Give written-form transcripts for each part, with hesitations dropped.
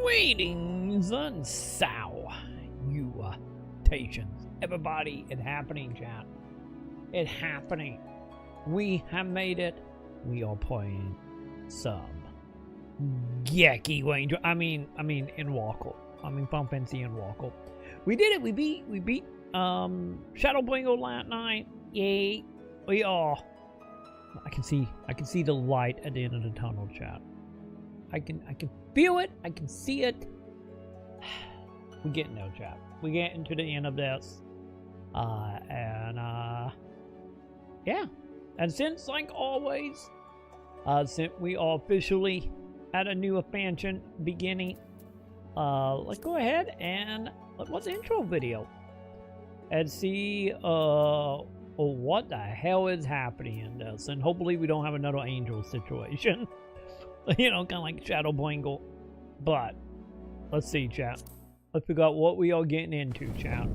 Greetings and salutations. Everybody, it's happening, chat. It's happening. We have made it. We are playing some Gecky Ranger. I mean Endwalker. Final Fantasy Endwalker. We did it. We beat Shadowbringer last night. Yay. We are. I can see the light at the end of the tunnel, chat. I can feel it. I can see it. We're getting there, chat. We're getting to the end of this. Yeah. And since, like always, since we are officially at a new expansion beginning, let's go ahead and watch the intro video and see what the hell is happening in this. And hopefully we don't have another angel situation. You know, kind of like Shadowbringer. But let's see, chat. Let's figure out what we are getting into, chat.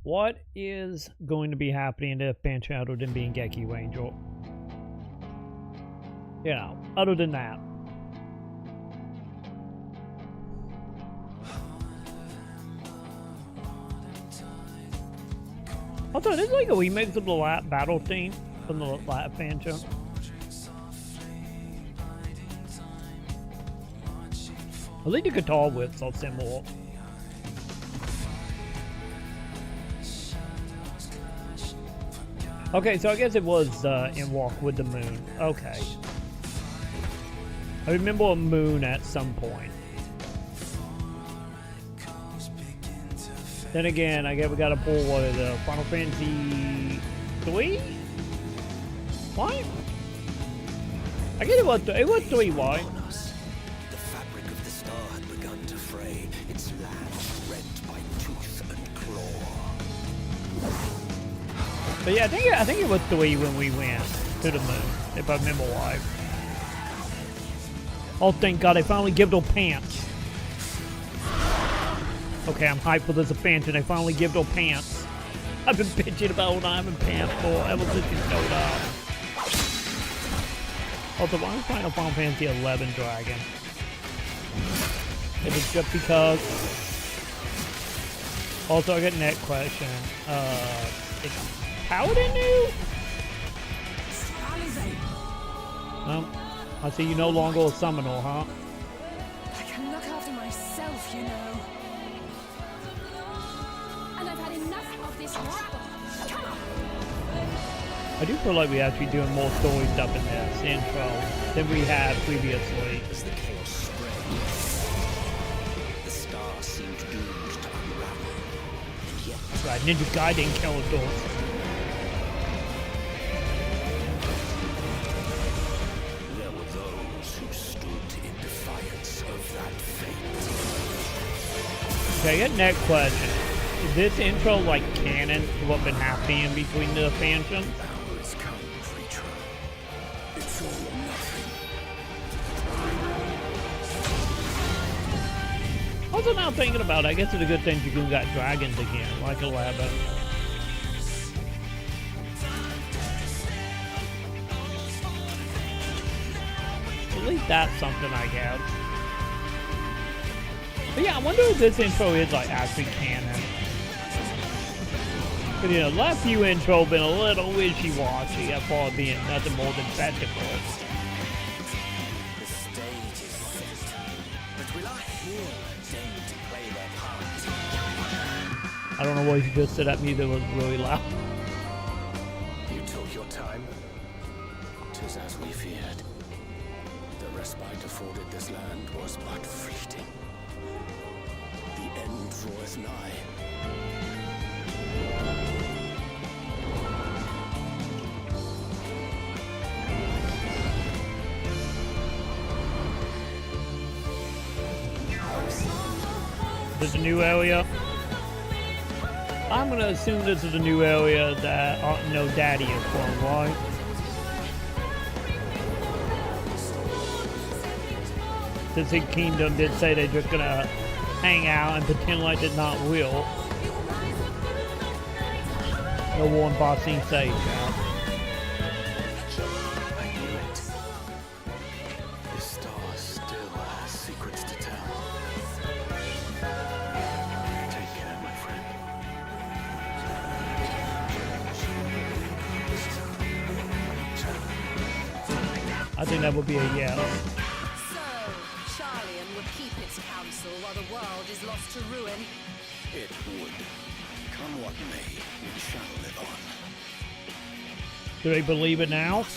What is going to be happening in the expansion other than being Gecky Ranger? You know, other than that. Also, this is like a remix of the last battle theme from the last expansion. I think the guitar whips are similar. Okay, so I guess it was Endwalker with the moon. Okay. I remember a moon at some point. Then again, I guess we gotta pull what is it, Final Fantasy III? What? I guess it was 3, why? But yeah, I think it was 3 when we went to the moon, if I remember right. Oh, thank God, they finally give their pants. Okay, I'm hyped for this expansion. They finally give their pants. I've been bitching about what I'm in pants for ever since you showed up. Also, why am I playing a Final Fantasy XI dragon? Is it just because? Also, I got that question. It's Paladin new? I see you no longer a summoner, huh? I can look after myself, you know. And I've had enough of this rabble. Come on. I do feel like we're actually doing more story stuff in this intro than we had previously. As the chaos spread, the star seemed doomed to unravel. And yet, Right, Ninja Gaiden characters. Okay, I got next question. Is this intro like canon to what's been happening in between the expansions? hours come, creature. It's all or nothing. Also now thinking about it, I guess it's a good thing you got dragons again, like 11. At least that's something, I guess. But yeah, I wonder if this intro is like actually canon. But you know, last few intro been a little wishy-washy as far as being nothing more than spectacle. The stage is set, but will our heroes deign to play their part? I don't know what you just said at me that was really loud. You took your time. 'Tis as we feared. The respite afforded this land was but fleeting. The end draweth nigh. This is a new area. I'm gonna assume this is a new area that no Daddy is from, right? The Sig Kingdom did say they're just gonna hang out and pretend like they're not real. No one bossing sage out. I knew it. The star still has secrets. I think that would be a yes. So, Charlian would keep its counsel while the world is lost to ruin. It would. Come what may, it shall live on. Do they believe it now?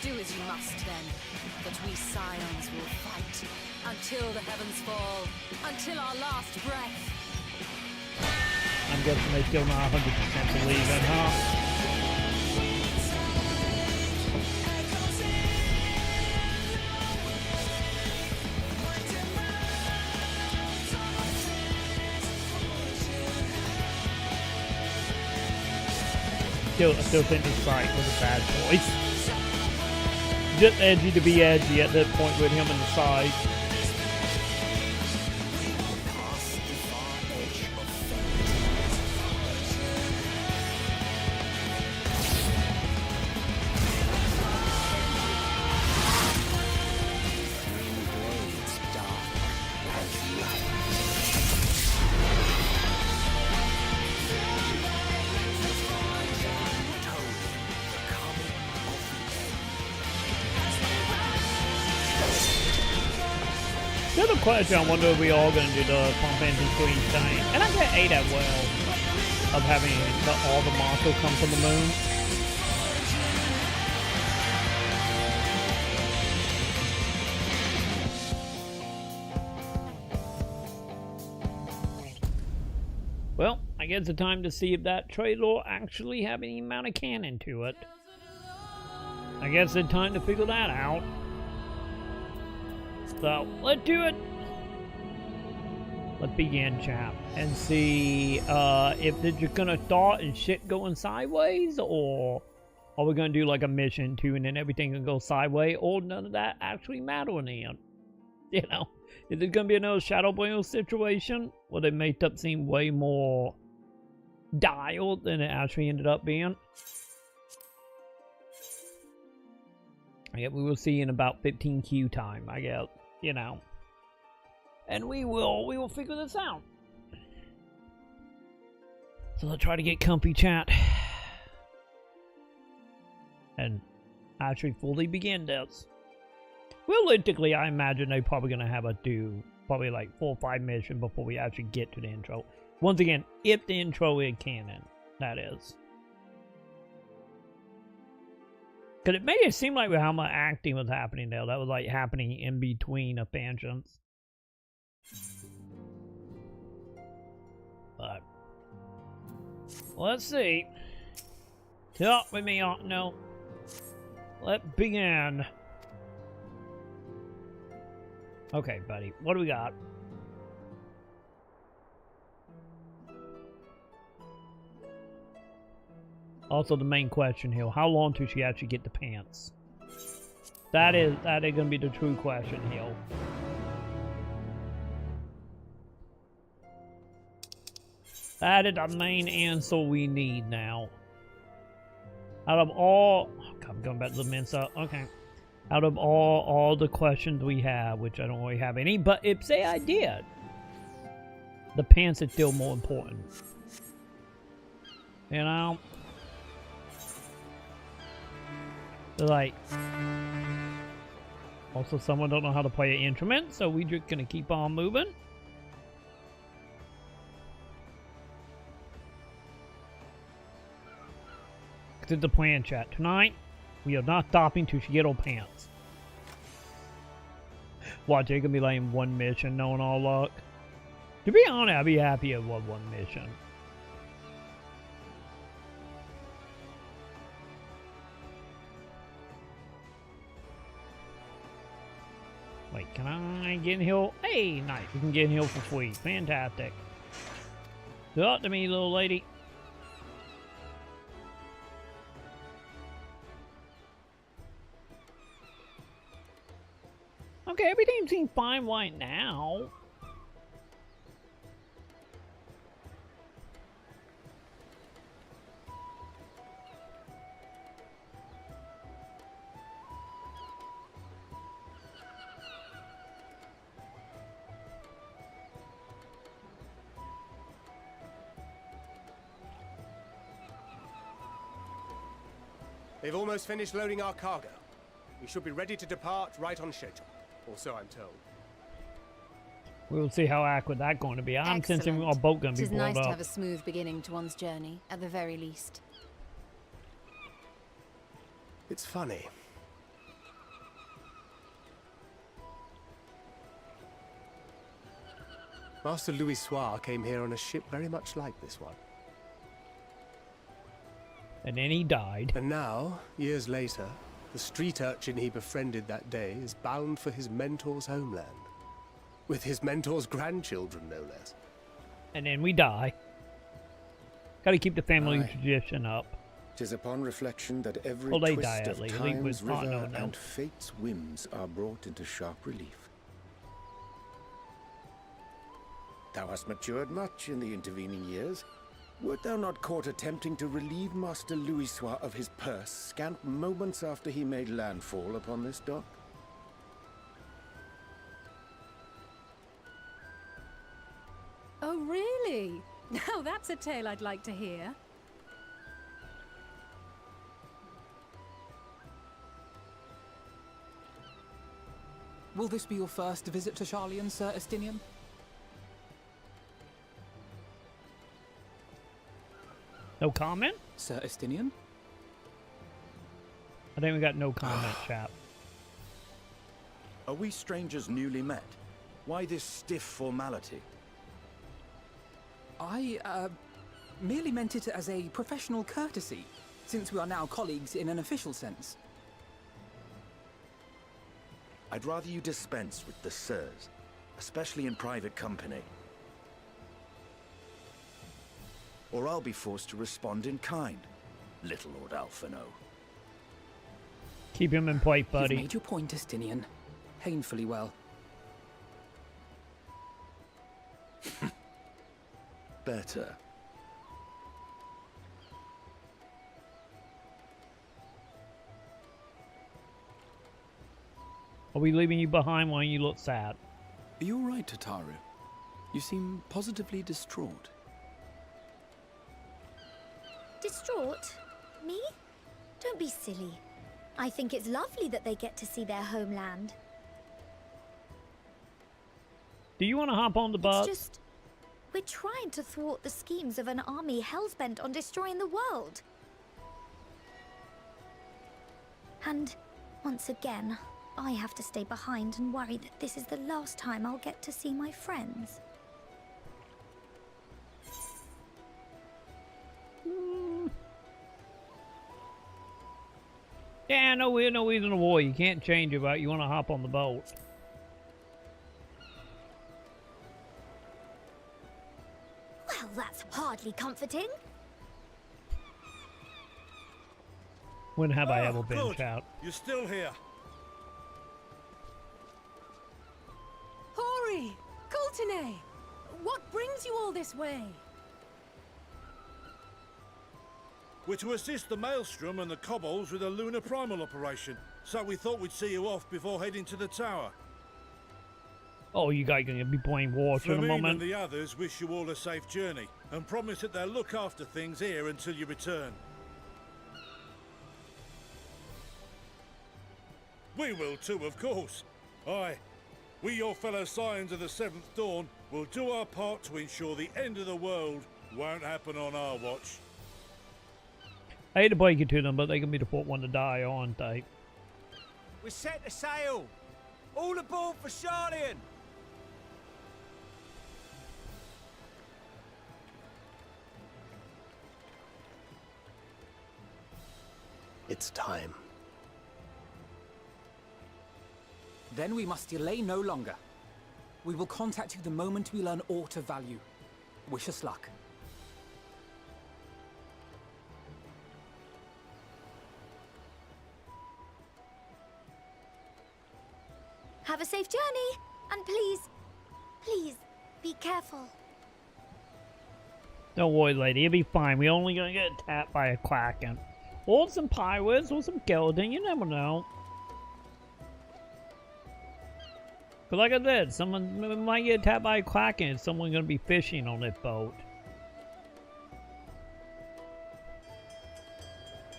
Do as you must then, but we scions will fight until the heavens fall, until our last breath. I'm guessing they still not 100% believe it, huh? I still think this fight was a bad choice. Just edgy to be edgy at that point with him in the side. The other question, I wonder if we all going to do the pump engine screen thing. And I get A that well of having all the monsters come from the moon. Well, I guess it's time to see if that trailer will actually have any amount of canon to it. I guess it's time to figure that out. So, let's do it. Let's begin, chap, and see if they're just gonna start and shit going sideways, or are we gonna do like a mission too, and then everything can go sideways, or none of that actually matter in the end? You know, is it gonna be another Shadow Boil situation where they made up seem way more dialed than it actually ended up being? I guess we will see in about 15Q time, I guess, you know. And we will figure this out. So let's try to get comfy, chat. And actually fully begin this. Realistically, I imagine they're probably going to have us do probably like 4 or 5 missions before we actually get to the intro. Once again, if the intro is canon, that is. Because it made it seem like with how much acting was happening there, that was like happening in between expansions. But let's see. Talk with me, no. Let's begin. Okay, buddy. What do we got? Also, the main question here: how long till she actually get the pants? That is gonna be the true question here. That is the main answer we need now. Out of all, I'm going back to the Mensa. Okay. Out of all the questions we have, which I don't really have any, but if say I did, the pants is still more important. You know? They're like, also someone don't know how to play an instrument, so we just gonna keep on moving. This is the plan, chat. Tonight, we are not stopping till she get her pants. Watch, they gonna be like in one mission, knowing all luck. To be honest, I'd be happy at one mission. Wait, can I get in here? Hey, nice. We can get in here for free. Fantastic. Talk to me, little lady. Okay, everything seems fine right now. They've almost finished loading our cargo. We should be ready to depart right on schedule. Or so I'm told. We'll see how accurate that's going to be. I'm sensing our boat going to be Tis blown nice to up. have a smooth beginning to one's journey, at the very least. It's funny. Master Louis Soir came here on a ship very much like this one. And then he died. And now, years later, the street urchin he befriended that day is bound for his mentor's homeland. With his mentor's grandchildren, no less. And then we die. Gotta keep the family Aye. tradition up. 'Tis upon reflection that every Well, they twist die at of least. time's With river no, no. and fate's whims are brought into sharp relief. Thou hast matured much in the intervening years. Wert thou not caught attempting to relieve Master Louis Soir of his purse scant moments after he made landfall upon this dock? Oh, really? Now that's a tale I'd like to hear. Will this be your first visit to Charlian, Sir Estinian? No comment? Sir Estinian? I think we got no comment, chap. Are we strangers newly met? Why this stiff formality? I, merely meant it as a professional courtesy, since we are now colleagues in an official sense. I'd rather you dispense with the sirs, especially in private company. Or I'll be forced to respond in kind, little Lord Alphino. Keep him in place, You've buddy. made your point, Estinian. Painfully well. Better. Are we leaving you behind while you look sad? Are you all right, Tataru? You seem positively distraught. Distraught? Me? Don't be silly. I think it's lovely that they get to see their homeland. Do you want to hop on the bus? It's just... we're trying to thwart the schemes of an army hellbent on destroying the world. And, once again, I have to stay behind and worry that this is the last time I'll get to see my friends. Yeah, no reason to war. You can't change it, but you want to hop on the boat. Well, that's hardly comforting. When have I ever been, good. child? You're still here. Hori! Coulternay! What brings you all this way? We're to assist the Maelstrom and the Kobolds with a lunar primal operation, so we thought we'd see you off before heading to the tower. Oh, you guys going to be playing water in a Flamine and moment? the others wish you all a safe journey, and promise that they'll look after things here until you return. We will too, of course. Aye, we your fellow Scions of the Seventh Dawn will do our part to ensure the end of the world won't happen on our watch. I hate to break it to them, but they can be the fourth one to die, aren't they? We're set to sail! All aboard for Charlian! It's time. Then we must delay no longer. We will contact you the moment we learn aught of value. Wish us luck. Have a safe journey, and please, be careful. Don't worry, lady. It'll be fine. We're only going to get attacked by a Kraken. Or some pirates, or some Gilding. You never know. But like I said, someone might get attacked by a Kraken and someone's going to be fishing on this boat.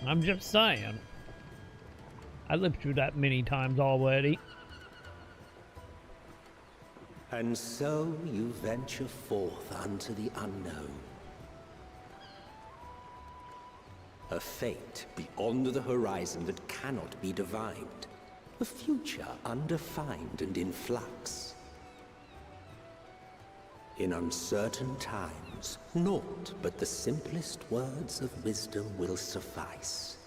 I'm just saying. I lived through that many times already. And so you venture forth unto the unknown. A fate beyond the horizon that cannot be divined. A future undefined and in flux. In uncertain times, naught but the simplest words of wisdom will suffice.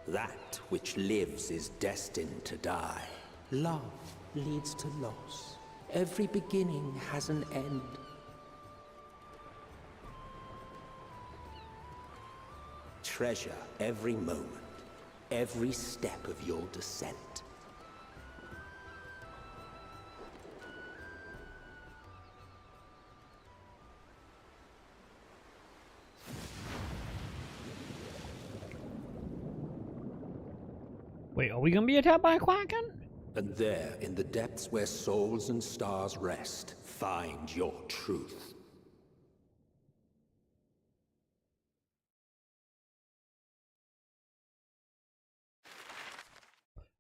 That which lives is destined to die. Love leads to loss. Every beginning has an end. Treasure every moment, every step of your descent. Wait, are we gonna be attacked by a Kraken? And there, in the depths where souls and stars rest, find your truth.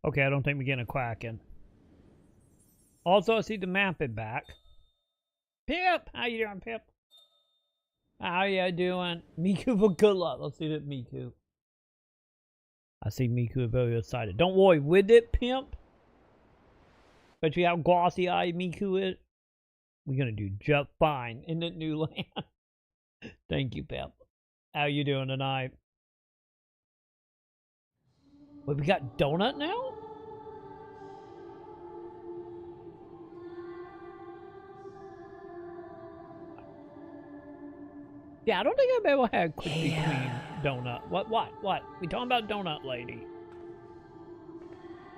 Okay, I don't think we're getting a Kraken. Also, I see the map is back. Pip! How you doing, Pip? How you doing? Miku for good luck. Let's see that Miku. I see Miku very excited. Don't worry, with it, Pimp. But you how glossy-eyed Miku is. We're gonna do just fine in the new land. Thank you, Pip. How you doing tonight? Wait, we got Donut now? Yeah, I don't think I've ever had Krispy Kreme donut. What? We talking about donut lady.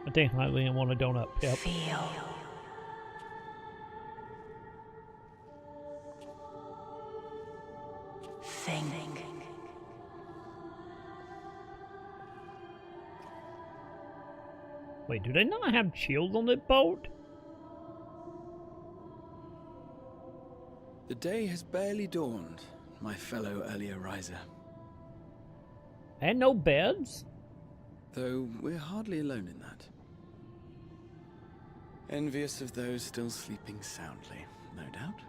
I think I really want a donut, Pip. Feel. Think. Wait, do they not have shields on that boat? The day has barely dawned, my fellow earlier riser. And no beds? Though we're hardly alone in that. Envious of those still sleeping soundly, no doubt.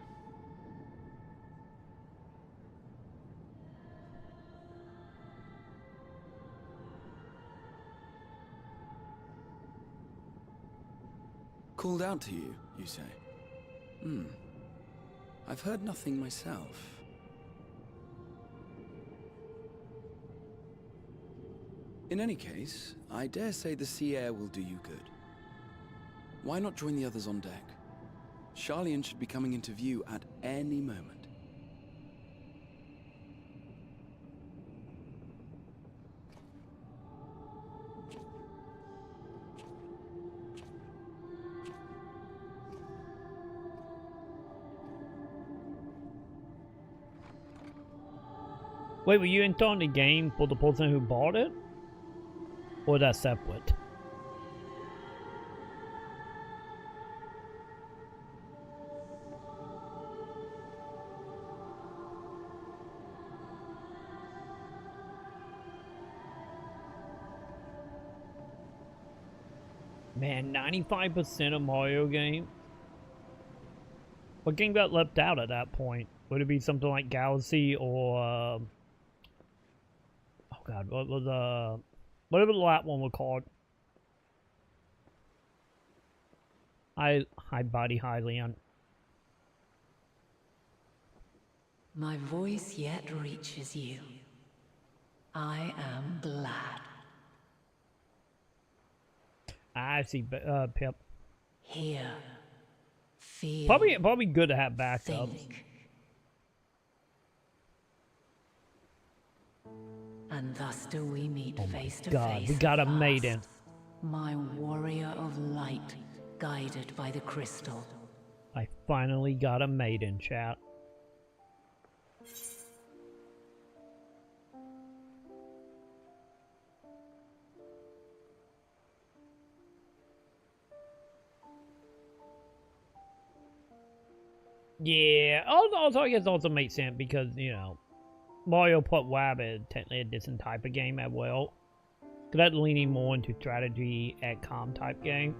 Called out to you, you say? I've heard nothing myself. In any case, I dare say the sea air will do you good. Why not join the others on deck? Charlian should be coming into view at any moment. Wait, were you installing the game for the person who bought it? Or that's separate? Man, 95% of Mario games? What game got left out at that point? Would it be something like Galaxy or... oh god, what was whatever the last one was called? Hi buddy, hi Leon. My voice yet reaches you. I am glad. I see, Pip. Here. Feel. Probably good to have backups. Think. And thus do we meet face to face. God, we got a maiden. My warrior of light, guided by the crystal. I finally got a maiden, chat. Yeah, also I guess also makes sense because, you know, Mario plus Rabbit, technically a different type of game as well. Cause that's leaning more into strategy and com type game.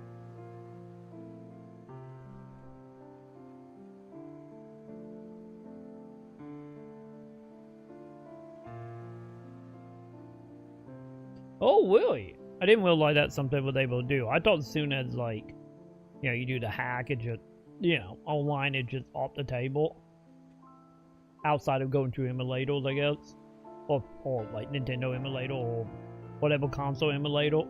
Oh, really? I didn't realize that's something was able to do. I thought as soon as, like, you know, you do the hack, it just, you know, online, it's just off the table. Outside of going through emulators, I guess. Or like, Nintendo emulator, or whatever console emulator.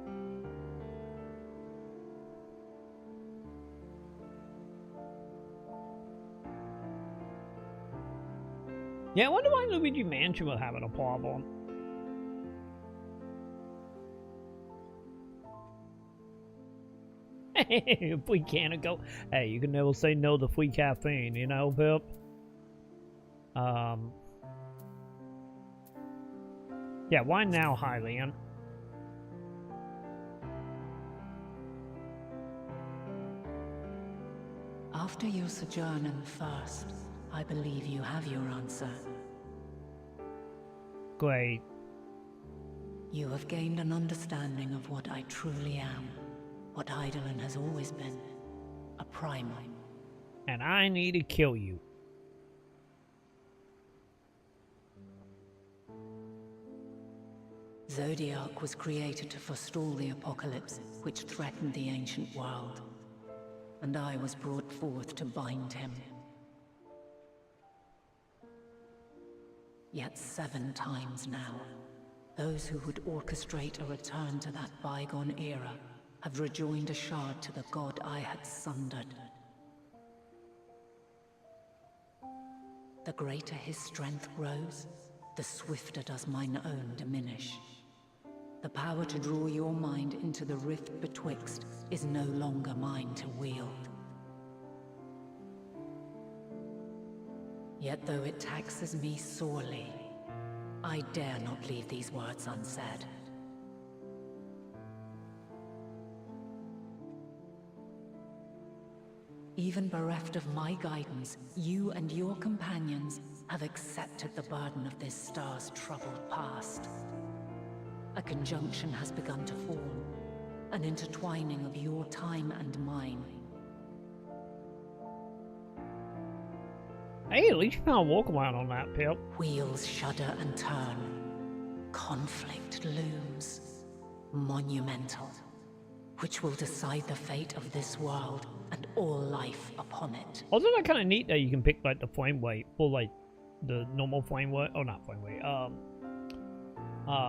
Yeah, I wonder why Luigi Mansion was having a problem. Free can go. Hey, you can never say no to free caffeine, you know, Pip? Yeah, why now, Hylian? After your sojourn in the First, I believe you have your answer. Great. You have gained an understanding of what I truly am. What Eidolon has always been. A primal. And I need to kill you. Zodiac was created to forestall the apocalypse which threatened the ancient world. And I was brought forth to bind him. Yet 7 times now, those who would orchestrate a return to that bygone era have rejoined a shard to the god I had sundered. The greater his strength grows, the swifter does mine own diminish. The power to draw your mind into the rift betwixt is no longer mine to wield. Yet though it taxes me sorely, I dare not leave these words unsaid. Even bereft of my guidance, you and your companions have accepted the burden of this star's troubled past. A conjunction has begun to form, an intertwining of your time and mine. Hey, at least you found a walk around on that, Pip. Wheels shudder and turn. Conflict looms. Monumental. Which will decide the fate of this world and all life upon it. Also, that kind of neat that you can pick, like, the frame rate, or, like, the normal frame rate, oh, not frame rate,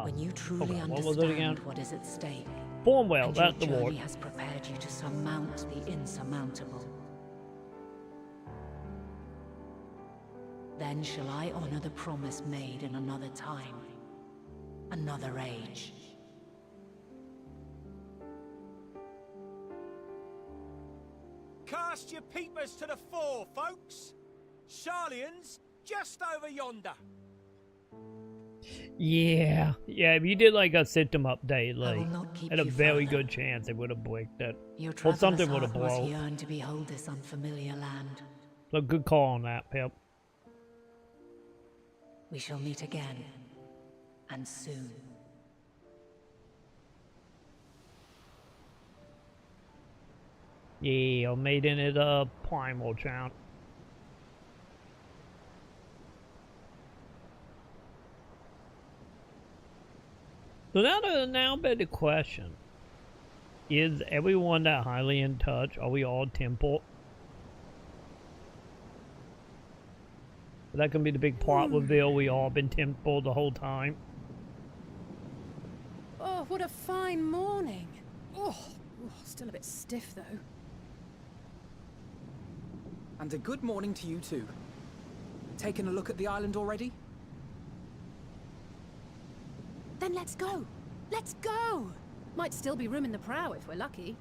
when you truly understand what is at stake, form well, that's the your word. journey has prepared you to surmount the insurmountable. Then shall I honor the promise made in another time, another age. Cast your peepers to the fore, folks. Sharlian's just over yonder. Yeah, if you did like a system update, like, had a very further. good chance it would have bricked it. Your Or something traveler's would have heart must blown. yearn to behold this unfamiliar land. So good call on that, Pip. We shall meet again, and soon. Yeah, made in it a primal chant. So now beg the question. Is everyone that highly in touch, are we all temple? That can be the big plot reveal, we all been temple the whole time. Oh, what a fine morning. Oh, still a bit stiff though. And a good morning to you too. Taking a look at the island already? Then let's go. Let's go. Might still be room in the prow if we're lucky.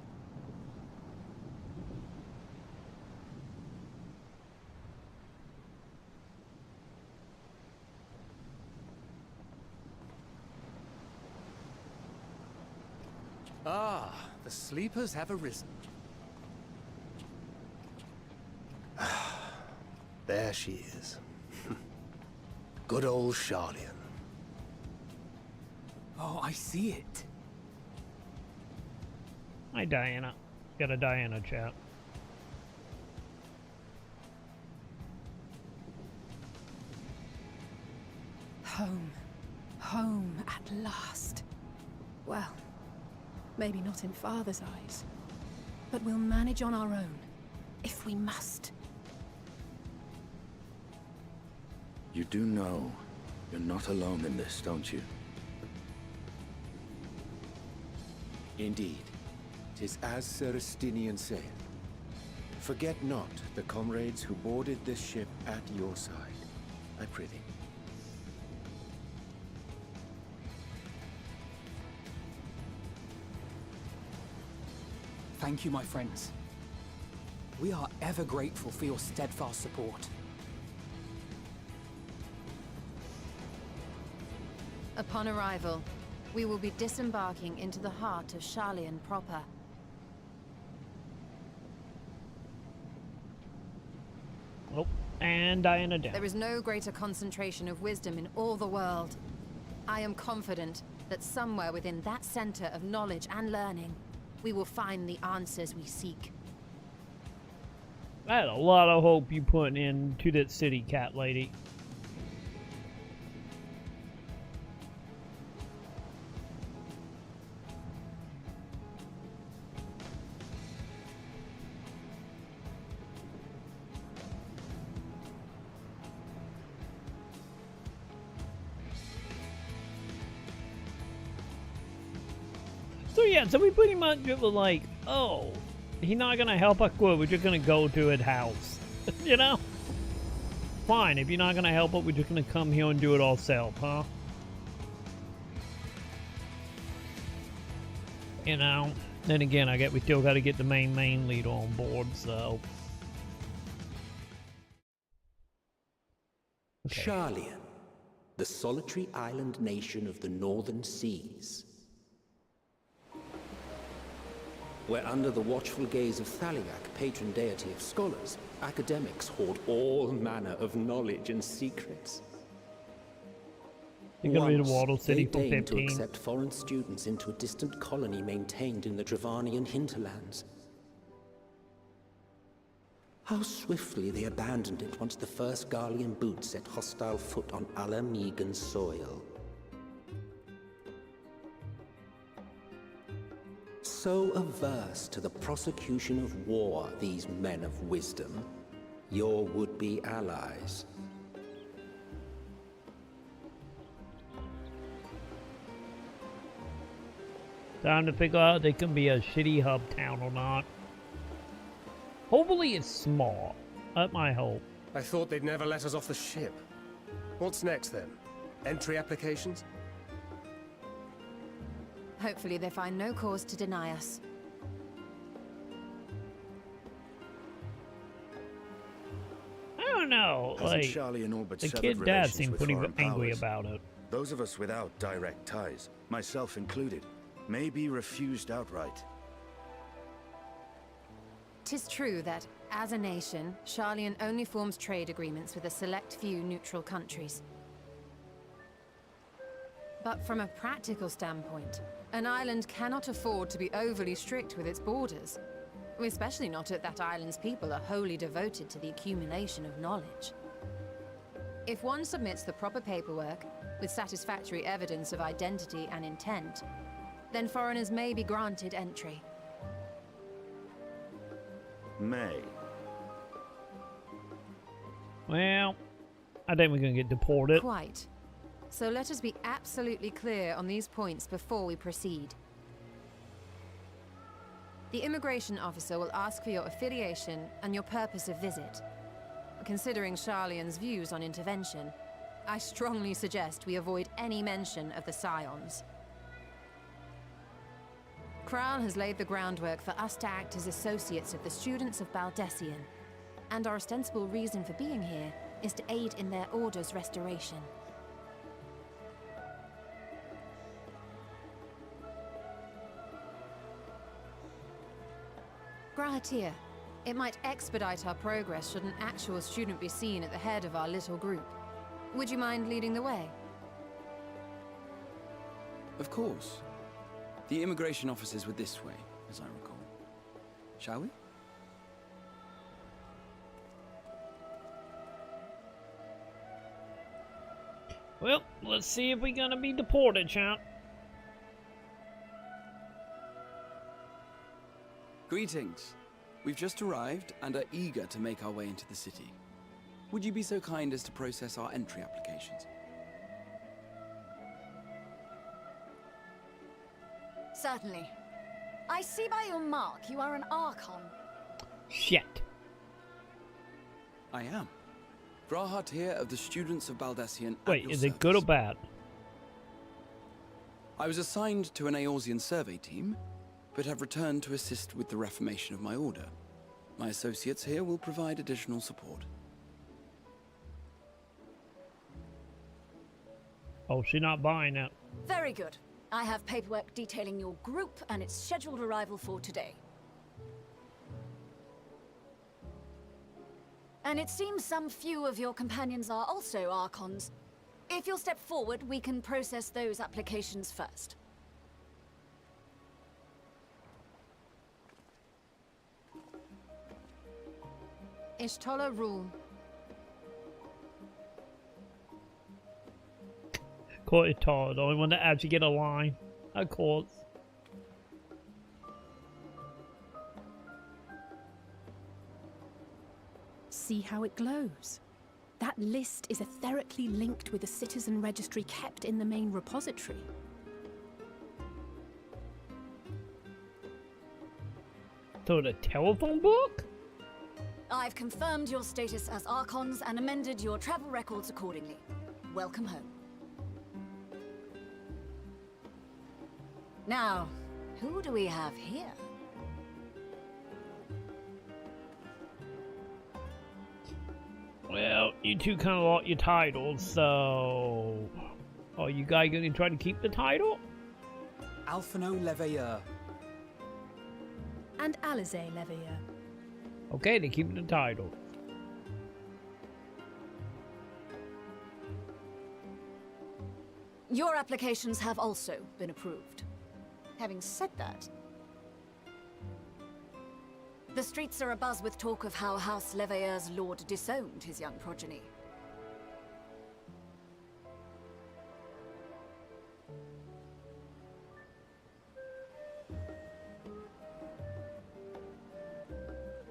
Ah, the sleepers have arisen. There she is. Good old Sharlian. Oh, I see it. Hi, Diana. Got a Diana chat. Home. Home at last. Well, maybe not in Father's eyes, but we'll manage on our own, if we must. You do know you're not alone in this, don't you? Indeed. 'Tis as Sir Estinian saith. Forget not the comrades who boarded this ship at your side, I prithee. Thank you, my friends. We are ever grateful for your steadfast support. Upon arrival, we will be disembarking into the heart of Sharlian proper. Oh, and Diana down. There is no greater concentration of wisdom in all the world. I am confident that somewhere within that center of knowledge and learning, we will find the answers we seek. I had a lot of hope you put into that city, cat lady. So yeah, so we pretty much were like, oh, he's not gonna help us, good, we're just gonna go to his house. You know? Fine, if you're not gonna help us, we're just gonna come here and do it ourselves, huh? You know? Then again, I get we still gotta get the main leader on board, so... Okay. Sharlian, the solitary island nation of the northern seas. Where under the watchful gaze of Thaliak, patron deity of scholars, academics hoard all manner of knowledge and secrets. You're gonna be the Waddle City they for deigned 15. to accept foreign students into a distant colony maintained in the Dravanian hinterlands. How swiftly they abandoned it once the first Garlean boot set hostile foot on Ala Megan soil. So averse to the prosecution of war, these men of wisdom, your would-be allies. Time to figure out if they can be a shitty hub town or not. Hopefully it's small. That's my hope. I thought they'd never let us off the ship. What's next then? Entry applications? Hopefully they find no cause to deny us. I don't know, Hasn't like, Sharlian all but the severed kid dad relations seemed with pretty foreign angry powers? about it. Those of us without direct ties, myself included, may be refused outright. 'Tis true that, as a nation, Sharlian only forms trade agreements with a select few neutral countries. But from a practical standpoint, an island cannot afford to be overly strict with its borders, especially not if that island's people are wholly devoted to the accumulation of knowledge. If one submits the proper paperwork, with satisfactory evidence of identity and intent, then foreigners may be granted entry. May. Well, I think we're gonna get deported. Quite. So let us be absolutely clear on these points before we proceed. The immigration officer will ask for your affiliation and your purpose of visit. Considering Sharlian's views on intervention, I strongly suggest we avoid any mention of the Scions. Kral has laid the groundwork for us to act as associates of the students of Baldessian, and our ostensible reason for being here is to aid in their order's restoration. Grahatir, it might expedite our progress should an actual student be seen at the head of our little group. Would you mind leading the way? Of course. The immigration offices were this way, as I recall. Shall we? Well, let's see if we're gonna be deported, chat. Greetings. We've just arrived and are eager to make our way into the city. Would you be so kind as to process our entry applications? Certainly. I see by your mark you are an Archon. Shit. I am. Grahat here of the Students of Baldesion. Wait, is it good or bad? I was assigned to an Eorzean survey team, but have returned to assist with the reformation of my order. My associates here will provide additional support. Oh, she's not buying it. Very good. I have paperwork detailing your group and its scheduled arrival for today. And it seems some few of your companions are also Archons. If you'll step forward, we can process those applications first. Ishtola rule. Court is tall, the only one that actually get a line. Of course. See how it glows? That list is etherically linked with the citizen registry kept in the main repository. So the telephone book? I've confirmed your status as Archons and amended your travel records accordingly. Welcome home. Now, who do we have here? Well, you two kind of lost your titles, so... Are you guys gonna try to keep the title? Alphino Leveilleur. And Alize Leveilleur. Okay, they keep the title. Your applications have also been approved. Having said that, the streets are abuzz with talk of how House Leveilleur's lord disowned his young progeny.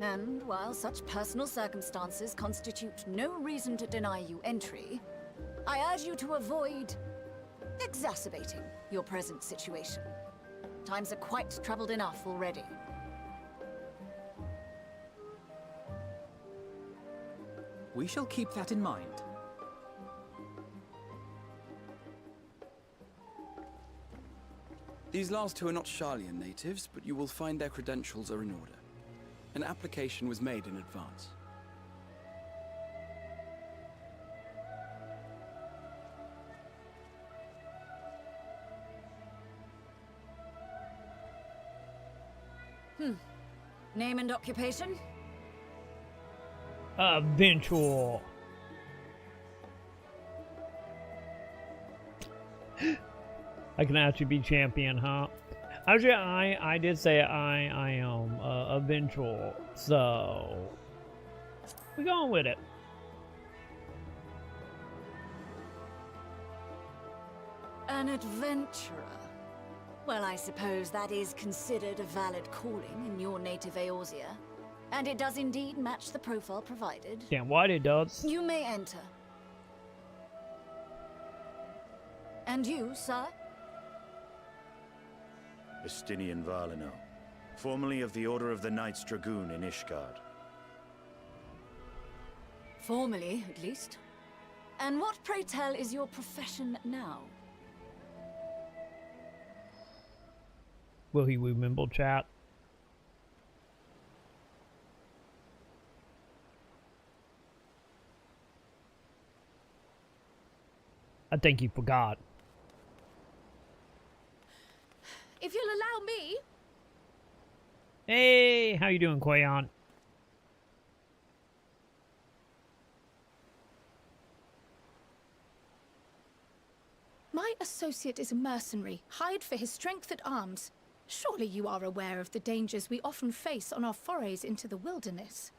And while such personal circumstances constitute no reason to deny you entry, I urge you to avoid exacerbating your present situation. Times are quite troubled enough already. We shall keep that in mind. These last two are not Sharlayan natives, but you will find their credentials are in order. An application was made in advance. Name and occupation? Eventual. I can actually be champion, huh? Actually, I did say I am eventual, so we're going with it. An adventurer. Well, I suppose that is considered a valid calling in your native Eorzea. And it does indeed match the profile provided. Damn right it does. You may enter. And you, sir? Estinian Valino, formerly of the Order of the Knights Dragoon in Ishgard. Formerly, at least. And what, pray tell, is your profession now? Will he remember, chat? I think he forgot. If you'll allow me. Hey, how you doing, Quayon? associate is a mercenary, hired for his strength at arms. Surely you are aware of the dangers we often face on our forays into the wilderness.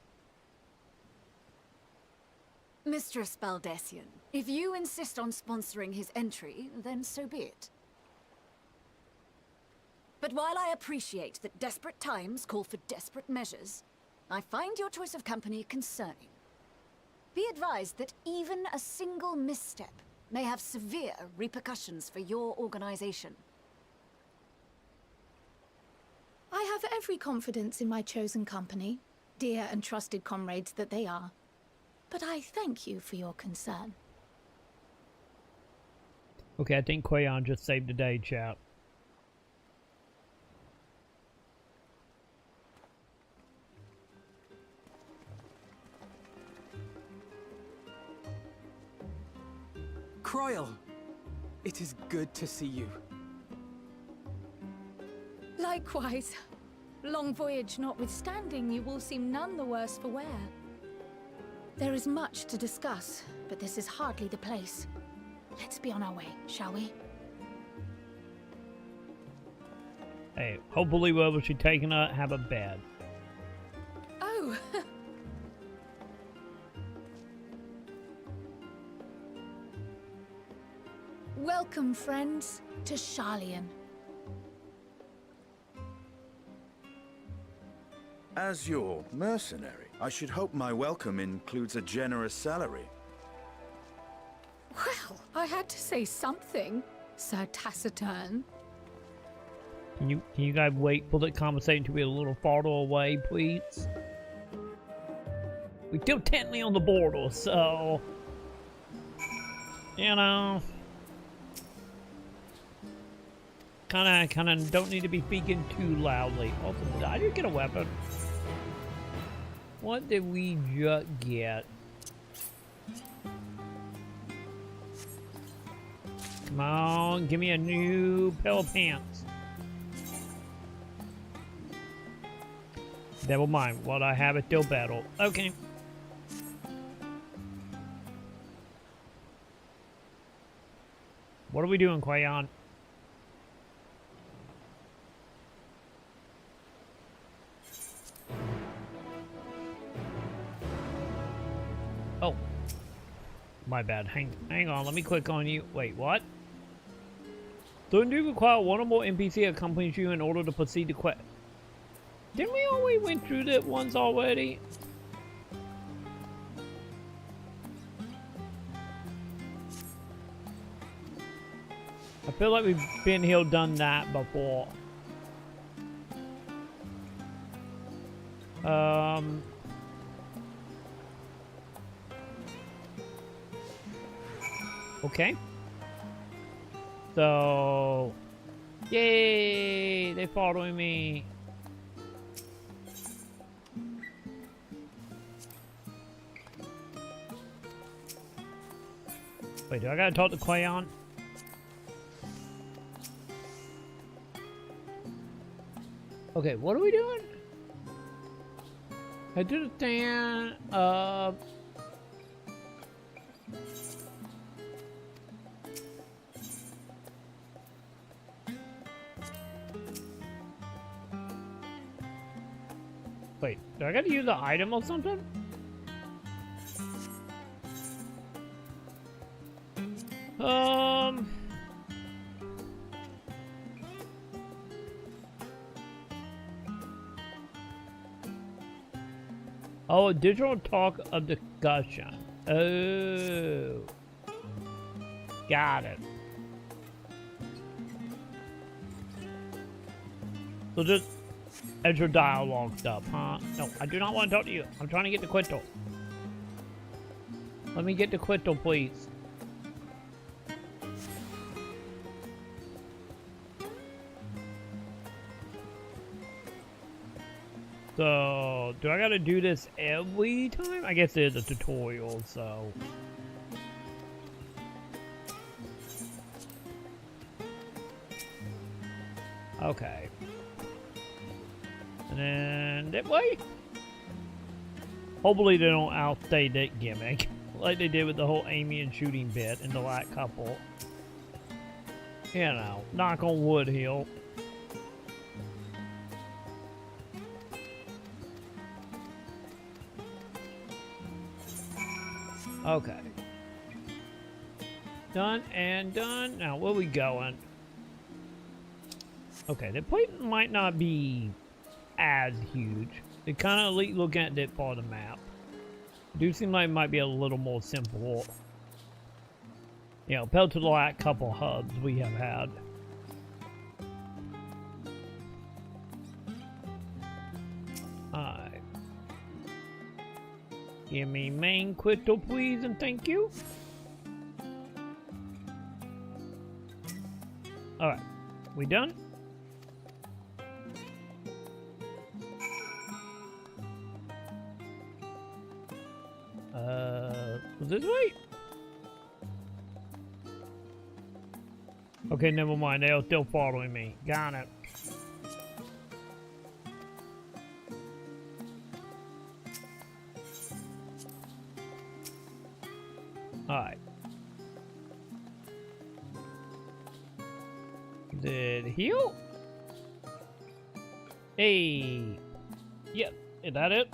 Mistress Baldessian, if you insist on sponsoring his entry, then so be it. But while I appreciate that desperate times call for desperate measures, I find your choice of company concerning. Be advised that even a single misstep may have severe repercussions for your organization. I have every confidence in my chosen company, dear and trusted comrades that they are. But I thank you for your concern. Okay, I think Quayon just saved the day, chat. Croyle, it is good to see you. Likewise. Long voyage notwithstanding, you will seem none the worse for wear. There is much to discuss, but this is hardly the place. Let's be on our way, shall we? Hey, hopefully wherever she's taking her, have a bed. Oh! Welcome, friends, to Sharlayan. As your mercenary, I should hope my welcome includes a generous salary. Well, I had to say something, Sir Taciturn. Can you guys wait for the conversation to be a little farther away, please? We're still technically on the border, so... You know... Kinda don't need to be speaking too loudly. Also, did I just get a weapon? What did we just get? Come on, give me a new pair of pants. Never mind, what I have is still better. Okay. What are we doing, Quayon? Oh. My bad. Hang on, let me click on you. Wait, what? Don't you require one or more NPC accompanies you in order to proceed to quest? Didn't we always went through that once already? I feel like we've been here, done that before. Okay. So, yay! They're following me. Wait, do I gotta talk to Quayon? Okay, what are we doing? I do the thing, wait, do I gotta use the item or something? Oh, digital talk of discussion. Oh. Got it. So just enter dialogue stuff, huh? No, I do not want to talk to you. I'm trying to get to Quinto. Let me get to Quinto, please. So, do I gotta do this every time? I guess it is a tutorial, so... Okay. And then that way? Hopefully they don't outstay that gimmick. Like they did with the whole aiming and shooting bit in the last couple. You know, knock on wood here. Okay. Done and done. Now, where we going? Okay, the plate might not be as huge. It kind of looking at that part of the map. Do seem like it might be a little more simple. You know, compared to the last couple hubs we have had. Alright. Give me main crystal, please, and thank you. Alright. We done? Was this right? Okay, never mind. They are still following me. Got it. Alright. Did heal? Hey. Yep. Is that it?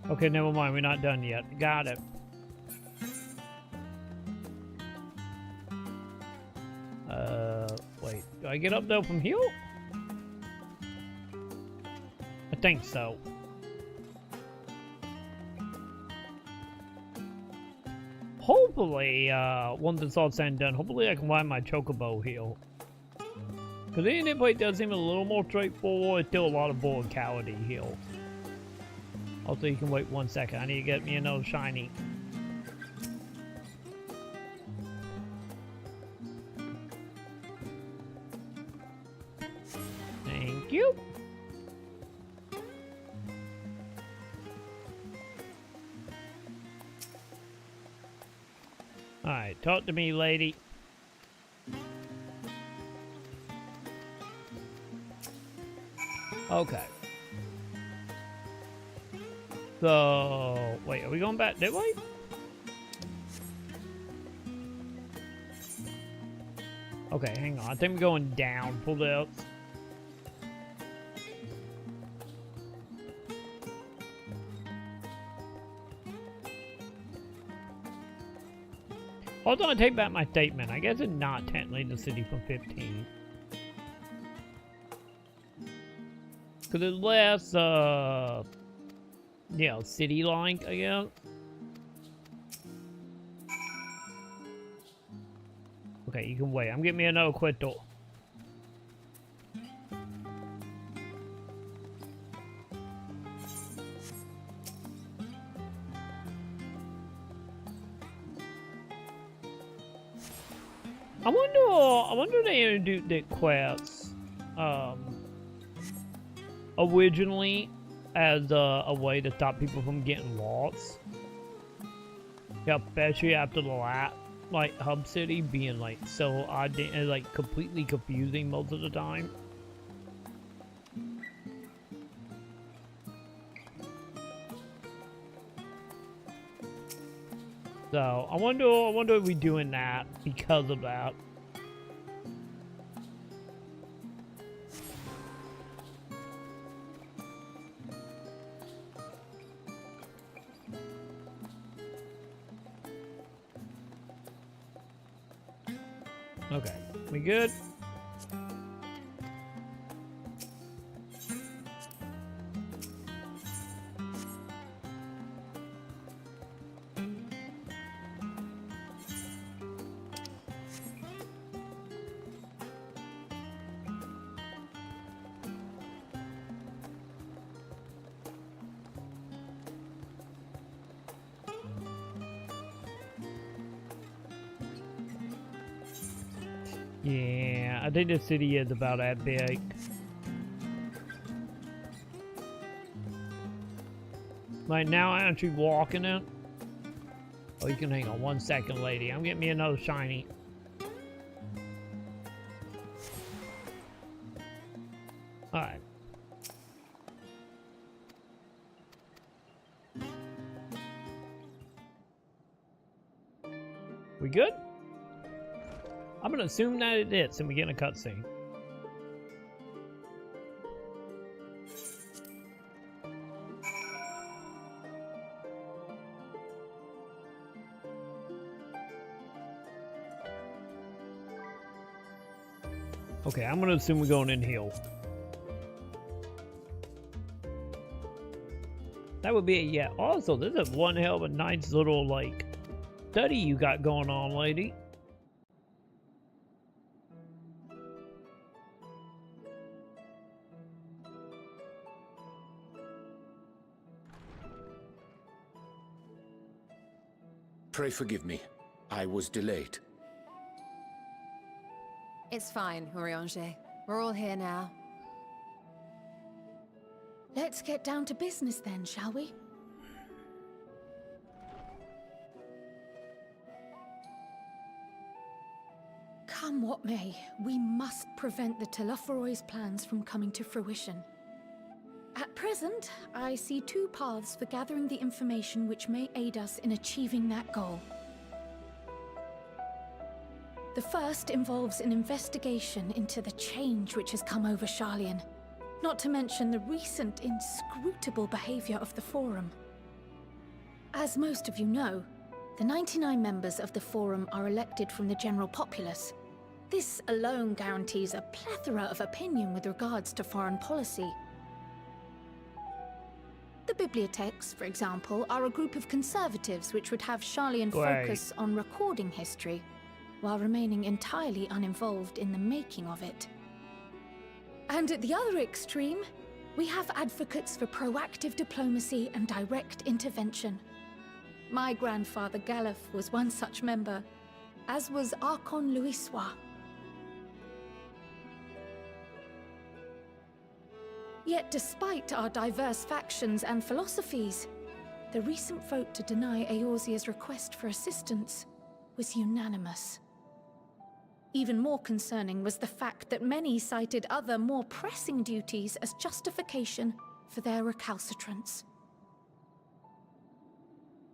Okay, never mind. We're not done yet. Got it. Wait. Do I get up there from here? I think so. Hopefully, once it's all said and done, hopefully I can find my chocobo here. Because the Indian plate does seem a little more straightforward. Still a lot of volatility here. Also, you can wait 1 second. I need to get me another shiny. Thank you. Alright, talk to me, lady. Okay. So, wait, are we going back that way? Okay, hang on. I think we're going down for this. Hold on, I take back my statement. I guess it's not technically the city from 15. Because it's less, you know, city-like, I guess. Okay, you can wait. I'm getting me another crystal. I wonder if they introduced the quests, originally as a way to stop people from getting lost. Yeah, especially after the last, like, hub city being, like, so odd and, like, completely confusing most of the time. So, I wonder if we're doing that because of that. Okay, we good? Yeah, I think the city is about that big. Like now I'm actually walking it. Oh, you can hang on 1 second, lady. I'm getting me another shiny. Alright. We good? I'm gonna assume that it is, and we get a cutscene. Okay, I'm gonna assume we're going in heal. That would be it, yeah. Also, this is one hell of a nice little, like, study you got going on, lady. Pray forgive me. I was delayed. It's fine, Urianger. We're all here now. Let's get down to business then, shall we? Come what may, we must prevent the Telophoroid's plans from coming to fruition. At present, I see two paths for gathering the information which may aid us in achieving that goal. The first involves an investigation into the change which has come over Sharlayan, not to mention the recent inscrutable behavior of the Forum. As most of you know, the 99 members of the Forum are elected from the general populace. This alone guarantees a plethora of opinion with regards to foreign policy. The bibliotheques, for example, are a group of conservatives which would have Sharlayan focus on recording history, while remaining entirely uninvolved in the making of it. And at the other extreme, we have advocates for proactive diplomacy and direct intervention. My grandfather Galef was one such member, as was Archon Louisois. Yet despite our diverse factions and philosophies, the recent vote to deny Eorzea's request for assistance was unanimous. Even more concerning was the fact that many cited other, more pressing duties as justification for their recalcitrance.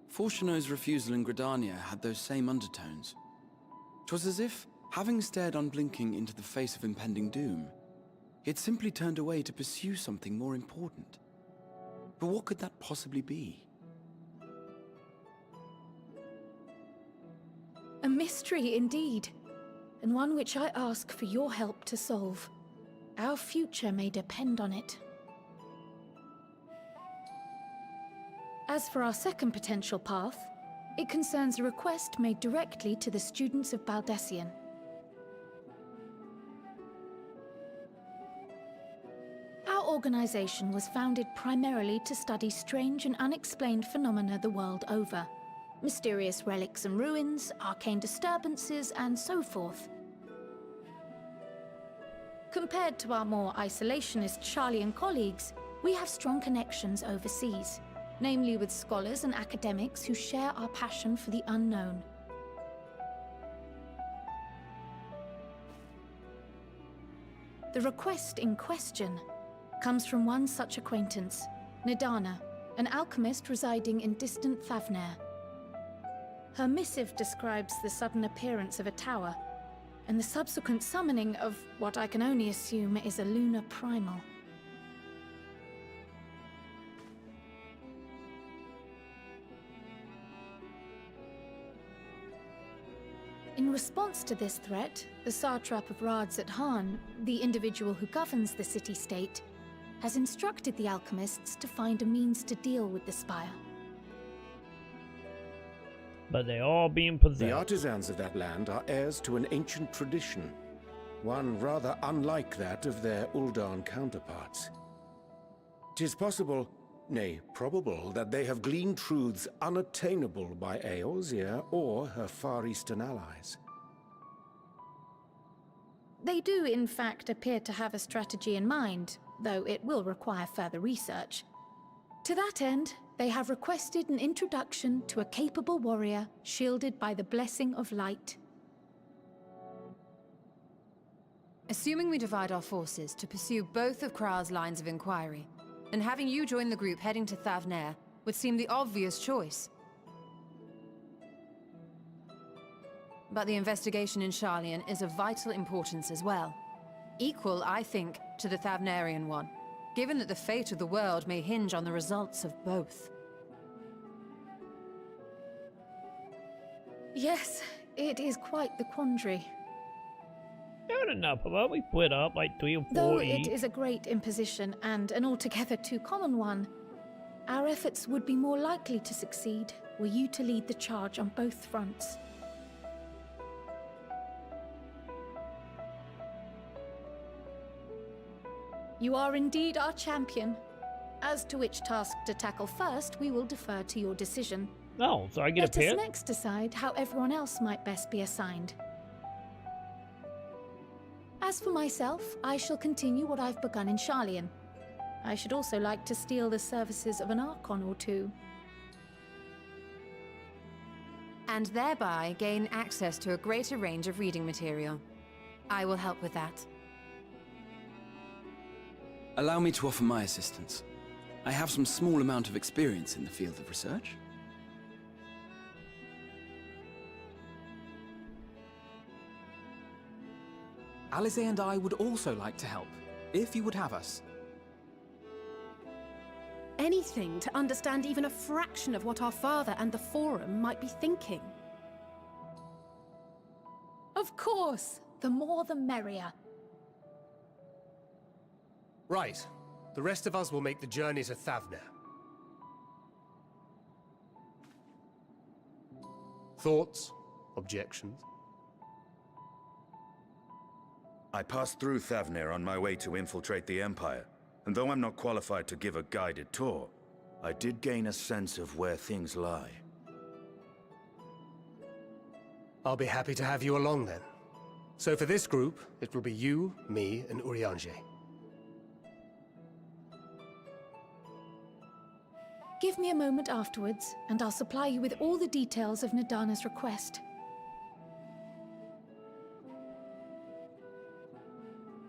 Fortuno's refusal in Gridania had those same undertones. 'Twas as if, having stared unblinking into the face of impending doom, he had simply turned away to pursue something more important. But what could that possibly be? A mystery indeed, and one which I ask for your help to solve. Our future may depend on it. As for our second potential path, it concerns a request made directly to the students of Baldessian. Our organization was founded primarily to study strange and unexplained phenomena the world over. Mysterious relics and ruins, arcane disturbances, and so forth. Compared to our more isolationist Sharlayan colleagues, we have strong connections overseas, namely with scholars and academics who share our passion for the unknown. The request in question comes from one such acquaintance, Nidana, an alchemist residing in distant Thavnair. Her missive describes the sudden appearance of a tower, and the subsequent summoning of what I can only assume is a lunar primal. In response to this threat, the satrap of Radzat-Han, the individual who governs the city-state, has instructed the alchemists to find a means to deal with the spire. But they're all being possessed. The artisans of that land are heirs to an ancient tradition, one rather unlike that of their Uldan counterparts. 'Tis possible, nay, probable, that they have gleaned truths unattainable by Eorzea or her Far Eastern allies. They do, in fact, appear to have a strategy in mind, though it will require further research. To that end, they have requested an introduction to a capable warrior shielded by the blessing of light. Assuming we divide our forces to pursue both of Kral's lines of inquiry, then having you join the group heading to Thavnair would seem the obvious choice. but the investigation in Sharlayan is of vital importance as well. Equal, I think, to the Thavnarian one, given that the fate of the world may hinge on the results of both. Yes, it is quite the quandary. Not enough of it. We split up like 3 or 4 Though each. it is a great imposition and an altogether too common one, our efforts would be more likely to succeed were you to lead the charge on both fronts. You are indeed our champion. As to which task to tackle first, we will defer to your decision. Oh, so I get a Let us pick? next decide how everyone else might best be assigned. As for myself, I shall continue what I've begun in Sharlayan. I should also like to steal the services of an Archon or two. And thereby gain access to a greater range of reading material. I will help with that. Allow me to offer my assistance. I have some small amount of experience in the field of research. Alize and I would also like to help, if you would have us. Anything to understand even a fraction of what our father and the Forum might be thinking. Of course! The more the merrier. Right. The rest of us will make the journey to Thavner. Thoughts? Objections? I passed through Thavner on my way to infiltrate the Empire, and though I'm not qualified to give a guided tour, I did gain a sense of where things lie. I'll be happy to have you along then. So for this group, it will be you, me, and Urianger. Give me a moment afterwards, and I'll supply you with all the details of Nadana's request.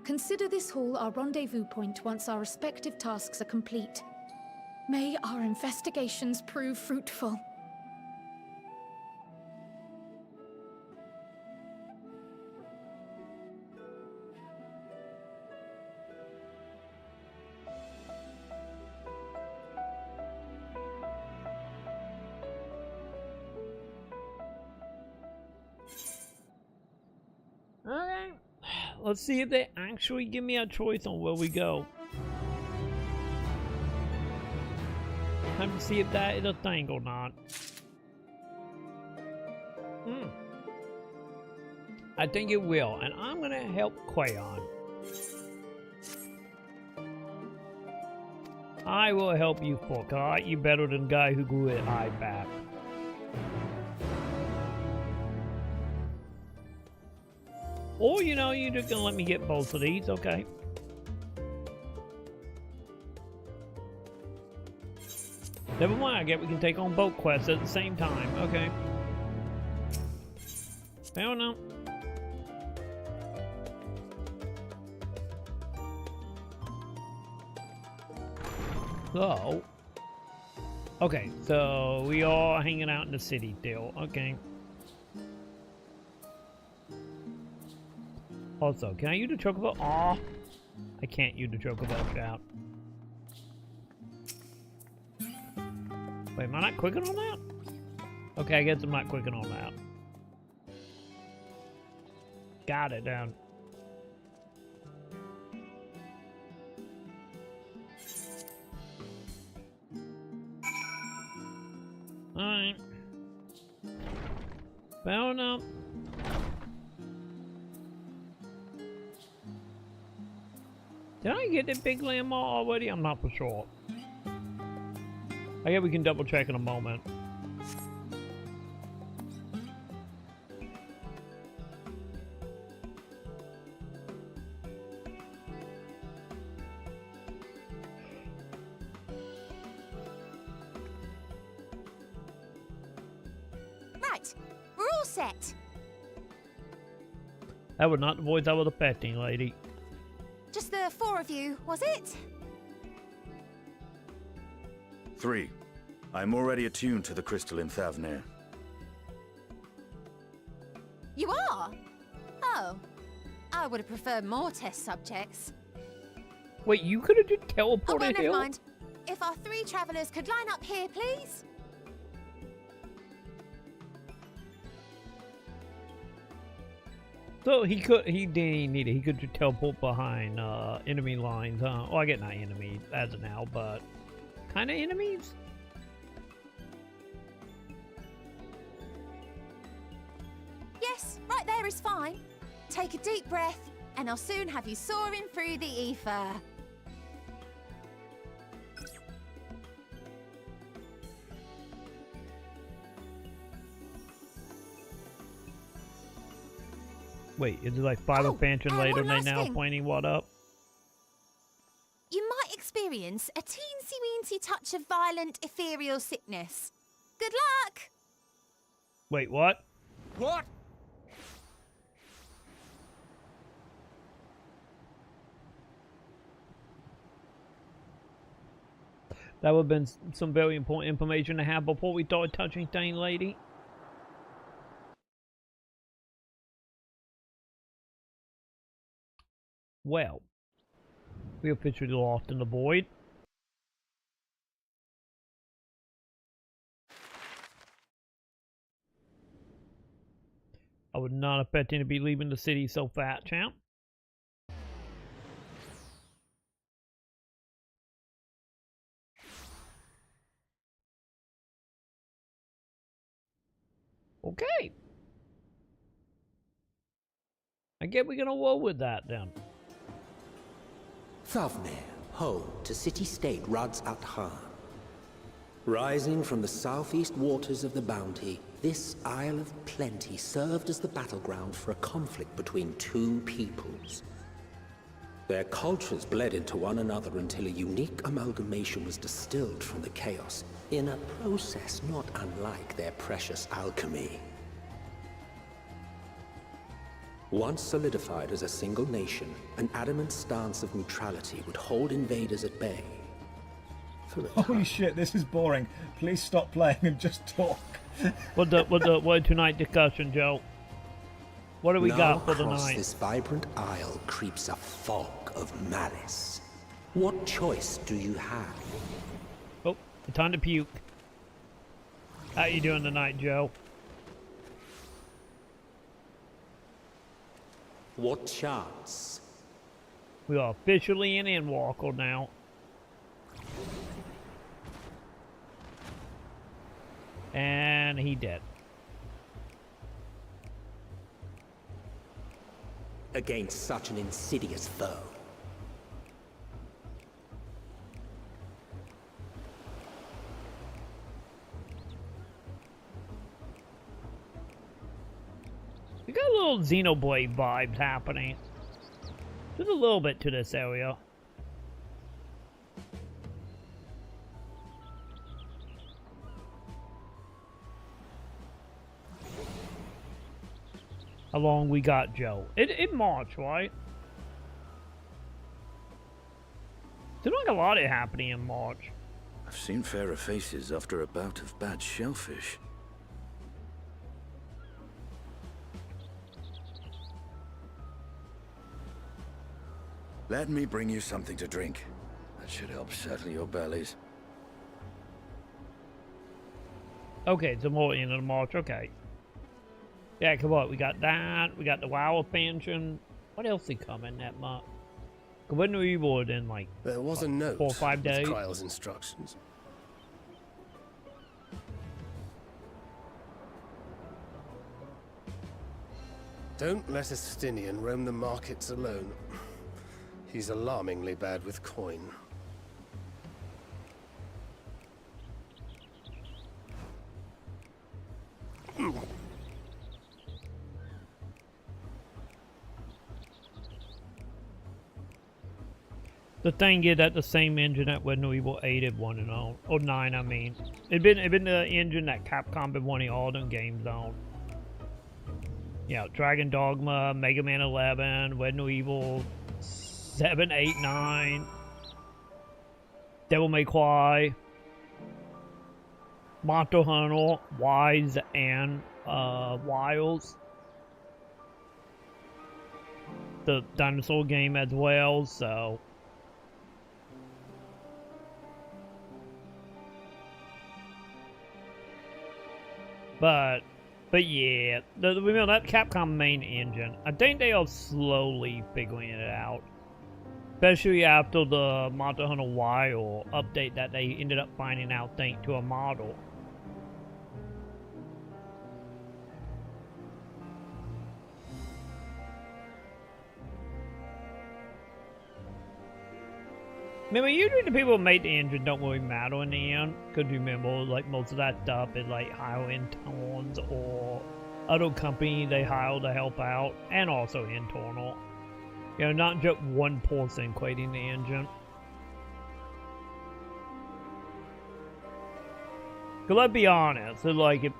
Consider this hall our rendezvous point once our respective tasks are complete. May our investigations prove fruitful. Okay. Let's see if they actually give me a choice on where we go. Time to see if that is a thing or not. I think it will, and I'm gonna help Quayon. I will help you, Fork. I like you better than the guy who grew his eye back. Or, you know, you're just gonna let me get both of these, okay. Never mind, I guess we can take on both quests at the same time, okay. Fair enough. So, okay, so we are hanging out in the city still, okay. Also, can I use the chocobo? Aw, I can't use the chocobo shout. Wait, am I not clicking on that? Okay, I guess I'm not clicking on that. Got it down. Alright. Fair enough. Did I get the big landmark already? I'm not for sure. I guess we can double check in a moment. Right, we're all set. That was not the voice I was expecting, lady. Just the 4 of you, was it? 3. I'm already attuned to the crystal in Thavner. I would have preferred more test subjects. Wait, you could have just Oh, well, teleported never here? mind. If our 3 travelers could line up here, please. So he didn't need it. He could just teleport behind enemy lines, huh? Oh, I get not enemies as of now, but kind of enemies? Yes, right there is fine. Take a deep breath, and I'll soon have you soaring through the ether. Wait, is it like 5 expansion later one and they last now thing. pointing what up? You might experience a teensy-weensy touch of violent ethereal sickness. Good luck! Wait, what? What? That would have been some very important information to have before we started touching thing, lady. Well, we officially lost in the void. I was not expecting to be leaving the city so fast, champ. Okay. I guess we're gonna roll with that then. Thavnir, home to city-state Rads at Han. Rising from the southeast waters of the Bounty, this Isle of Plenty served as the battleground for a conflict between 2 peoples. Their cultures bled into one another until a unique amalgamation was distilled from the chaos, in a process not unlike their precious alchemy. Once solidified as a single nation, an adamant stance of neutrality would hold invaders at bay. Holy shit, this is boring. Please stop playing and just talk. What tonight discussion, Joe? What do we got for the Now across night? this vibrant isle creeps a fog of malice. What choice do you have? Oh, time to puke. How you doing tonight, Joe? What chance? We are officially in Endwalker now. And he dead. Against such an insidious foe. We got a little Xenoblade vibes happening. Just a little bit to this area. How long we got, Joe? In March, right? Seems like a lot is happening in March. I've seen fairer faces after a bout of bad shellfish. Let me bring you something to drink. That should help settle your bellies. Okay, it's more end of March, okay. Yeah, come on, we got that, we got the WoW expansion. What else is coming that month? When were you bored in like There was a note 4 or 5 with days? Kryle's instructions. Don't let a Stinian roam the markets alone. He's alarmingly bad with coin. The thing is that the same engine that when Evil 8 had won and all. Or 9, I mean. It'd been the engine that Capcom been winning all them games on. Yeah, Dragon Dogma, Mega Man 11, Resident Evil 7, 8, 9, Devil May Cry, Monster Hunter, Wise, and Wilds. the dinosaur game as well, so. But yeah, remember that Capcom main engine, I think they are slowly figuring it out. Especially after the Monster Hunter Wild update that they ended up finding out thanks to a model. Remember, usually the people who make the engine don't really matter in the end. Because remember, like, most of that stuff is like higher-end tones or other company they hire to help out. And also internal. You know, not just one person creating the engine. Because let's be honest, so like, if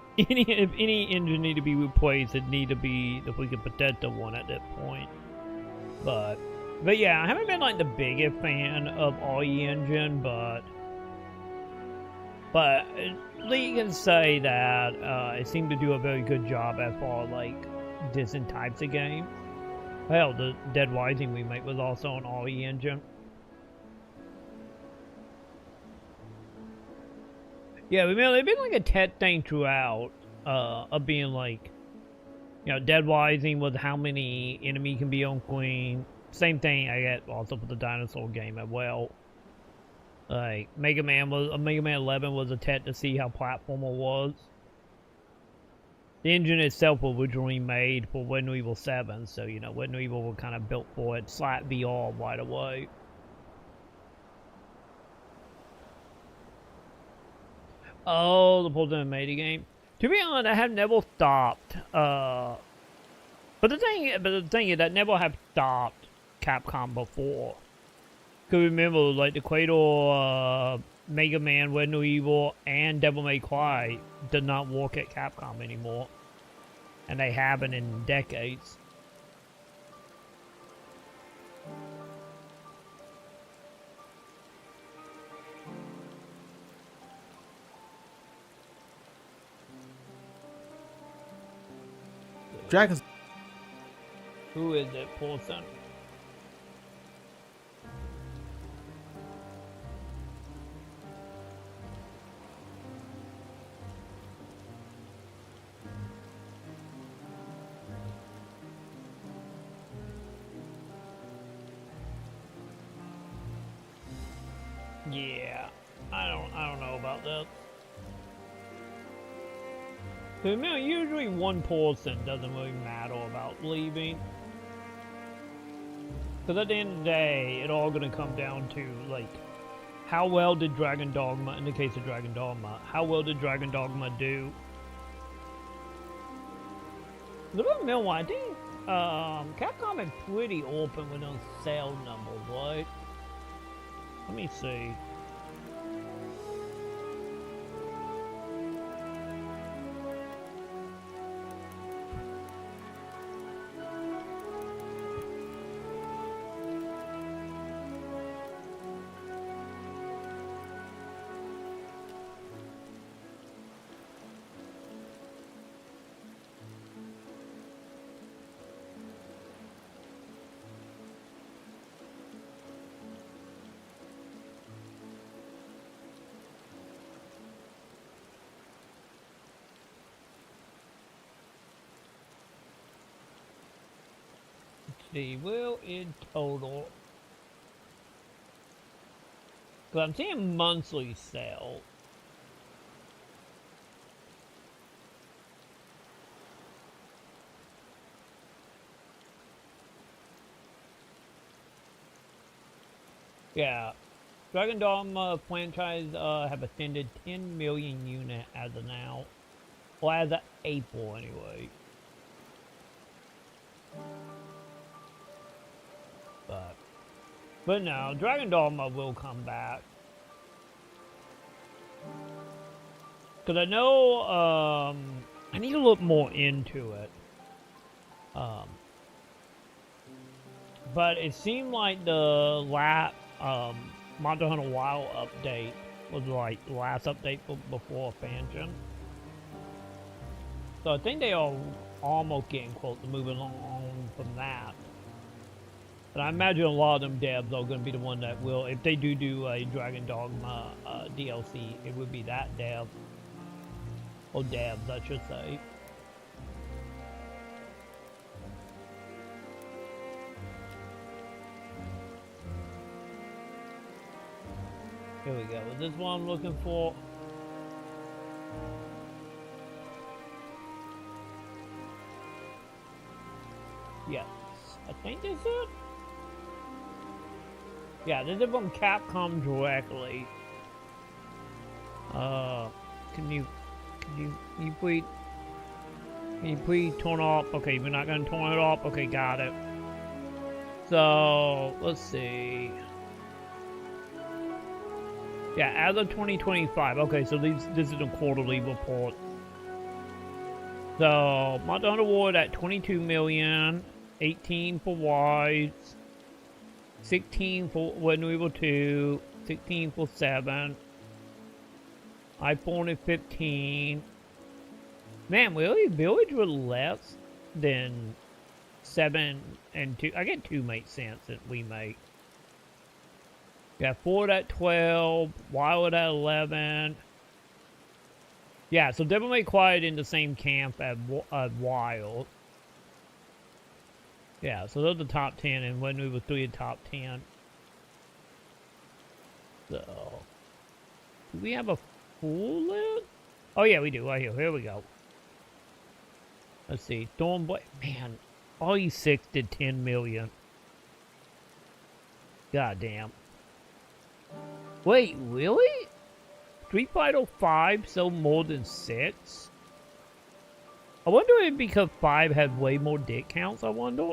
any engine need to be replaced, it need to be the freaking Potato one at that point. But yeah, I haven't been like the biggest fan of RE engine, but you can say that it seemed to do a very good job as far as like different types of games. Hell, the Dead Rising remake was also an RE engine. Yeah, remember, they've been like a test thing throughout, of being like, you know, Dead Rising was how many enemies can be on Queen. Same thing I get also for the dinosaur game as well. Like, Mega Man 11 was a test to see how platformer was. The engine itself was originally made for Resident Evil 7, so, you know, Resident Evil was kind of built for it. Slap VR right away. Oh, the person that made the game. To be honest, I have never stopped. But the thing is, that never have stopped Capcom before. Cause remember, like the Cradle, Mega Man, Resident Evil, and Devil May Cry did not work at Capcom anymore, and they haven't in decades. Dragons. Who is it, person? Yeah, I don't know about that. Remember, usually one person doesn't really matter about leaving. Because at the end of the day, it's all going to come down to, like, how well did Dragon Dogma, in the case of Dragon Dogma, how well did Dragon Dogma do? But remember, I think Capcom is pretty open with those sales numbers, right? Let me see. See, well, in total, because I'm seeing monthly sales. Yeah, Dragon Dogma franchise have ascended 10 million units as of now, or as of April anyway. But no, Dragon Dogma will come back. Because I know, I need to look more into it. But it seemed like the last, Monster Hunter Wild update was like the last update before expansion. So I think they are almost getting close to moving along from that. And I imagine a lot of them devs are going to be the one that will, if they do a Dragon Dogma DLC, it would be that dev. Or devs, I should say. Here we go. Is this what I'm looking for? Yes. I think this is it. Yeah, this is from Capcom directly. Can you please turn off? Okay, we're not gonna turn it off. Okay, got it. So let's see. Yeah, as of 2025. Okay, so this is a quarterly report. So Monster Hunter World at 22 million, 18 for Wise, 16 for Resident Evil 2, 16 for 7, iPhone at 15. Man, really? Village was less than 7 and 2. I get 2 makes sense that we make. Yeah, 4 at 12, Wild at 11. Yeah, so Devil May Cry in the same camp as Wild. Yeah, so those are the top 10, and when we were 3 in top 10. So, do we have a full list? Oh yeah, we do, right here. Here we go. Let's see, Thornblade, man, all these 6 did 10 million. God damn. Wait, really? Street Fighter 5 sold more than 6? I wonder if because 5 had way more dick counts, I wonder.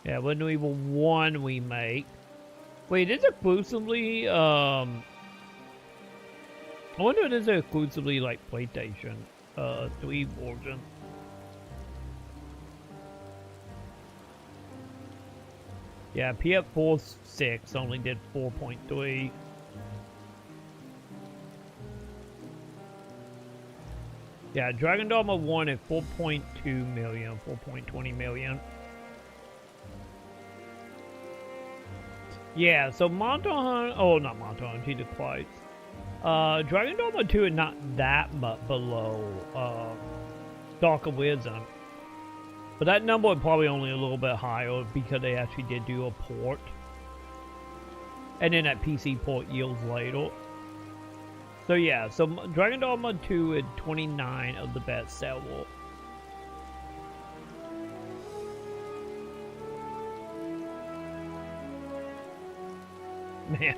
Yeah, Resident Evil 1 we make. Wait, is it exclusively, I wonder if this is exclusively like PlayStation 3 version. Yeah, PS4 6 only did 4.3. Yeah, Dragon Dogma 1 at 4.2 million, 4.20 million. Yeah, so Monster Hunter, oh, not Monster Hunter, Jesus Christ. Dragon Dogma 2 is not that much below Dark of Wisdom. But that number is probably only a little bit higher because they actually did do a port. And then that PC port yields later. So yeah, so Dragon Dogma 2 is 29 of the best seller. Man,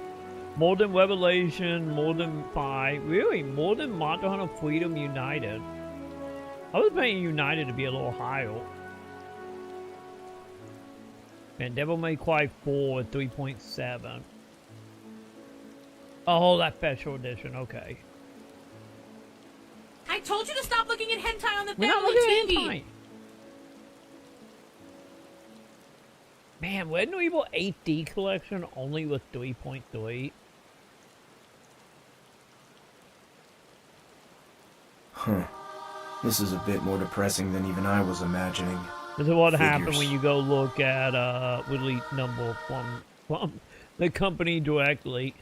more than Revelation, more than 5. Really, more than Monster Hunter Freedom United. I was paying United to be a little higher. And Devil May Cry 4 at 3.7. Oh, that special edition, okay. I told you to stop looking at hentai on the We're not family looking at TV. hentai. Man, Resident Evil 8D collection only with 3.3. Huh. This is a bit more depressing than even I was imagining. This is what happened when you go look at release number from the company directly.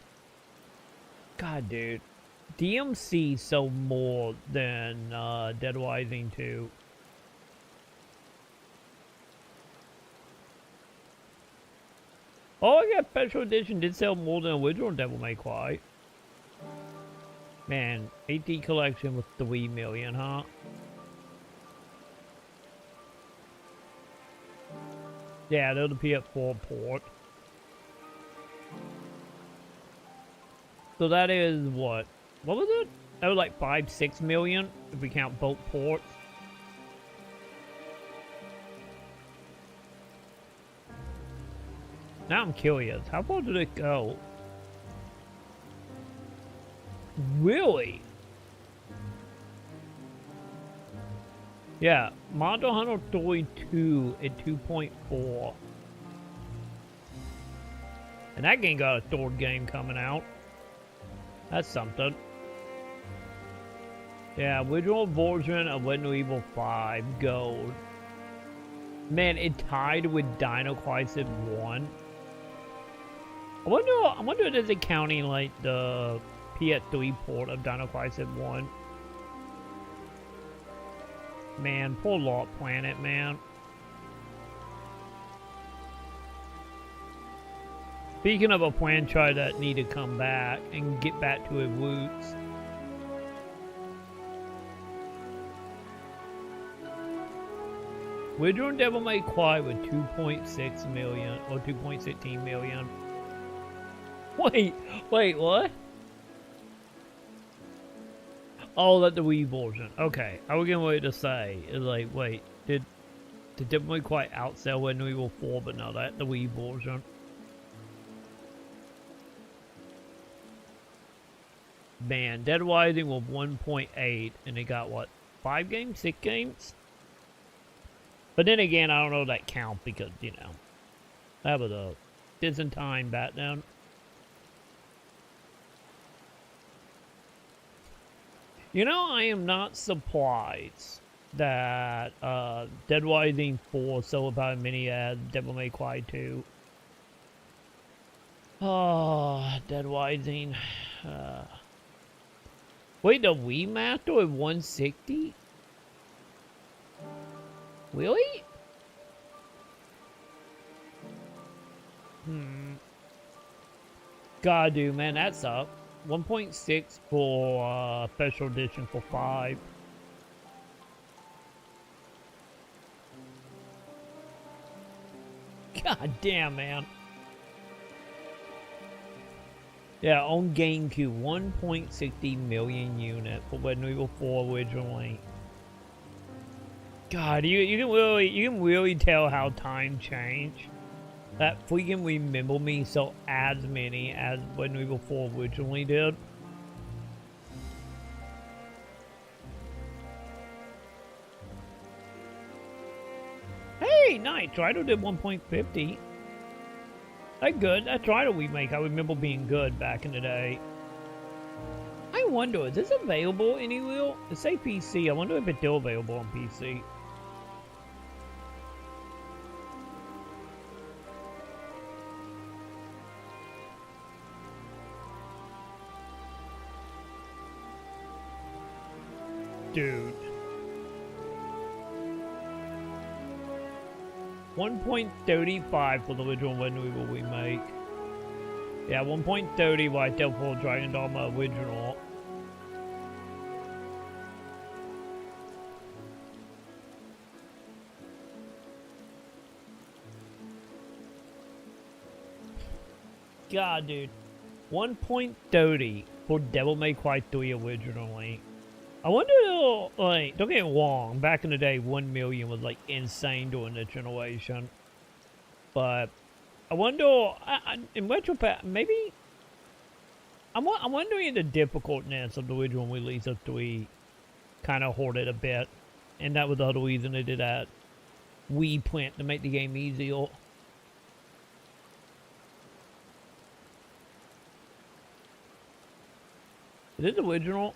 God, dude. DMC sold more than Dead Rising 2. Oh, yeah, Special Edition did sell more than original Devil May Cry. Man, 8D collection with 3 million, huh? Yeah, they're the PS4 port. So that is what? What was it? That was like 5-6 million if we count both ports. Now I'm curious. How far did it go? Really? Yeah, Monster Hunter 32 at 2.4. And that game got a third game coming out. That's something. Yeah, original version of Resident Evil 5 Gold Man, it tied with Dino Crisis 1. I wonder if it's counting like the PS3 port of Dino Crisis 1. Man, poor Lot Planet, man. Speaking of a franchise that need to come back and get back to its roots. We're doing Devil May Cry with 2.6 million or 2.16 million. Wait, what? Oh, that's the Wii version. Okay, I was getting ready to say, it's like, wait, did Devil May Cry outsell when we were 4, but no, that's the Wii version. Man, Dead Rising was 1.8, and they got what, 5 games, 6 games? But then again, I don't know that count because, you know, that was a distant time back then. You know, I am not surprised that Dead Rising 4 sold about as many as Devil May Cry 2. Oh, Dead Rising. Wait, the Wii Master is 160? Really? God, dude, man, that's up. 1.6 for special edition for 5. God damn, man. Yeah, on GameCube, 1.60 million units for when we were 4 originally. God, you can really tell how time changed. That freaking Remember Me so as many as when we were 4 originally did. Hey, nice. Trido did 1.50. That's good. That Trido remake I remember being good back in the day. I wonder, is this available anywhere? It say PC. I wonder if it's still available on PC. Dude. 1.35 for the original when we will remake. Yeah, 1.30 right there for Dragon Dogma original. God, dude. 1.30 for Devil May Cry 3 originally. I wonder, like, don't get me wrong, back in the day, 1 million was, like, insane during the generation. But, I wonder, in retrospect, maybe, I'm wondering if the difficultness of the original release of 3 kind of hoarded a bit. And that was the other reason they did that Wii print to make the game easier. Is this original?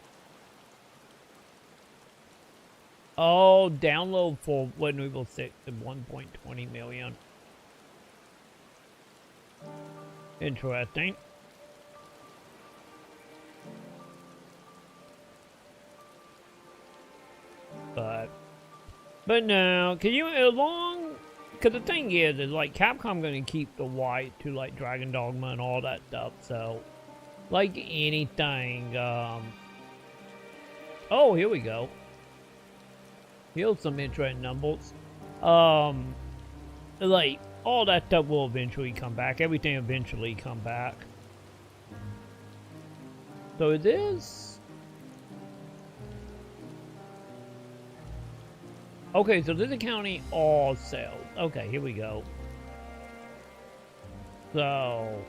Oh, download for when we will 6 to 1.20 million. Interesting. But no, can you because the thing is like Capcom gonna keep the right to like Dragon Dogma and all that stuff, so like anything, oh, here we go. Here's some interesting numbers. Like, all that stuff will eventually come back. Everything eventually come back. So it is... Okay, so this is counting all sales. Okay, here we go. So...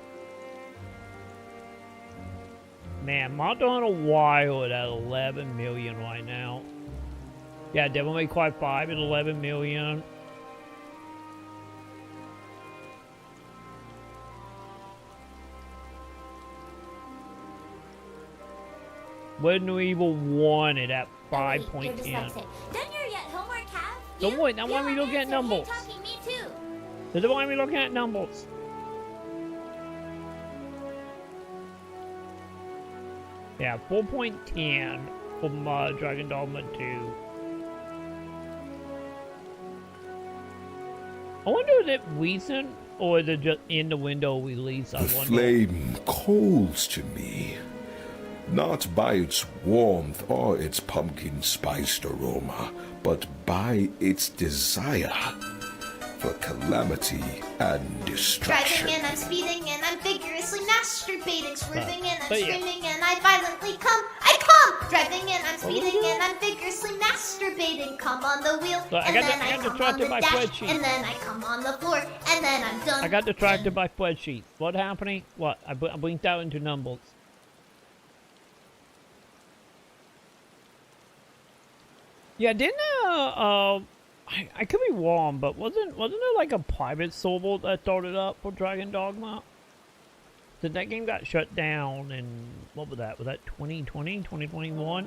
Man, Monster Hunter Wild at 11 million right now. Yeah, Devil May Cry 5 at 11 million. Resident Evil 1 at 5.10. Done here yet, Homework have? Don't wait, now why we don't get numbers? Talking This is why we're looking at numbers. Yeah, 4.10 from Dragon Dogma 2. I wonder if it's recent or is it just in the window release? The flame calls to me, not by its warmth or its pumpkin-spiced aroma, but by its desire for calamity and destruction. Driving and I'm speeding and I'm vigorously masturbating, swerving and I'm screaming and I violently come. I come! Driving and I'm speeding and I'm vigorously masturbating. Come on the wheel and then I come on the dash and then I come on the floor and then I'm done. I got distracted by spreadsheet. What happening? What? I blinked out into numbers. Yeah, didn't I could be wrong, but wasn't there like a private server that started up for Dragon Dogma? So that game got shut down in, what was that? Was that 2020, 2021?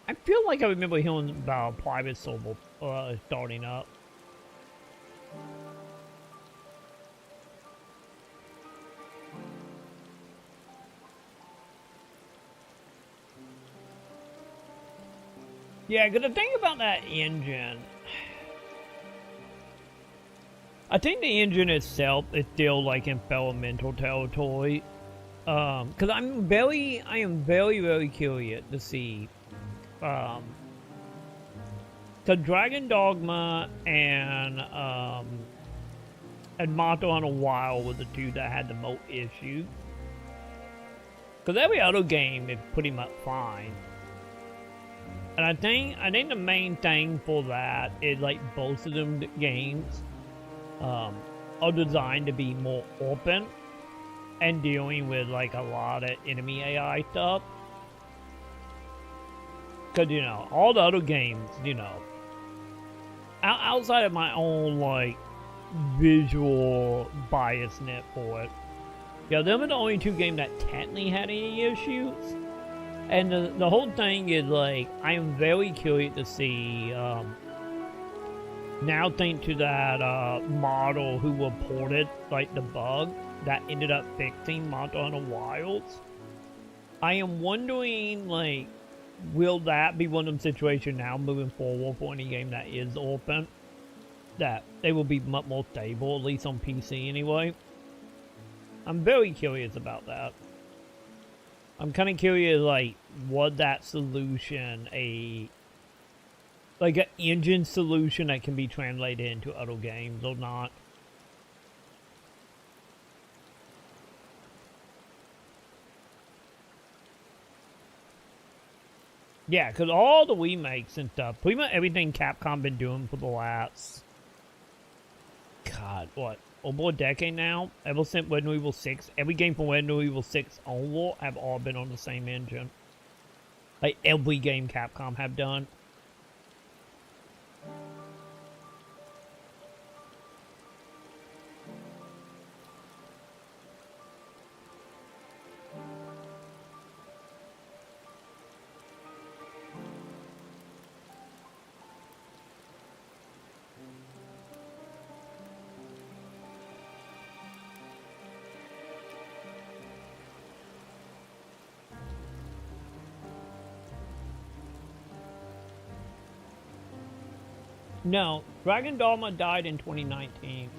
I feel like I remember hearing about a private server starting up. Yeah, because the thing about that engine, I think the engine itself is still like in experimental territory. Because I am very, very curious to see. The Dragon Dogma and Motto on a Wild were the two that had the most issues. Because every other game is pretty much fine. And I think the main thing for that is like both of them games are designed to be more open and dealing with like a lot of enemy AI stuff. Cause you know, all the other games, you know, outside of my own like visual biasness for it, yeah, them are the only two games that technically had any issues. And the whole thing is, like, I am very curious to see, now thanks to that model who reported, like, the bug that ended up fixing Motto on the Wilds. I am wondering, like, will that be one of them situations now moving forward for any game that is open? That they will be much more stable, at least on PC anyway. I'm very curious about that. I'm kind of curious, like, was that solution like an engine solution that can be translated into other games or not? Yeah, because all the remakes and stuff, pretty much everything Capcom been doing for the last, God, what? Over a decade now, ever since Resident Evil 6, every game from Resident Evil 6 onward have all been on the same engine. Like, every game Capcom have done. No, Dragon Dogma died in 2019.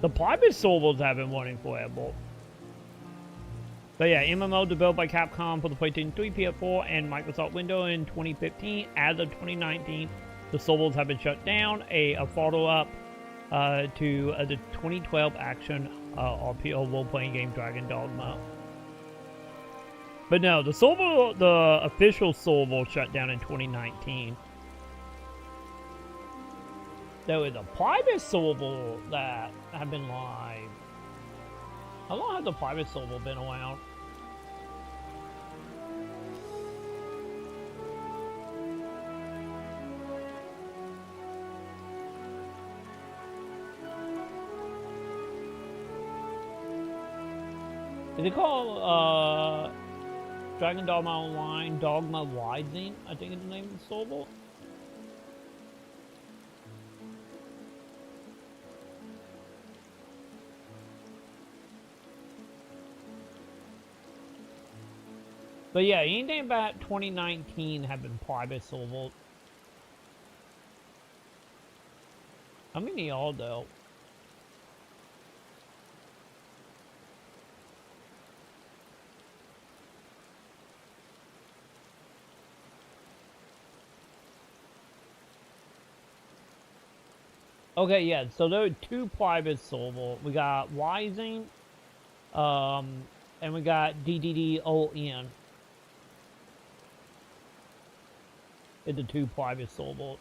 The private servers have been running forever. But yeah, MMO developed by Capcom for the PlayStation 3, PS4, and Microsoft Windows in 2015. As of 2019, the servers have been shut down. A follow-up to the 2012 action RPO role-playing game Dragon Dogma. But no, the official server shut down in 2019. There was a private server that have been live. How long has the private server been around? Is it called Dragon Dogma Online, Dogma Rising, I think is the name of the server. But yeah, anything about 2019 have been private server. How many are though? Okay, yeah, so there are 2 private server. We got Rising, and we got DDDON. In the 2 private servers.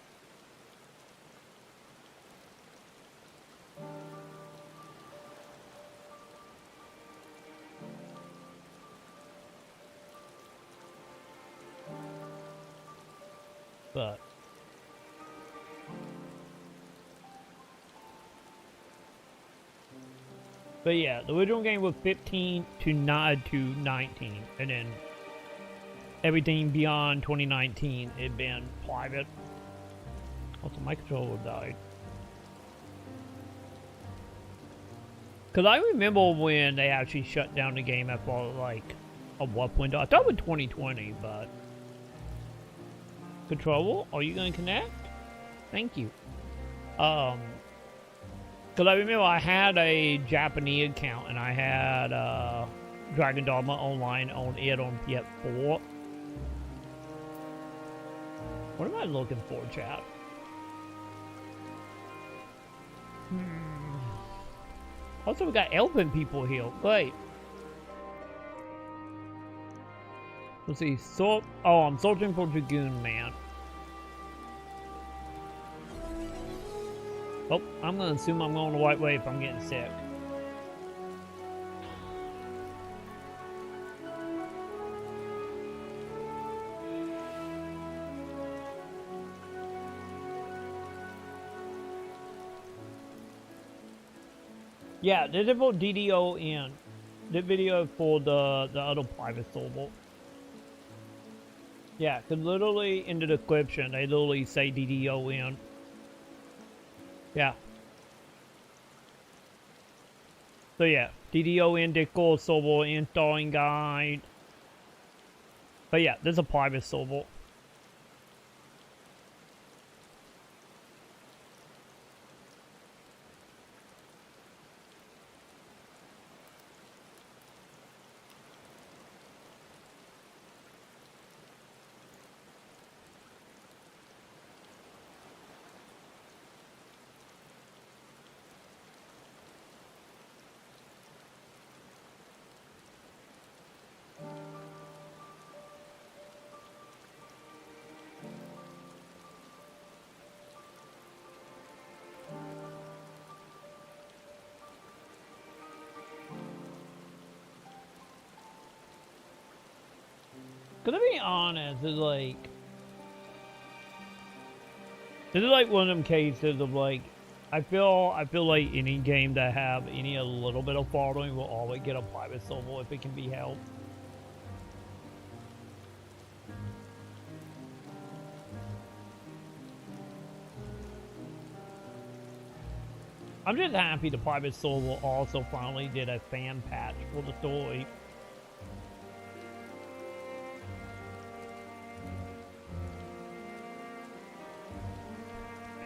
But yeah, the original game was 15 to 19, and then everything beyond 2019 had been private. Also, my controller died. Because I remember when they actually shut down the game after like a warp window. I thought it was 2020, but... Controller, are you going to connect? Thank you. Because I remember I had a Japanese account and I had Dragon Dogma Online on it on PS4. What am I looking for, chat? Also, we got elfin people here. Wait. Let's see. I'm searching for Dragoon Man. Oh, I'm gonna assume I'm going the right way if I'm getting sick. Yeah, this is for DDON. This video for the other private server. Yeah, because literally in the description, they literally say DDON. Yeah. So yeah, DDON Discord server, installing guide. But yeah, there's a private server. Cause to be honest, it's like this is like one of them cases of like I feel like any game that have any a little bit of following will always get a private server if it can be helped. I'm just happy the private server also finally did a fan patch for the story.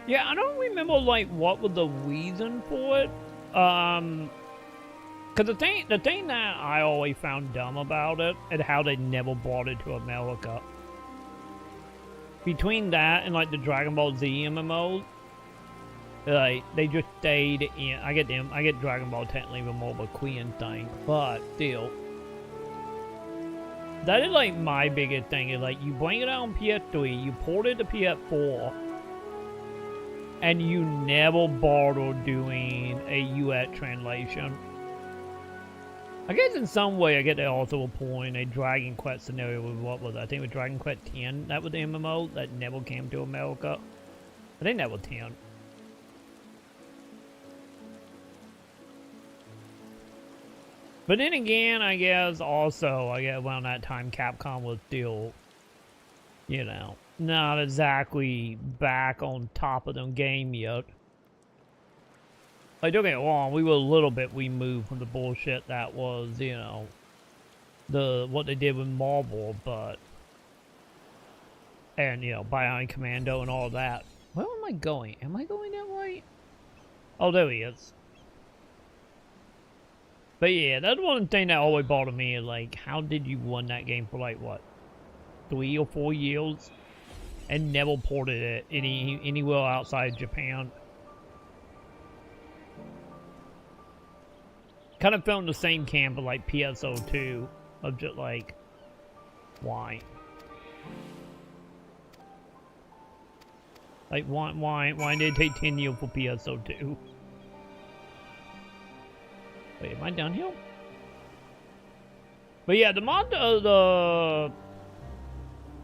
Yeah, I don't remember like what was the reason for it. Cause the thing that I always found dumb about it and how they never brought it to America. Between that and like the Dragon Ball Z MMOs, like they just stayed in. I get Dragon Ball technically with more of a Korean thing, but still. That is like my biggest thing is like you bring it out on PS3, you port it to PS4. And you never bother doing a US translation. I guess in some way, I get that also a point. A Dragon Quest scenario with what was it? I think with Dragon Quest 10, that was the MMO that never came to America. I think that was 10. But then again, I guess also, around that time, Capcom was still, you know, not exactly back on top of them game yet. Like, don't get me wrong, we were a little bit removed from the bullshit that was, you know, what they did with Marvel, but and you know, Bionic Commando and all that. Where am I going? Am I going that way? Oh, there he is. But yeah, that's one thing that always bothered me. Like, how did you run that game for like what, 3 or 4 years, and never ported it anywhere outside Japan? Kind of fell in the same camp of like PSO2, of just like, why? Like, why did it take 10 years for PSO2? Wait, am I downhill? But yeah, the mod,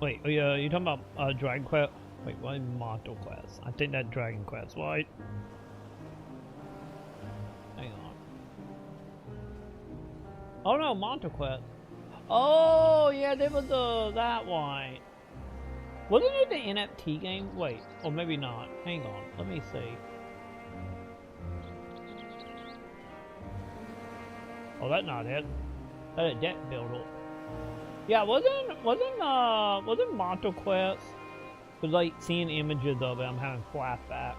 wait, oh yeah, you're talking about, Dragon Quest? Wait, what is Monster Quest? I think that's Dragon Quest, right? Hang on. Oh no, Monster Quest. Oh, yeah, there was, that one. Wasn't it the NFT game? Wait, or maybe not. Hang on, let me see. Oh, that's not it. That's a deck builder. Yeah, wasn't Monster Quest? But like seeing images of it, I'm having flashback.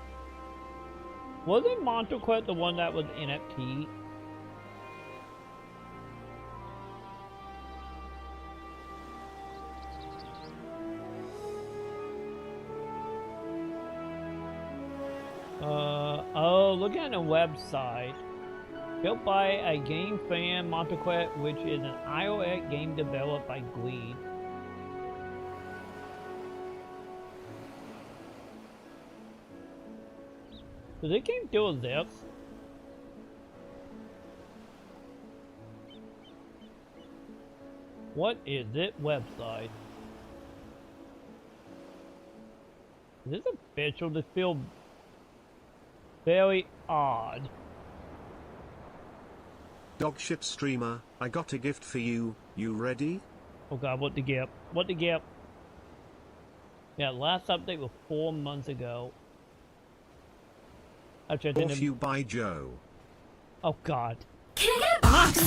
Wasn't Monster Quest the one that was NFT? Oh, look at the website. Built by a game fan, Monster Quest, which is an iOS game developed by Glee. Does this game do this? What is it website? Is this official? This feels very odd. Dogshit streamer, I got a gift for you. You ready? Oh god, what the gap? What the gap? Yeah, last update was 4 months ago. Actually, I didn't. Off you by Joe. Oh god. Can I get a box?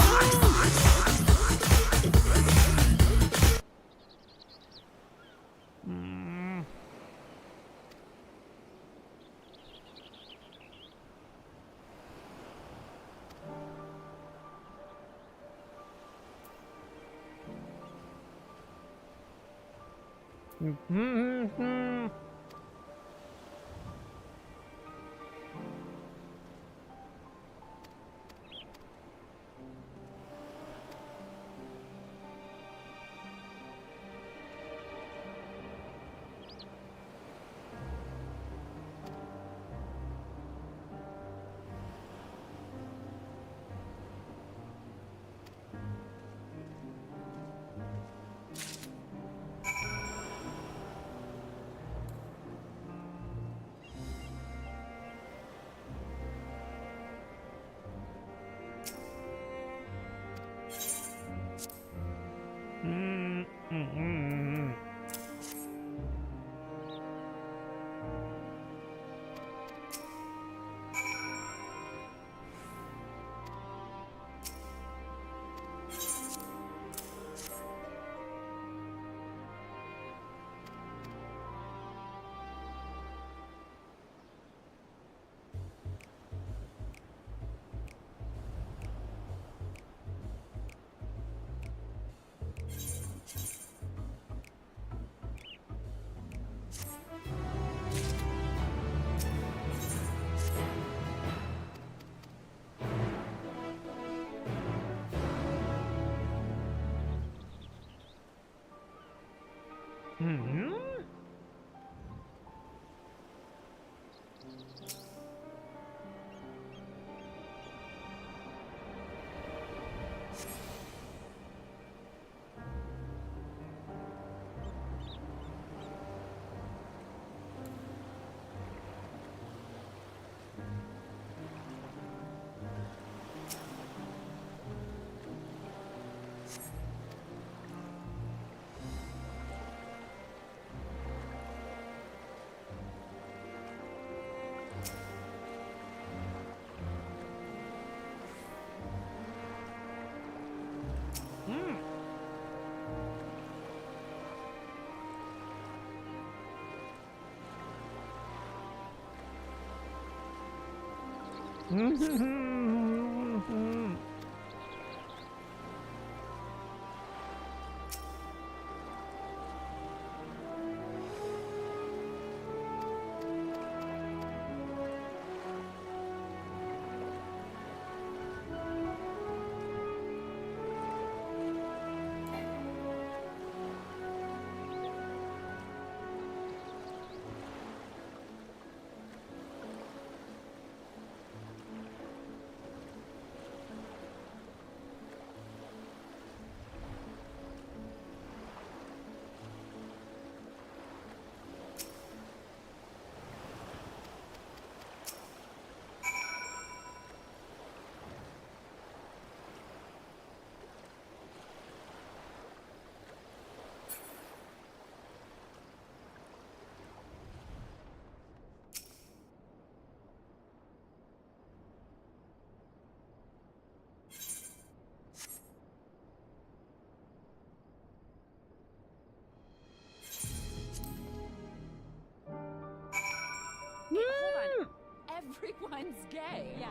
Everyone's gay. Yeah.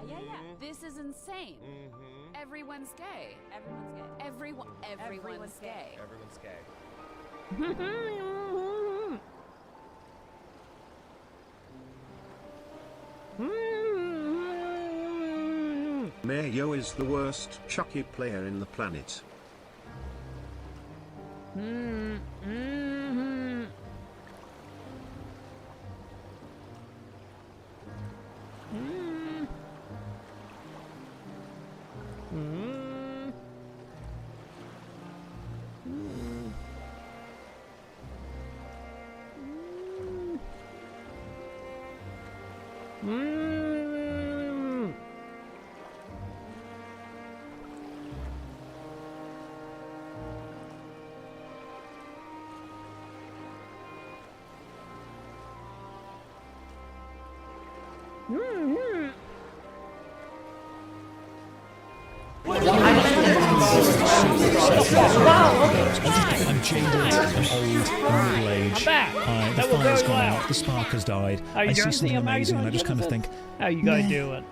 This is insane. Everyone's gay. Everyone's gay. Everyone's gay. Mayo is the worst Chucky player in the planet. I'm jaded, I'm old, I'm middle-aged. The fire's gone out, the spark has died. I see something amazing and I just kind of think... How you guys doing?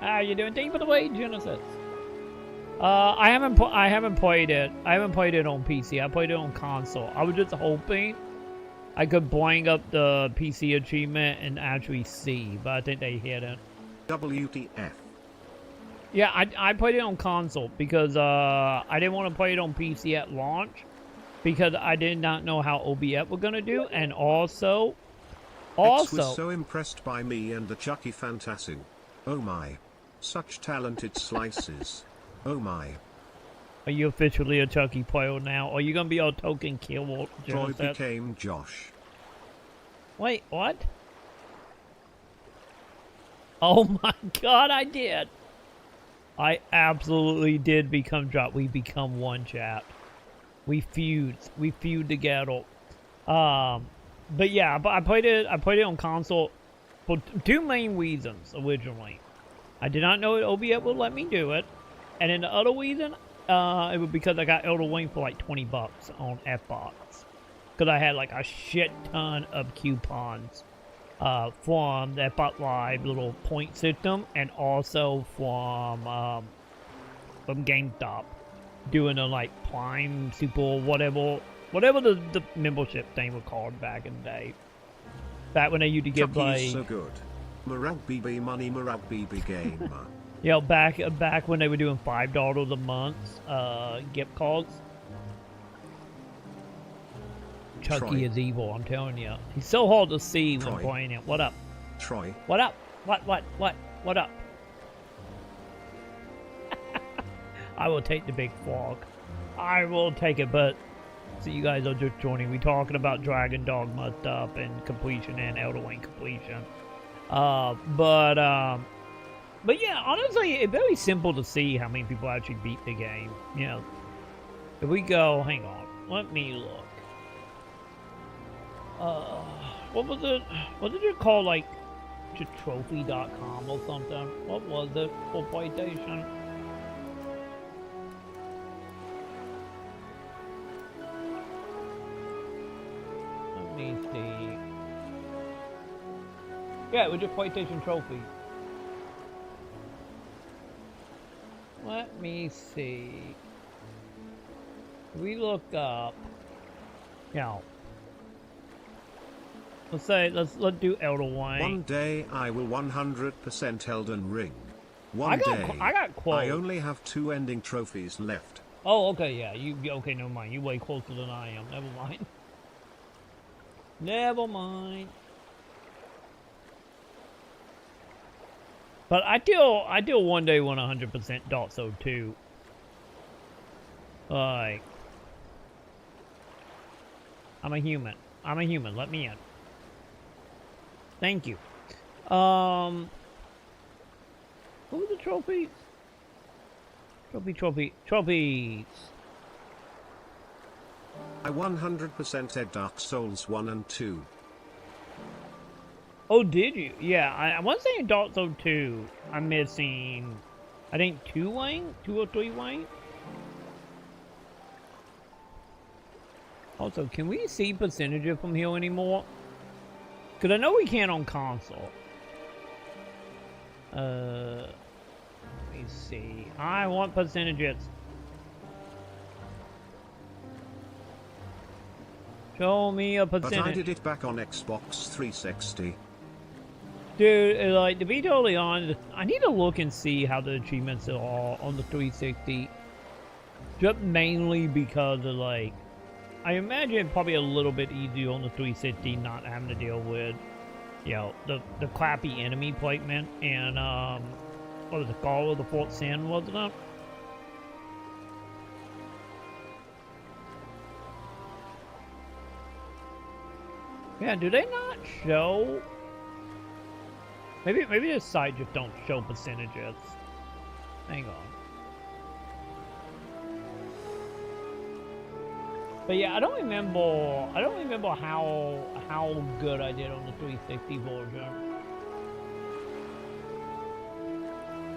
How you doing? Thank you for the way, Genesis. I haven't played it. I haven't played it on PC. I played it on console. I was just hoping I could bring up the PC achievement and actually see, but I think they hit it. WTF. Yeah, I played it on console because I didn't want to play it on PC at launch because I did not know how OBF was gonna do, and also X was so impressed by me and the Chucky Fantassin. Oh my, such talented slices. Oh my. Are you officially a Chucky player now? Or are you gonna be a token kill? Troy became Josh. Wait, what? Oh my god, I did. I absolutely did become Josh. We become one, chat. We fused. We fused together. But yeah, I played it on console for two main reasons originally. I did not know OBS would let me do it. And then the other reason, it was because I got Elder Ring for like 20 bucks on FBox. Because I had like a shit ton of coupons from the FBox Live little point system, and also from GameStop, doing a like Prime Super whatever the membership thing was called back in the day. Back when they used to give like so good. Marag BB money, Marag BB game. Yeah, back when they were doing $5 a month gift cards. Chucky Troy. is evil, I'm telling you. He's so hard to see when Troy. playing it. What up? Troy. What up? What up? I will take the big frog. I will take it, but so you guys are just joining. We talking about Dragon Dogma stuff and completion and Elder Ring completion. But yeah, honestly, it's very simple to see how many people actually beat the game. You know, if we go, hang on, let me look. What was it? What did it call, like, just trophy.com or something? What was it for PlayStation? Let me see. Yeah, it was just PlayStation Trophy. Let me see. We look up. Yeah. Let's do Elder Wayne. One day I will 100% Elden Ring. I got quotes. I only have 2 ending trophies left. Oh, okay, yeah. Okay, never mind. You way closer than I am. Never mind. Never mind. But I do one day want 100% Dark Souls 2. Like, I'm a human. I'm a human. Let me in. Thank you. What were the trophies? Trophies. I 100% ed Dark Souls 1 and 2. Oh, did you? Yeah, I want to say in Dark Souls 2, I'm missing, I think 2 Wayne? 2 or 3 Wayne? Also, can we see percentages from here anymore? Because I know we can't on console. Let me see. I want percentages. Show me a percentage. But I did it back on Xbox 360. Dude, like, to be totally honest, I need to look and see how the achievements are on the 360. Just mainly because of, like, I imagine probably a little bit easier on the 360 not having to deal with, you know, the crappy enemy placement and, what was it called? With the Fort Sin, wasn't it? Yeah, do they not show? Maybe this site just don't show percentages. Hang on. But yeah, I don't remember how good I did on the 360 version.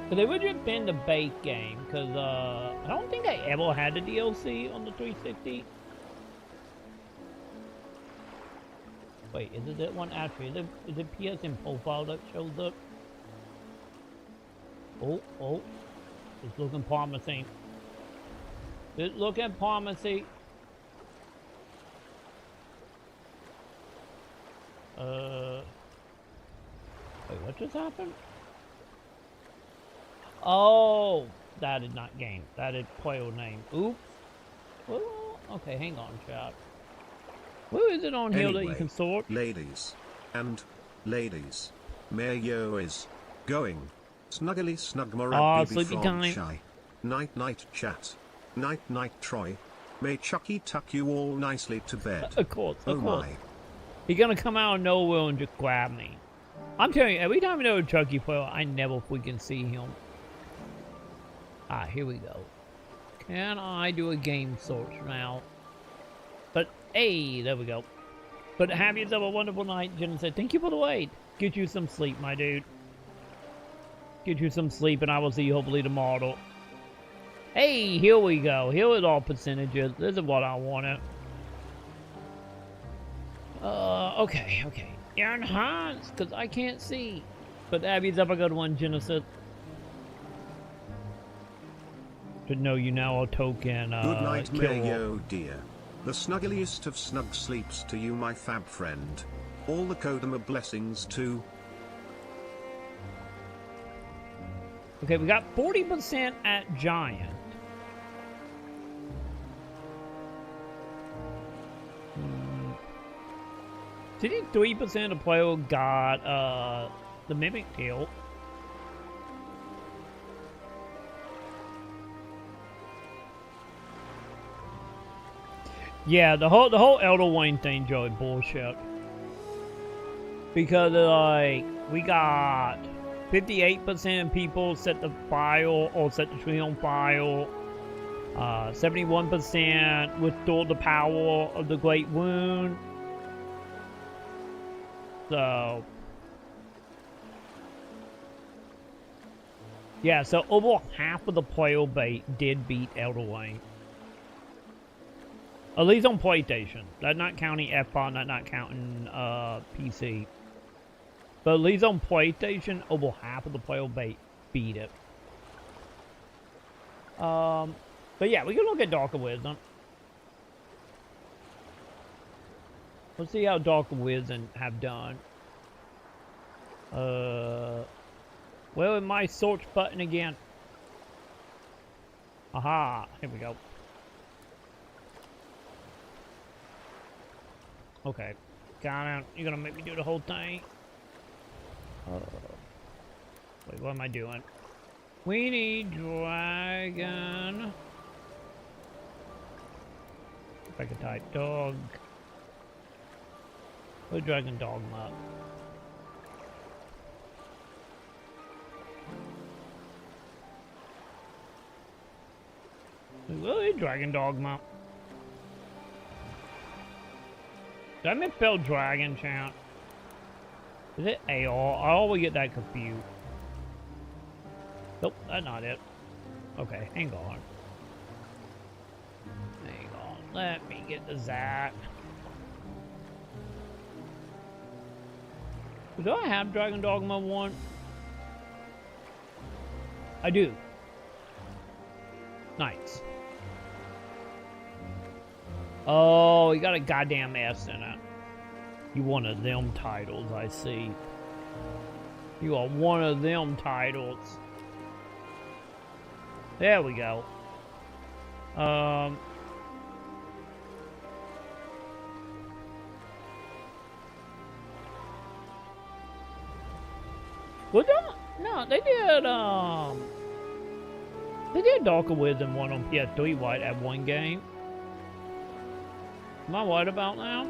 But they would have been the bait game, because I don't think I ever had the DLC on the 360. Wait, is it that one actually? Is it PSN profile that shows up? Oh. It's looking promising. It's looking promising. Wait, what just happened? Oh, that is not game. That is player name. Oops. Well, okay, hang on, chat. Where is it on here that you can sort? Ladies and ladies, Mayo is going. Snuggly snugmara sleepy time. Shy. Night night chat. Night night Troy. May Chucky tuck you all nicely to bed. Of course, of course. My. He's gonna come out of nowhere and just grab me. I'm telling you, every time I know a Chucky player, I never freaking see him. Ah, here we go. Can I do a game search now? But, hey, there we go. But have yourself a wonderful night, Jen said. Thank you for the wait. Get you some sleep, my dude. Get you some sleep, and I will see you hopefully tomorrow. Hey, here we go. Here is all percentages. This is what I wanted. Okay. Enhance, because I can't see. But have yourself a good one, Genesis. But no, you now are token, good night, Mayo, dear. The snuggliest of snug sleeps to you, my fab friend. All the Kodama blessings too. Okay, we got 40% at Giant. 53% of player got the Mimic Tail. Yeah, the whole Elder Wayne thing, Joey, bullshit. Because like we got 58% of people set the fire or set the tree on fire. 71% restored the power of the Great Wound. So yeah, so over half of the player base did beat Elder Wayne. At least on PlayStation. That's not counting F-Bot, that's not counting PC. But at least on PlayStation, over half of the player base beat it. But yeah, we can look at Darker Wisdom. Let's see how Darker Wisdom have done. Where is my search button again? Aha, here we go. Okay, got it. You're gonna make me do the whole thing. Wait, what am I doing? We need dragon. If I could type dog. What dragon dogma? Really, dragon dogma. Did I misspell dragon, chat? Is it AR? I always get that confused. Nope, that's not it. Okay, hang on. Hang on. Let me get the Zach. Do I have Dragon Dogma 1? I do. Nice. Oh, you got a goddamn S in it. You one of them titles, I see. You are one of them titles. There we go. Well, no, they did Darker Wisdom 1 on PS3 white at one game. Am I right about now?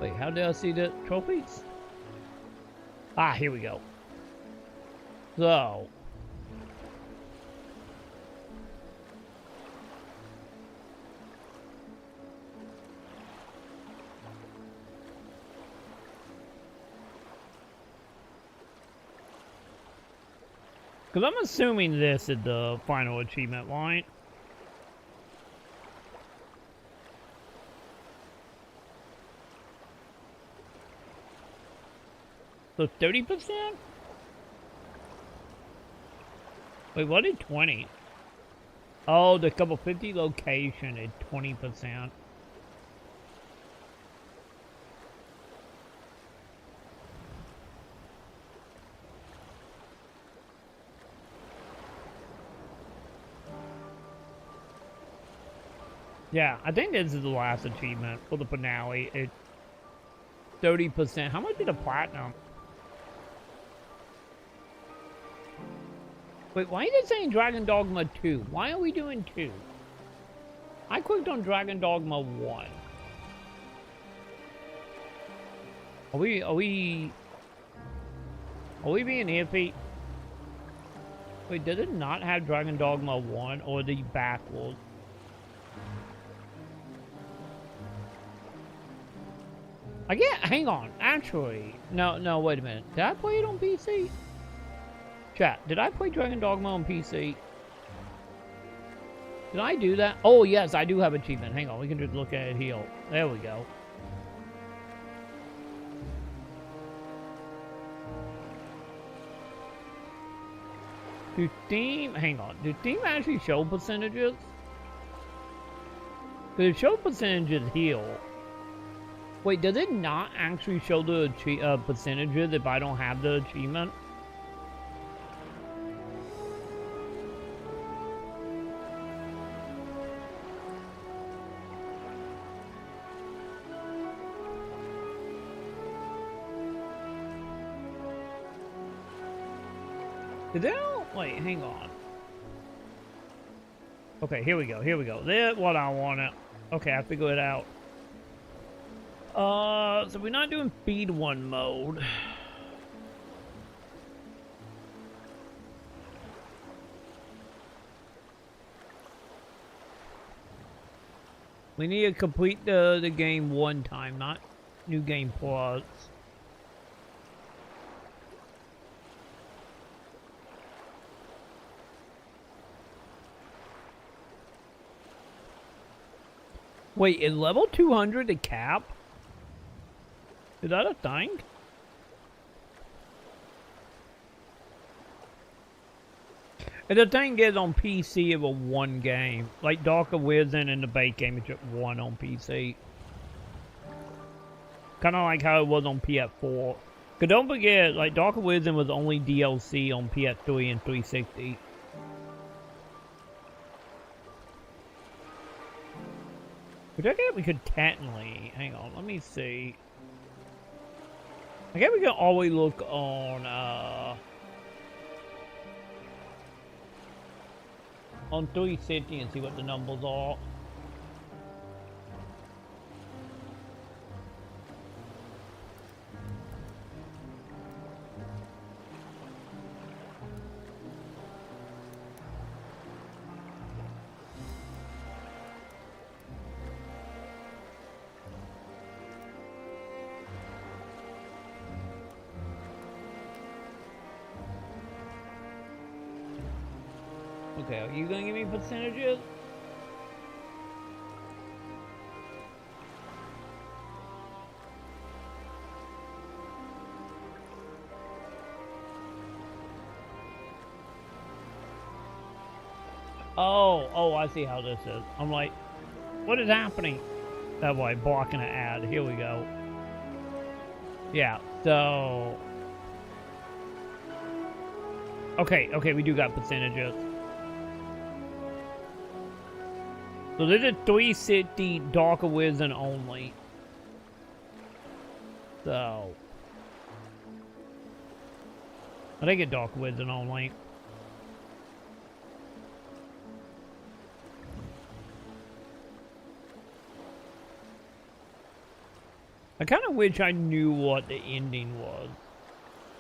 Wait, how did I see the trophies? Ah, here we go. So. Because I'm assuming this is the final achievement line. So 30%? Wait, what is 20? Oh, the couple 50 location is 20%. Yeah, I think this is the last achievement for the finale. It's 30%. How much is a platinum? Wait, why is it saying Dragon Dogma 2? Why are we doing 2? I clicked on Dragon Dogma 1. Are we being iffy? Wait, did it not have Dragon Dogma 1 or the backwards? I get, hang on, actually, no, wait a minute. Did I play it on PC? Chat, did I play Dragon Dogma on PC? Did I do that? Oh, yes, I do have achievement. Hang on, we can just look at it here. There we go. Do Steam, hang on, do Steam actually show percentages? Because it shows percentages here. Wait, does it not actually show the percentages if I don't have the achievement? Did they all, wait, hang on. Okay, here we go, here we go. That's what I wanted. Okay, I figured it out. So we're not doing feed 1 mode. We need to complete the game 1 time, not New Game Plus. Wait, is level 200 the cap? Is that a thing? And the thing is, on PC, it was one game. Like Dark of Wisdom and the base game is just one on PC. Kind of like how it was on PS4. Because don't forget, like Dark of Wisdom was only DLC on PS3 and 360. Which I guess we could technically, hang on, let me see. I guess we can always look on 360 and see what the numbers are. Okay, are you gonna give me percentages? Oh, I see how this is. I'm like, what is happening? That way, blocking an ad. Here we go. Yeah, so... Okay, we do got percentages. So this is 360 Dark of Wisdom only. So... I think it's Dark of Wisdom only. I kind of wish I knew what the ending was.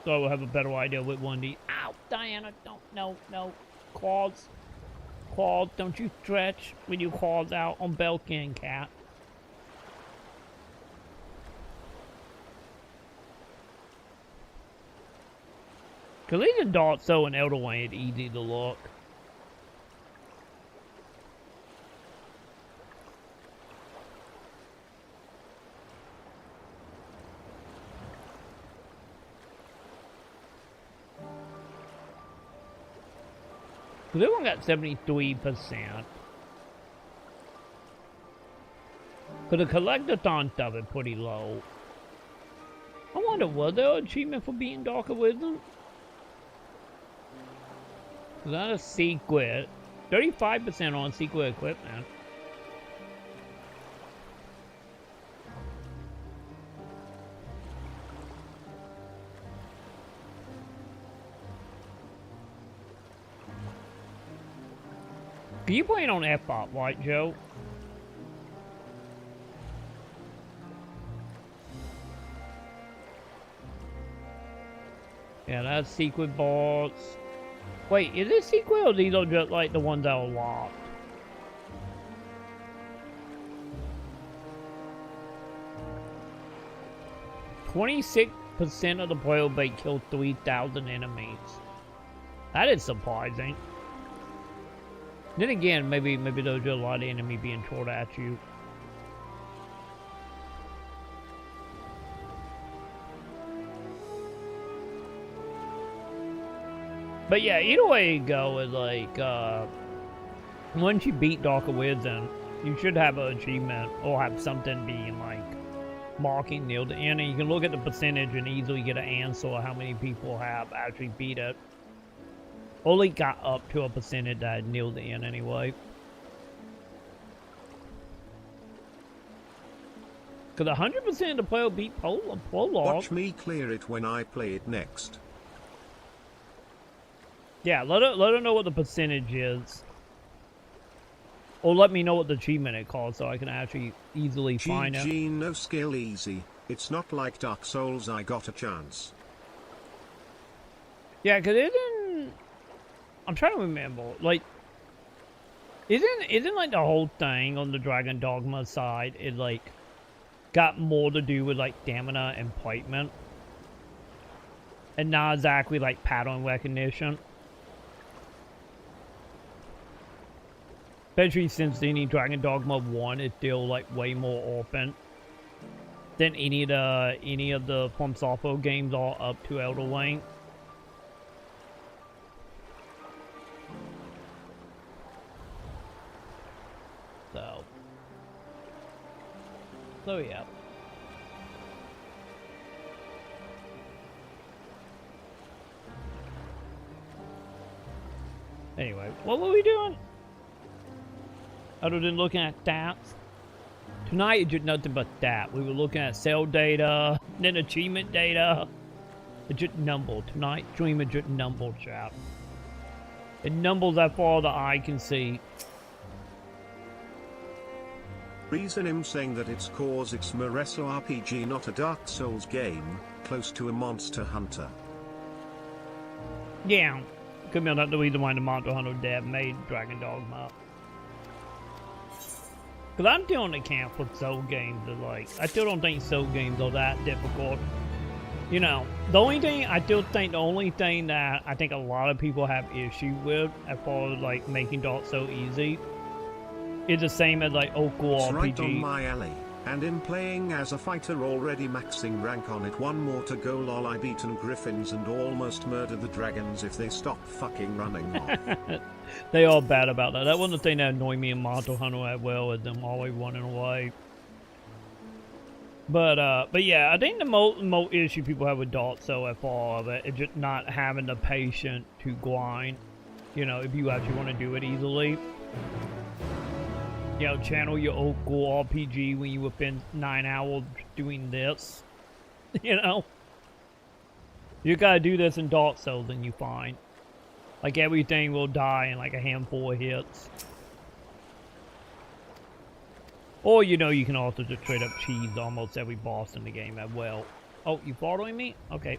So I would have a better idea what one of these... Ow, Diana, don't, no. Claws. Claws, don't you stretch with your claws out on Belkin, cat. Because these adults so in Elder Wayne, it's easy to look. This one got 73%. But the collectathon stuff is pretty low. I wonder, was there an achievement for beating Dark of Wisdom? Is that a secret? 35% on secret equipment. Are you playing on F-Bot, right, Joe? Yeah, that's secret bots. Wait, is this secret or these are just like the ones that are locked? "26% of the player base killed 3,000 enemies." That is surprising. Then again, maybe there's just a lot of enemy being thrown at you. But yeah, either way you go is like, once you beat Dark of Wisdom, you should have an achievement or have something being like marking near the end, and you can look at the percentage and easily get an answer of how many people have actually beat it. Only got up to a percentage that near the end anyway. Because 100% of the player beat Prologue. Watch me clear it when I play it next. Yeah, let her know what the percentage is. Or let me know what the achievement it calls so I can actually easily find it. GG, no skill easy. It's not like Dark Souls, I got a chance. Yeah, because isn't... I'm trying to remember. Like, isn't like the whole thing on the Dragon Dogma side is like got more to do with like stamina and placement, and not exactly like pattern recognition. Especially since any Dragon Dogma 1 is still like way more open than any of the From Software games are up to Elder Wayne. So yeah. Anyway, what were we doing? Other than looking at stats? Tonight it did nothing but that. We were looking at cell data, then achievement data. It just numbled. Tonight, streamer just numbled, chat. It numbles that far the eye can see. Reason him saying that it's cause it's Moreso RPG, not a Dark Souls game, close to a Monster Hunter. Yeah. Could be not the reason why the Monster Hunter Dev made Dragon Dogma. Because I'm still in the camp with soul games. I still don't think soul games are that difficult. You know, the only thing that I think a lot of people have issue with as far as like making Dark Souls easy is the same as like old school It's RPG. right on my alley. And in playing as a fighter already maxing rank on it, one more to go. Lol, I beaten griffins and almost murdered the dragons if they stop fucking running off. They are bad about that. That was the thing that annoyed me in Monster Hunter as well, is them always running away. But yeah, I think the most issue people have with Dark Souls as far as it is just not having the patience to grind. You know, if you actually want to do it easily. You know, channel your old school RPG when you spend 9 hours doing this. You know? You gotta do this in Dark Souls and you find. Like everything will die in like a handful of hits. Or you know, you can also just straight up cheese almost every boss in the game as well. Oh, you following me? Okay.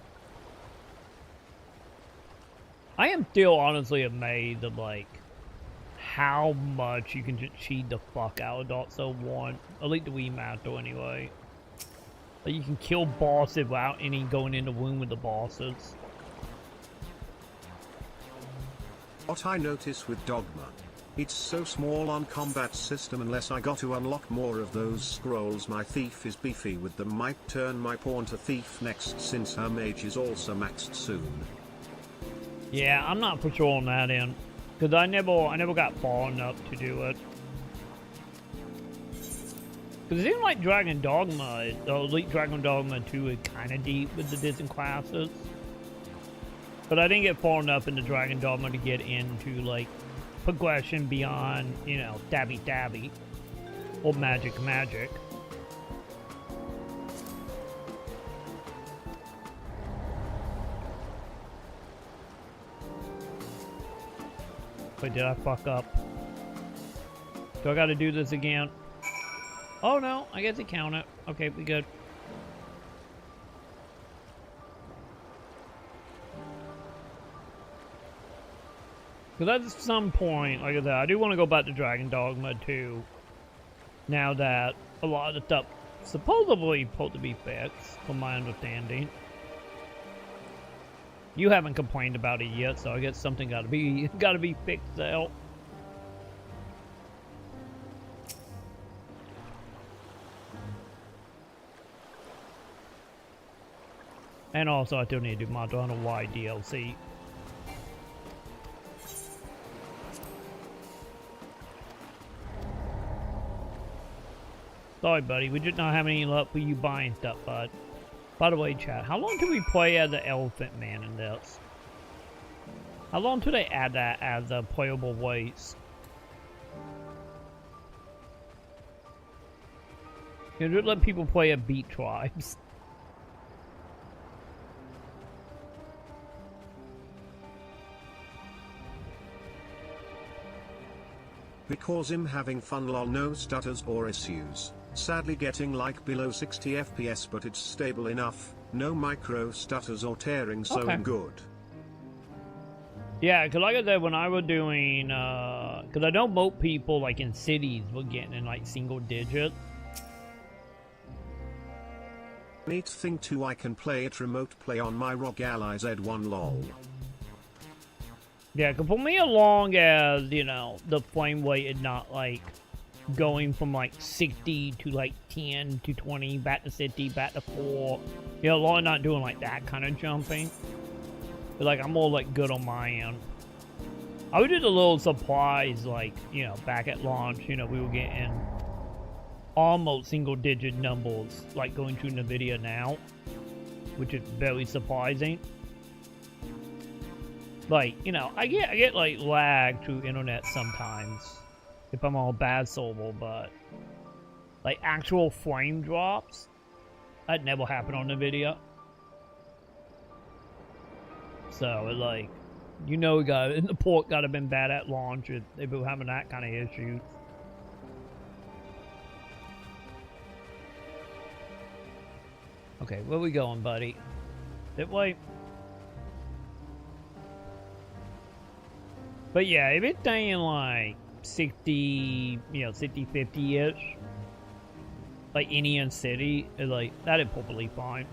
I am still honestly amazed at like how much you can just cheat the fuck out of Dark Souls 1. At least the remaster anyway. Like you can kill bosses without any going in the room with the bosses. What I notice with Dogma, it's so small on combat system. Unless I got to unlock more of those scrolls, my thief is beefy with them. Might turn my pawn to thief next, since her mage is also maxed soon. Yeah, I'm not for sure on that end. Because I never got far enough to do it. Because it seems like Dragon Dogma, Elite Dragon Dogma 2 is kind of deep with the different classes. But I didn't get far enough into Dragon Dogma to get into, like, progression beyond, you know, dabby. Or magic. Wait, did I fuck up? Do I gotta do this again? Oh no, I guess it counted. Okay, we good. Because at some point, like I said, I do want to go back to Dragon Dogma 2. Now that a lot of the stuff supposedly supposed to be fixed, from my understanding. You haven't complained about it yet, so I guess something gotta be fixed out. And also, I still need to do Monster Hunter Y DLC. Sorry, buddy. We just not having any luck with you buying stuff, bud. By the way, chat, how long do we play as the Elephant Man in this? How long do they add that as a playable race? You know, just let people play at beat tribes. Because him having fun, lol, no stutters or issues. Sadly getting like below 60 FPS, but it's stable enough. No micro stutters or tearing, so Okay. good. Yeah, because like I said, when I was doing, because I know most people, like in cities, were getting in like single digits. Neat thing too, I can play it remote play on my ROG Ally Z1 lol. Yeah, because for me, as long as, you know, the frame rate is not like going from like 60 to like 10 to 20, back to 60, back to 4. You know, as long as not doing like that kind of jumping. But like, I'm more like good on my end. I was just a little surprised, like, you know, back at launch, you know, we were getting almost single-digit numbers, like going through NVIDIA now, which is very surprising. Like, you know, I get like lag through internet sometimes if I'm on a bad server, but like actual frame drops, that never happened on NVIDIA. So it like, you know, the port gotta been bad at launch if they were having that kind of issue. Okay, where we going, buddy? That way. But yeah, if it's staying like 60, you know, 50-50-ish, like Indian City, it's like, that is perfectly fine.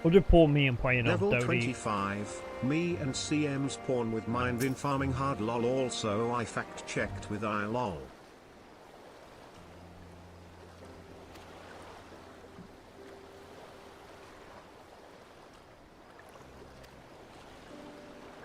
We'll just pull me and play it on 30. Level 25, me and CM's pawn with mine been farming hard lol. Also I fact checked with I lol.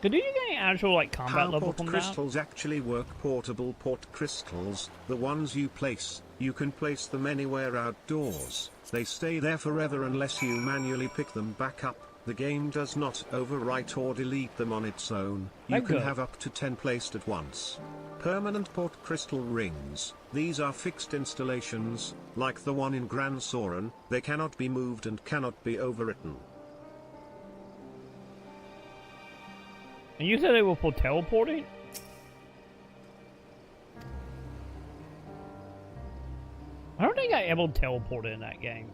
Did you get any actual like combat How level port from crystals actually work? Portable port crystals, the ones you place, you can place them anywhere outdoors. They stay there forever unless you manually pick them back up. The game does not overwrite or delete them on its own. You can have up to 10 placed at once. Permanent port crystal rings. These are fixed installations, like the one in Gran Soren. They cannot be moved and cannot be overwritten. And you said they were for teleporting? I don't think I ever teleported in that game.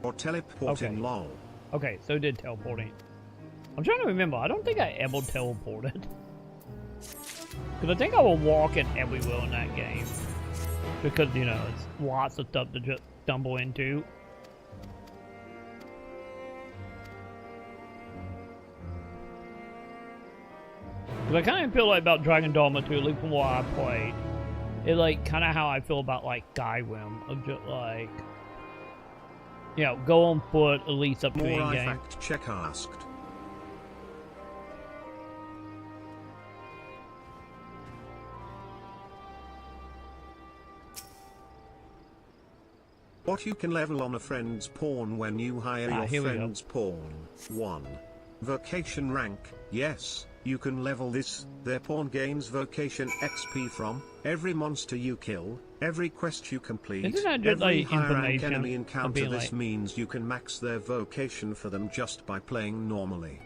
Or teleporting, lol. Okay, so did teleporting. I'm trying to remember. I don't think I ever teleported. Because I think I was walking everywhere in that game. Because, you know, it's lots of stuff to just stumble into. Because I kind of feel like about Dragon Dogma 2, at least from what I played. It's like kind of how I feel about like Skyrim, of just like, you know, go on foot at least up to the More game. fact check asked. What you can level on a friend's pawn when you hire your friend's pawn. 1. Vocation rank. Yes, you can level this. Their pawn gains vocation XP from every monster you kill, every quest you complete, Isn't that just every like high rank information enemy of encounter. being This like- means you can max their vocation for them just by playing normally.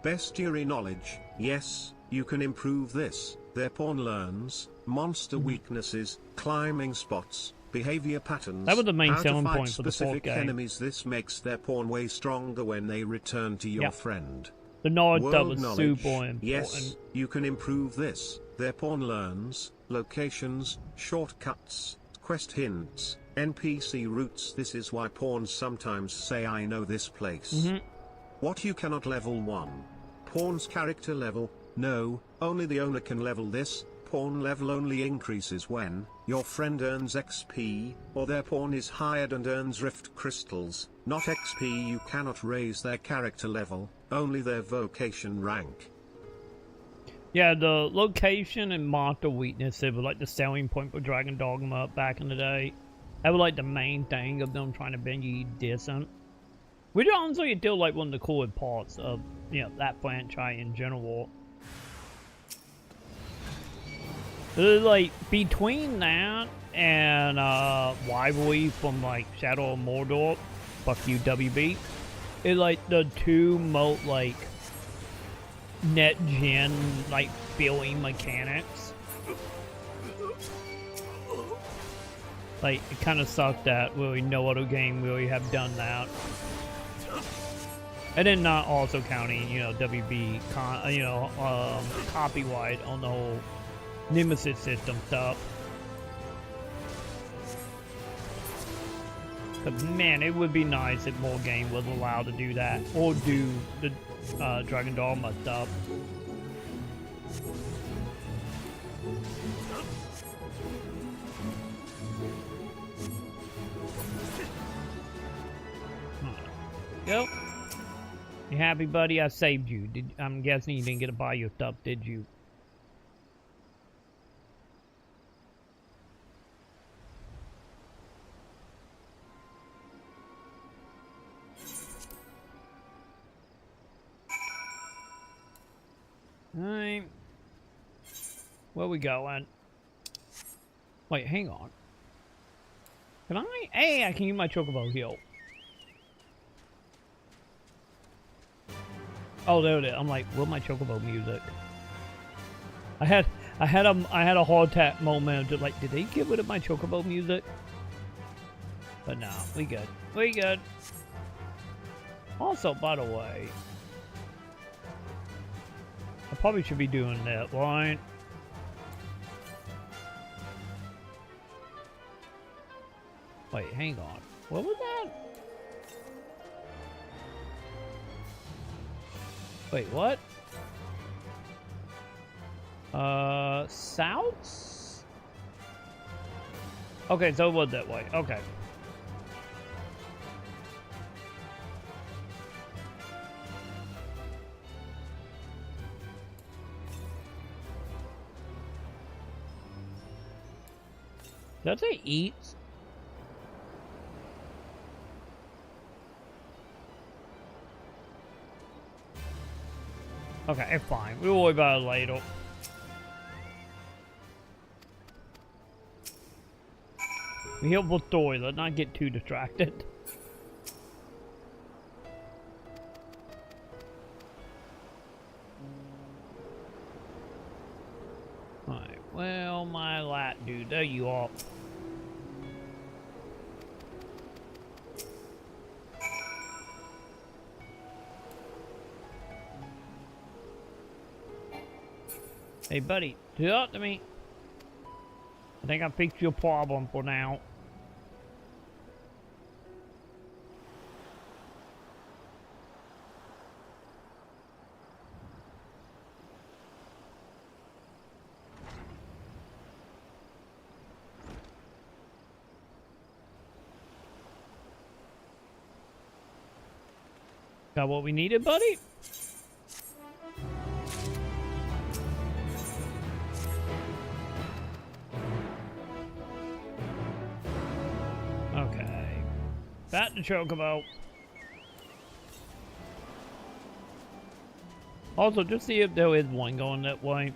Bestiary knowledge. Yes, you can improve this. Their pawn learns monster weaknesses, climbing spots, behavior patterns, That was the main how to selling fight point for the specific fourth game. enemies. This makes their pawn way stronger when they return to your Yep. friend. The knowledge that World was knowledge. super important. Yes, you can improve this. Their pawn learns locations, shortcuts, quest hints, NPC routes. This is why pawns sometimes say I know this place. What you cannot level 1. Pawn's character level. No, only the owner can level this. Pawn level only increases when your friend earns XP, or their pawn is hired and earns rift crystals, not XP. You cannot raise their character level, only their vocation rank. Yeah, the location and monster weakness, it was like the selling point for Dragon Dogma back in the day. That was like the main thing of them trying to bring you decent. Which honestly is still like one of the coolest parts of, you know, that franchise in general. Like, between that and rivalry from like Shadow of Mordor, fuck you WB, it's like the two most like net gen like feeling mechanics. Like, it kind of sucked that really no other game really have done that. And then not also counting, you know, WB copyright on the whole Nemesis system stuff. But man, it would be nice if more game was allowed to do that, or do the Dragon Dogma stuff. Yep. You happy, buddy? I saved you. I'm guessing you didn't get to buy your stuff, did you? Alright. Where we going? Wait, hang on. Can I? Hey, I can use my chocobo heal. Oh, there it is. I'm like, where's my chocobo music? I had a heart attack moment. Like, did they get rid of my chocobo music? But no, we good. We good. Also, by the way, I probably should be doing that, right? Wait, hang on. What was that? Wait, what? South? Okay, so it was that way. Okay. Does it eat? Okay, it's fine. We'll worry about it later. We help with story. Let's not get too distracted. Alright, well, my light dude, there you are. Hey, buddy, talk to me. I think I fixed your problem for now. Got what we needed, buddy? Okay. Back to Chocobo. Also, just see if there is one going that way.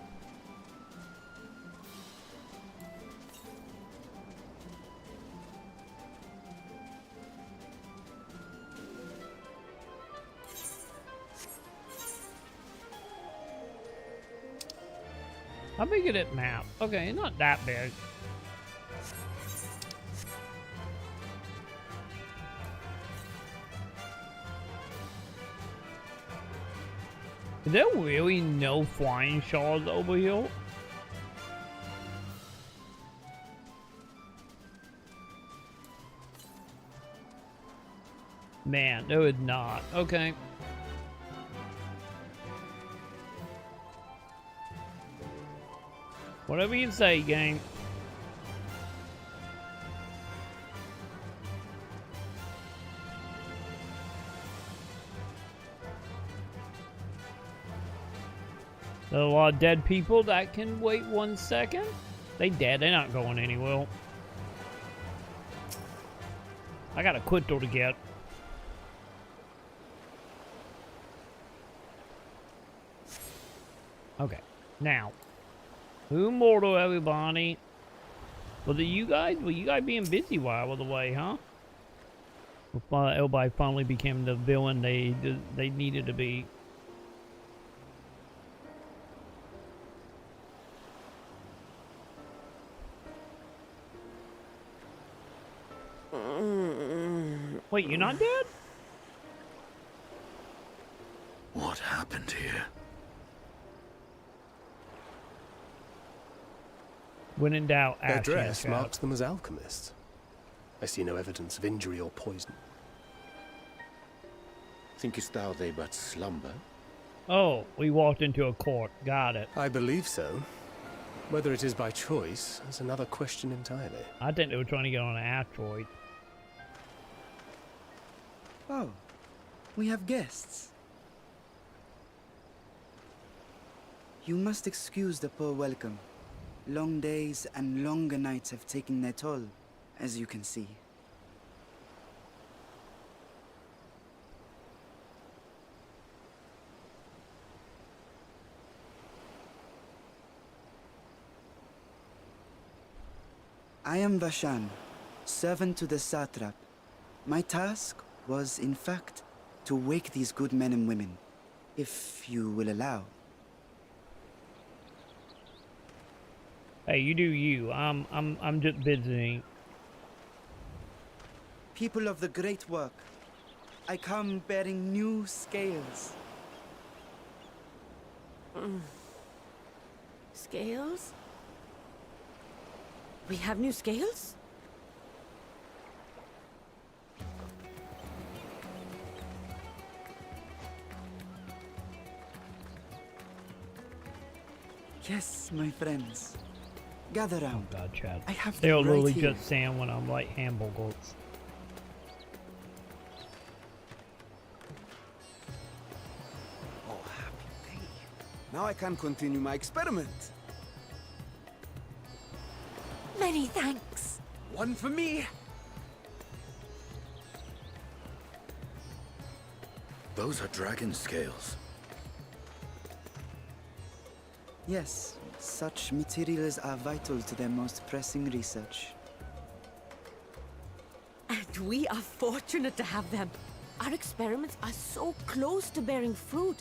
How big is that map? Okay, not that big. Is there really no flying shards over here? Man, there is not. Okay. Whatever you say, game. There are a lot of dead people that can wait 1 second. They dead. They're not going anywhere. I got a quitto to get. Okay. Now. Who mortal, everybody? Was it you guys? Were you guys being busy while I was away, huh? Everybody finally became the villain they needed to be. Wait, you're not dead? What happened here? When in doubt, their dress marks them as alchemists. I see no evidence of injury or poison. Thinkest thou they but slumber? Oh, we walked into a court. Got it. I believe so. Whether it is by choice is another question entirely. I think they were trying to get on an asteroid. Oh, we have guests. You must excuse the poor welcome. Long days and longer nights have taken their toll, as you can see. I am Vashan, servant to the satrap. My task was, in fact, to wake these good men and women, if you will allow. Hey, you do you. I'm just visiting. People of the great work, I come bearing new scales. Scales? We have new scales? Yes, my friends. Gather round. Oh God, Chad. I have They're them right literally here. just saying when I'm like hamburgers. Oh, happy day. Now I can continue my experiment. Many thanks. One for me. Those are dragon scales. Yes, such materials are vital to their most pressing research. And we are fortunate to have them. Our experiments are so close to bearing fruit.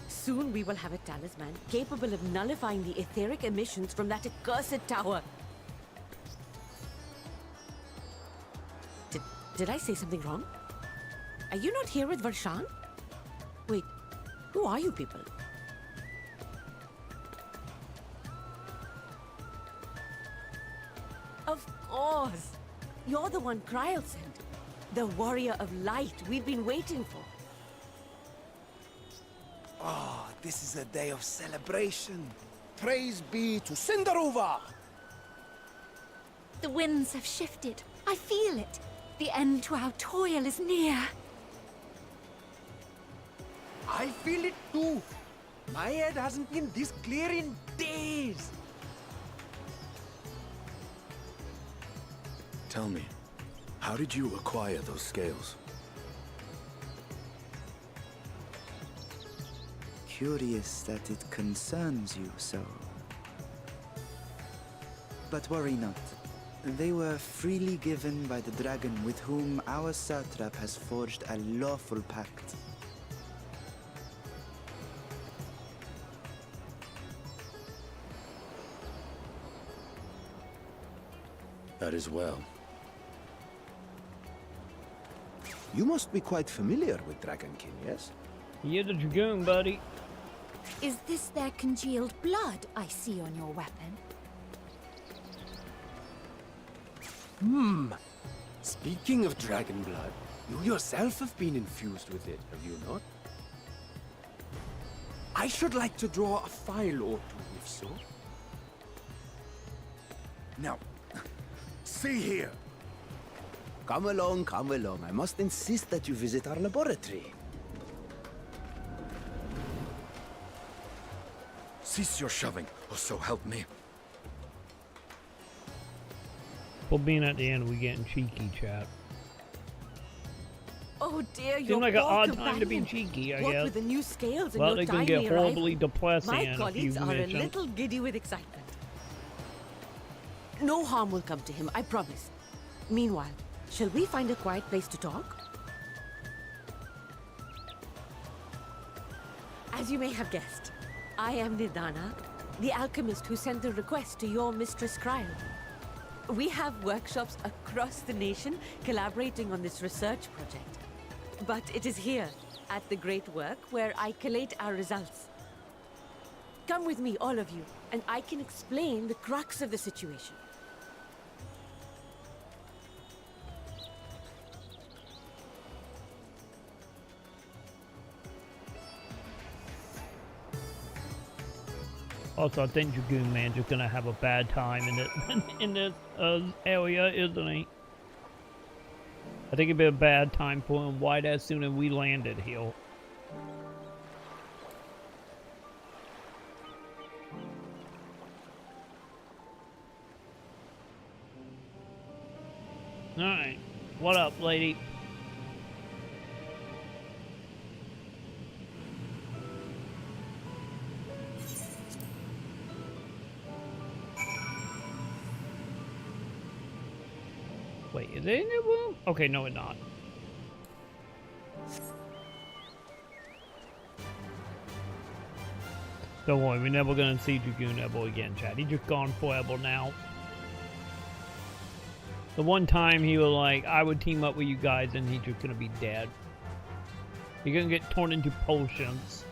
Soon we will have a talisman capable of nullifying the etheric emissions from that accursed tower. Did I say something wrong? Are you not here with Varshan? Wait, who are you people? Of course! You're the one Kryl sent. The warrior of light we've been waiting for. Oh, this is a day of celebration. Praise be to Cinderova! The winds have shifted. I feel it. The end to our toil is near. I feel it too. My head hasn't been this clear in days. Tell me, how did you acquire those scales? Curious that it concerns you so. But worry not. They were freely given by the dragon with whom our satrap has forged a lawful pact. That is well. You must be quite familiar with Dragonkin, yes? You're the dragoon, buddy. Is this their congealed blood I see on your weapon? Speaking of dragon blood, you yourself have been infused with it, have you not? I should like to draw a file or two, if so. Now, see here. Come along, come along. I must insist that you visit our laboratory. Cease your shoving, or so help me. Well, being at the end, we getting cheeky, chat. Oh dear, Seems your like an poor odd time to be companion. cheeky, I What guess. with the new scales and Well, your they can timely get horribly arrival, depressing my in a few colleagues are a missions. little giddy with excitement. No harm will come to him, I promise. Meanwhile, shall we find a quiet place to talk? As you may have guessed, I am Nidana, the alchemist who sent the request to your mistress Kryl. We have workshops across the nation collaborating on this research project. But it is here, at the Great Work, where I collate our results. Come with me, all of you, and I can explain the crux of the situation. Also, I think Dragoon Man's just gonna have a bad time in this area, isn't he? I think it'd be a bad time for him right as soon as we landed here. Alright. What up, lady? it in your room? Okay, no, it's not. Don't worry, we're never gonna see Dragoon ever again, Chad. He's just gone forever now. The one time he was like, I would team up with you guys, and he's just gonna be dead. He's gonna get torn into potions.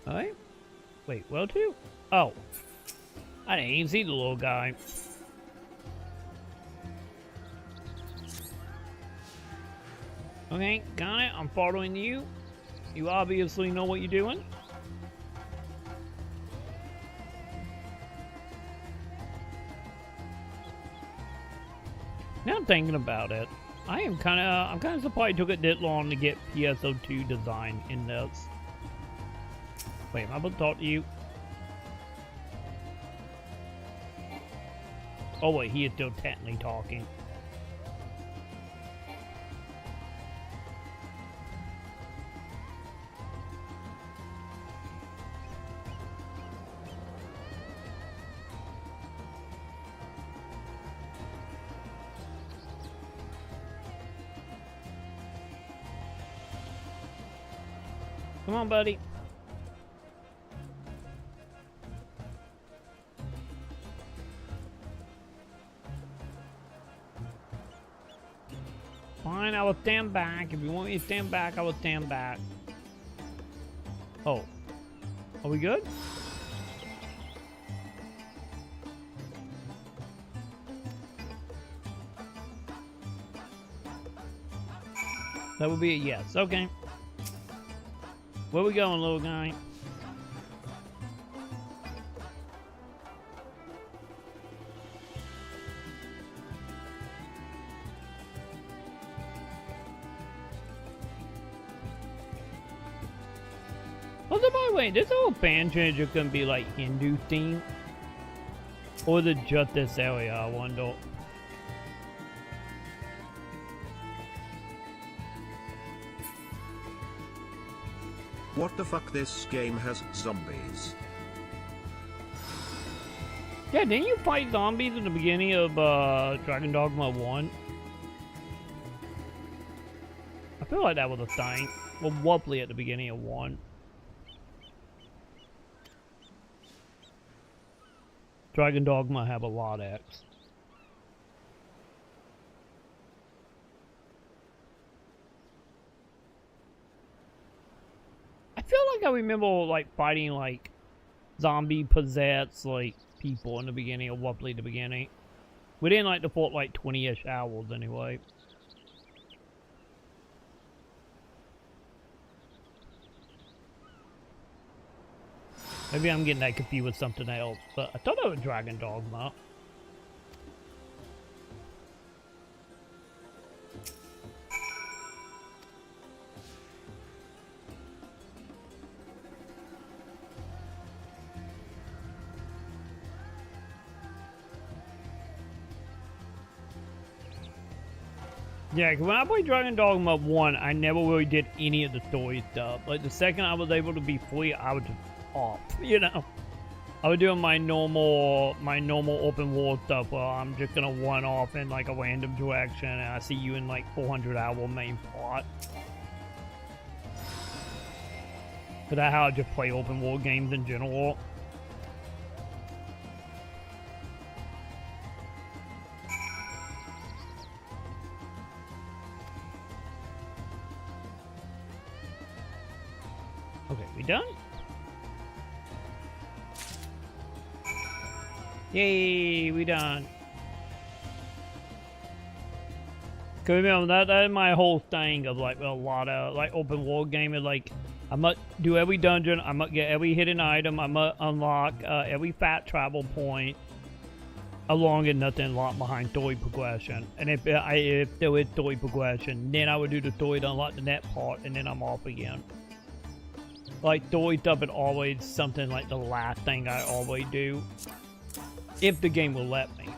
Alright. Wait, well, too? Oh. I didn't even see the little guy. Okay, got it. I'm following you. You obviously know what you're doing. Now I'm thinking about it. I'm kind of surprised it took it that long to get PSO2 design in this. Wait, am I about to talk to you? Oh wait, he is still technically talking. Come on, buddy. Fine, I will stand back. If you want me to stand back, I will stand back. Oh. Are we good? That would be a yes. Okay. Where we going, little guy? Oh, by the way, this whole band change is gonna be like Hindu theme, or is it just this area? I wonder. What the fuck, this game has zombies? Yeah, didn't you fight zombies in the beginning of Dragon Dogma 1? I feel like that was a thing. Well, Wobbly at the beginning of 1. Dragon Dogma have a lot of X. I feel like I remember like fighting like zombie possessed like people in the beginning of Wobbly the beginning. We didn't like to fought like 20-ish hours anyway. Maybe I'm getting that confused with something else, but I thought it was Dragon Dogma. Yeah, because when I played Dragon Dogma 1, I never really did any of the story stuff. Like, the second I was able to be free, I was just off, you know? I was doing my normal open world stuff where I'm just gonna run off in, like, a random direction, and I see you in, like, 400-hour main plot. But that's how I just play open world games in general. Okay, we done? Yay, we done. Cause remember that is my whole thing of like a lot of like open world gaming. Like I must do every dungeon, I must get every hidden item, I must unlock every fat travel point, along and nothing locked behind story progression. And if there is story progression, then I would do the story to unlock the net part, and then I'm off again. Like story stuff is always something like the last thing I always do, if the game will let me.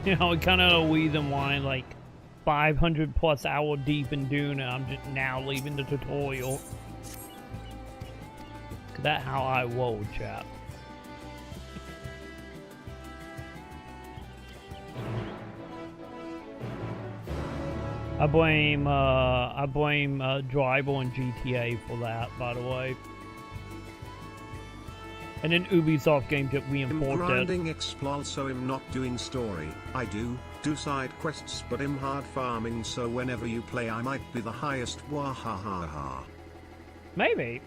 You know, kind of a reason why, like, 500 plus hour deep in Dune, and I'm just now leaving the tutorial. Cause that's how I roll, chap. I blame Driver and GTA for that, by the way. And then Ubisoft games that reinforced it. Grinding explore, so I'm not doing story. I do side quests, but I'm hard farming, so whenever you play I might be the highest. Wahahaha. Maybe.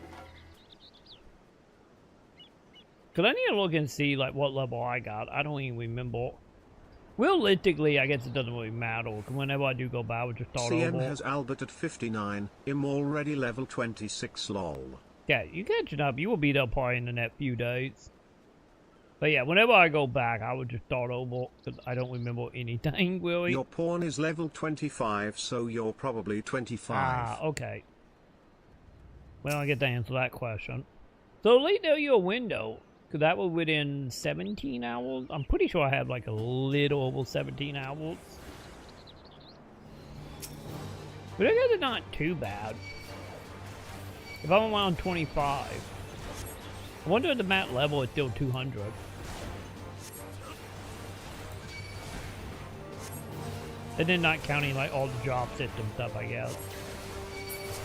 Cause I need to look and see like what level I got. I don't even remember. Realistically, I guess it doesn't really matter. Cause whenever I do go back, I would just start CM over. has Albert at 59. I'm already level 26. Lol. Yeah, you catching up. You will be there probably in the next few days. But yeah, whenever I go back, I would just start over because I don't remember anything really. Your pawn is level 25, so you're probably 25. Ah, okay. Well, I get to answer that question. So, late there your window. Because that was within 17 hours. I'm pretty sure I have like a little over 17 hours. But I guess it's not too bad. If I'm around 25. I wonder if the map level is still 200. And then not counting like all the job system stuff, I guess.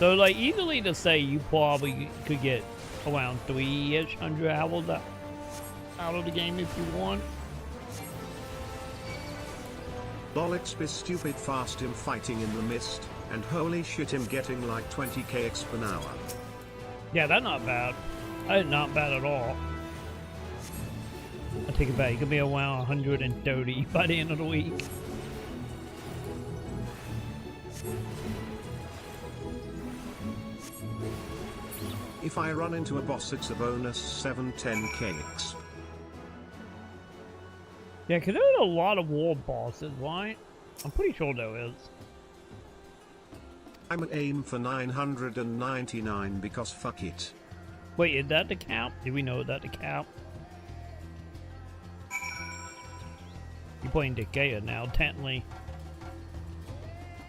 So like easily to say you probably could get around 3-ish hundred hours out of the game if you want. Bollocks be stupid fast him fighting in the mist, and holy shit him getting like 20 kx per hour. Yeah, that's not bad. That is not bad at all. I take it back. It could be around 130 by the end of the week. If I run into a boss, it's a bonus 710 kx. Yeah, because there's a lot of war bosses, right? I'm pretty sure there is. I'm at aim for 999 because fuck it. Wait, is that the cap? Did we know that the cap? You're playing Decaya now, technically.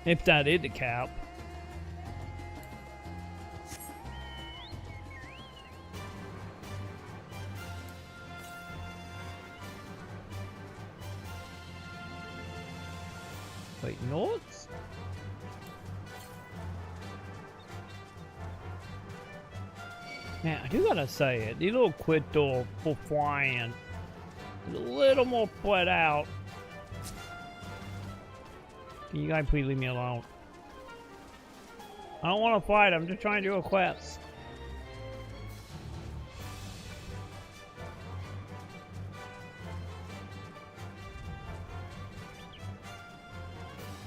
If that is the cap. Wait, north? Man, I do gotta say it. These little quid door for flying is a little more spread out. Can you guys please leave me alone? I don't want to fight. I'm just trying to do a quest.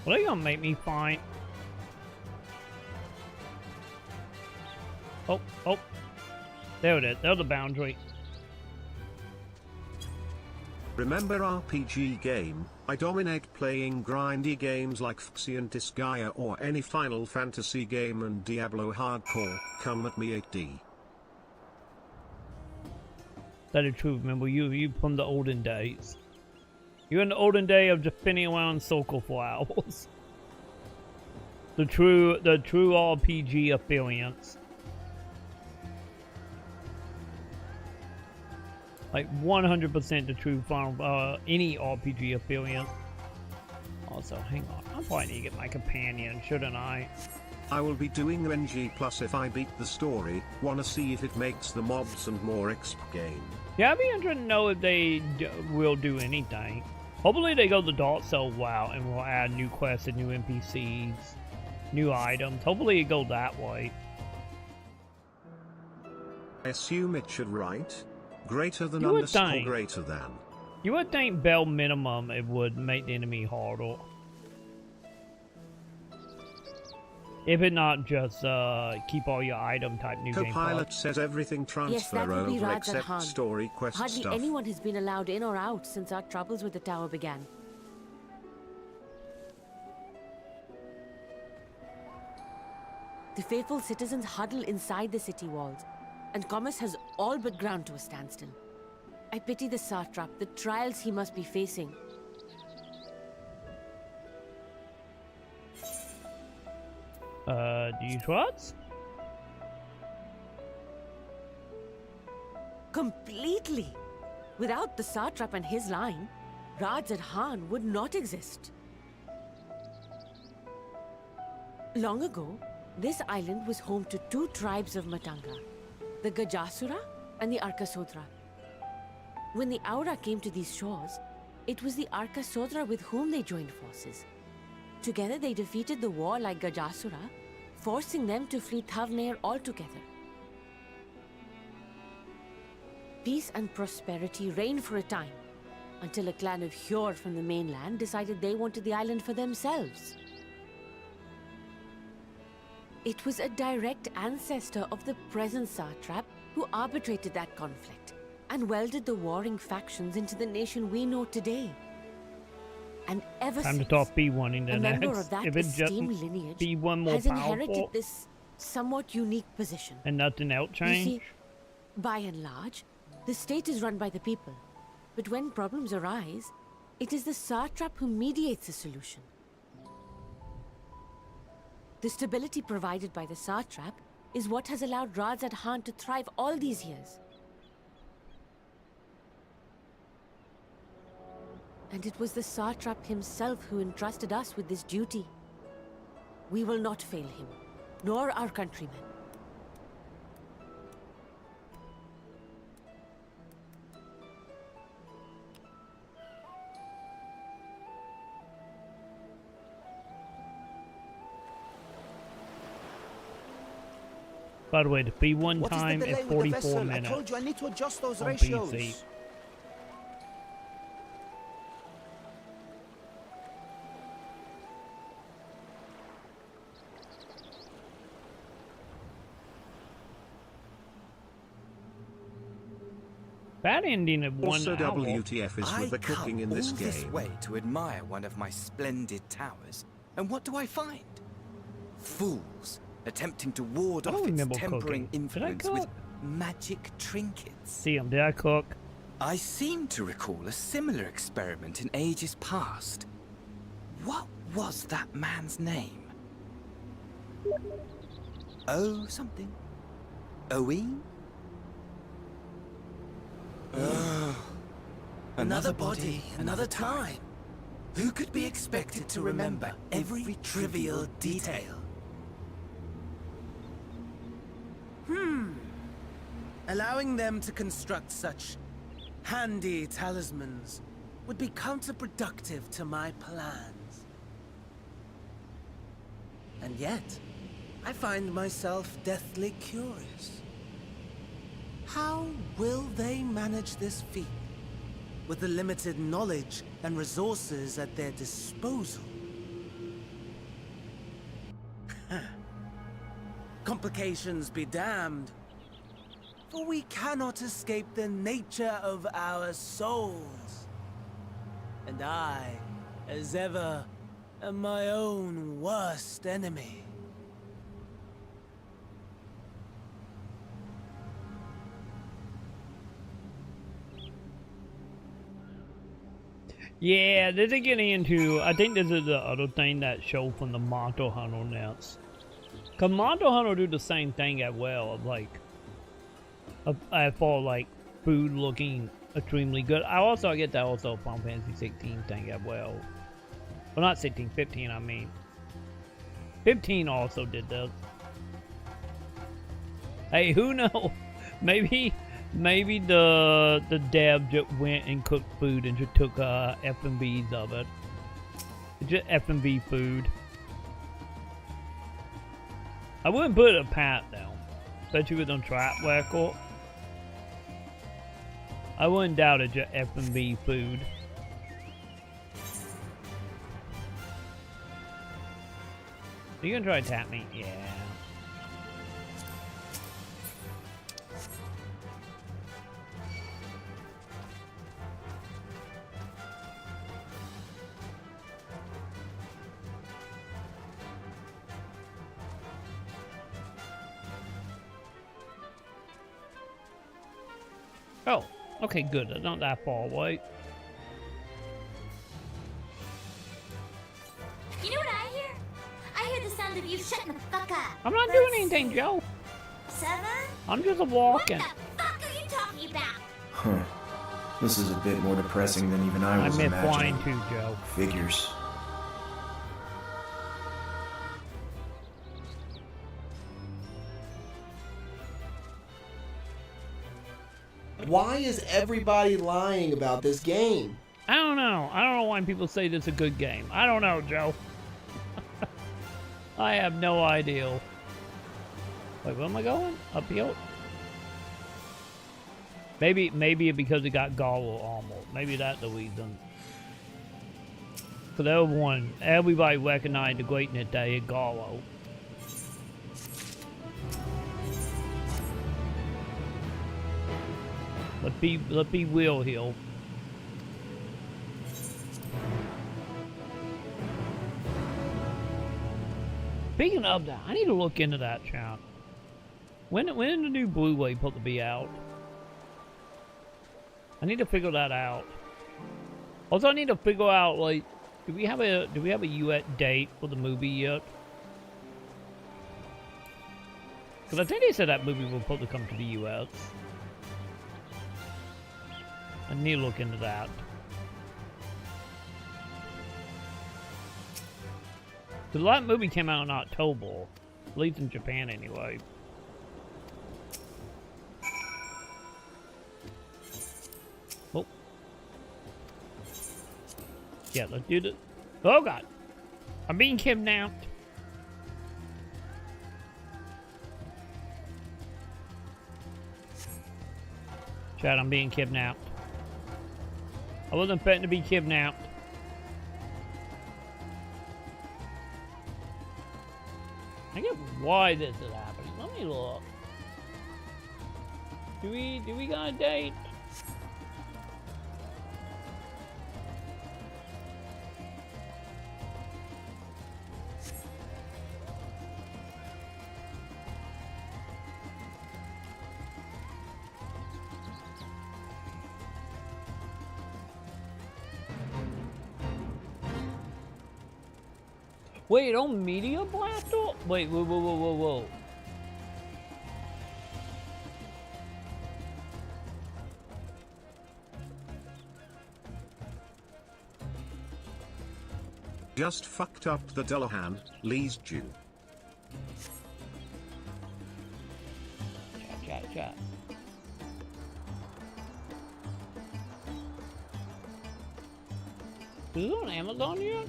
What are you gonna make me fight? Oh, oh. There it is. There's the boundary. Remember RPG game? I dominate playing grindy games like FFXIV and Disgaea or any Final Fantasy game and Diablo Hardcore. Come at me 8D. That is true. Remember, you from the olden days. You're in the olden day of just spinning around in circle for hours. The true RPG experience. Like 100% the true final any RPG experience. Also, hang on. I probably need to get my companion, shouldn't I? I will be doing NG plus if I beat the story. Wanna see if it makes the mobs and more XP gain. Yeah, I'd be interested to know if they will do anything. Hopefully they go the Dark Soul route and will add new quests and new NPCs, new items. Hopefully it goes that way. I assume it should write greater than You would underscore think. greater than. You would think bare minimum it would make the enemy harder. If it not just keep all your item type new game Copilot parts. says everything Yes, that transfer would be over Rad's at except Han. story quest Hardly stuff. anyone has been allowed in or out since our troubles with the tower began. The faithful citizens huddle inside the city walls, and commerce has all but ground to a standstill. I pity the satrap, the trials he must be facing. Do you trust? Completely. Without the satrap and his line, Rajadhan would not exist. Long ago, this island was home to two tribes of Matanga, the Gajasura and the Arkasodra. When the Aura came to these shores, it was the Arkasodra with whom they joined forces. Together they defeated the warlike Gajasura, forcing them to flee Thavnair altogether. Peace and prosperity reigned for a time, until a clan of Hjord from the mainland decided they wanted the island for themselves. It was a direct ancestor of the present satrap who arbitrated that conflict and welded the warring factions into the nation we know today. And ever Time to since, talk B1 in the a member next. of that If it's just esteemed lineage B1 more has inherited powerful this somewhat unique position. and nothing else You change. see, by and large, the state is run by the people. But when problems arise, it is the satrap who mediates a solution. The stability provided by the satrap is what has allowed Rajadhan to thrive all these years. And it was the satrap himself who entrusted us with this duty. We will not fail him, nor our countrymen. By the way, the B1 What is time the is delay with the 44 vessel? minutes. I told you I need to adjust those on ratios. PC. Bad ending of 1 Also, hour. WTF is with the cooking in this all this game. way to admire one of my splendid towers, and what do I find? Fools attempting to ward I don't off its remember tempering cooking. Did I influence with cook? magic trinkets. Damn, did I cook? I seem to recall a similar experiment in ages past. What was that man's name? Oh, something. Owen? Another body, another time. Who could be expected to remember every trivial detail? Allowing them to construct such handy talismans would be counterproductive to my plans. And yet, I find myself deathly curious. How will they manage this feat with the limited knowledge and resources at their disposal? Complications be damned, for we cannot escape the nature of our souls. And I, as ever, am my own worst enemy. Yeah, this is getting into, I think this is the other thing that show from the Monster Hunter nets. Cause Monster Hunter do the same thing as well, of like, for like food looking extremely good. I get that also Final Fantasy 16 thing as well. Well, not 16, 15 I mean. 15 also did this. Hey, who knows? Maybe the dev just went and cooked food and just took F&Bs of it. Just F&B food. I wouldn't put it a pat though, especially with them track record. I wouldn't doubt it. Just F&B food. Are you gonna try to tap me? Yeah. Oh, okay, good. It's not that far away. You know what I hear? I hear the sound sound of you shutting the fuck up. I'm not doing anything, Joe. 7? I'm just walking. What the fuck are you talking about? Huh. This is a bit more depressing than even I was meant imagining. flying too, Joe. Figures. Why is everybody lying about this game? I don't know. I don't know why people say this is a good game. I don't know, Joe. I have no idea. Wait, where am I going? Up here? Maybe because it got Gobble armor. Maybe that's the reason. For everyone, everybody recognized the greatness that it Gobble. Let's be real here. Speaking of that, I need to look into that, chat. When is the new Blu-ray supposed to be out? I need to figure that out. Also, I need to figure out, like, do we have a US date for the movie yet? Because I think they said that movie was supposed to come to the US. I need to look into that. The last movie came out in October, at least in Japan anyway. Oh. Yeah, let's do this. Oh god. I'm being kidnapped. Chad, I'm being kidnapped. I wasn't expecting to be kidnapped. I get why this is happening. Let me look. Do we got a date? Wait, on Media Blaster? Wait, whoa. Just fucked up the Dullahan, Lee's Jew. Chat. Is it on Amazon yet?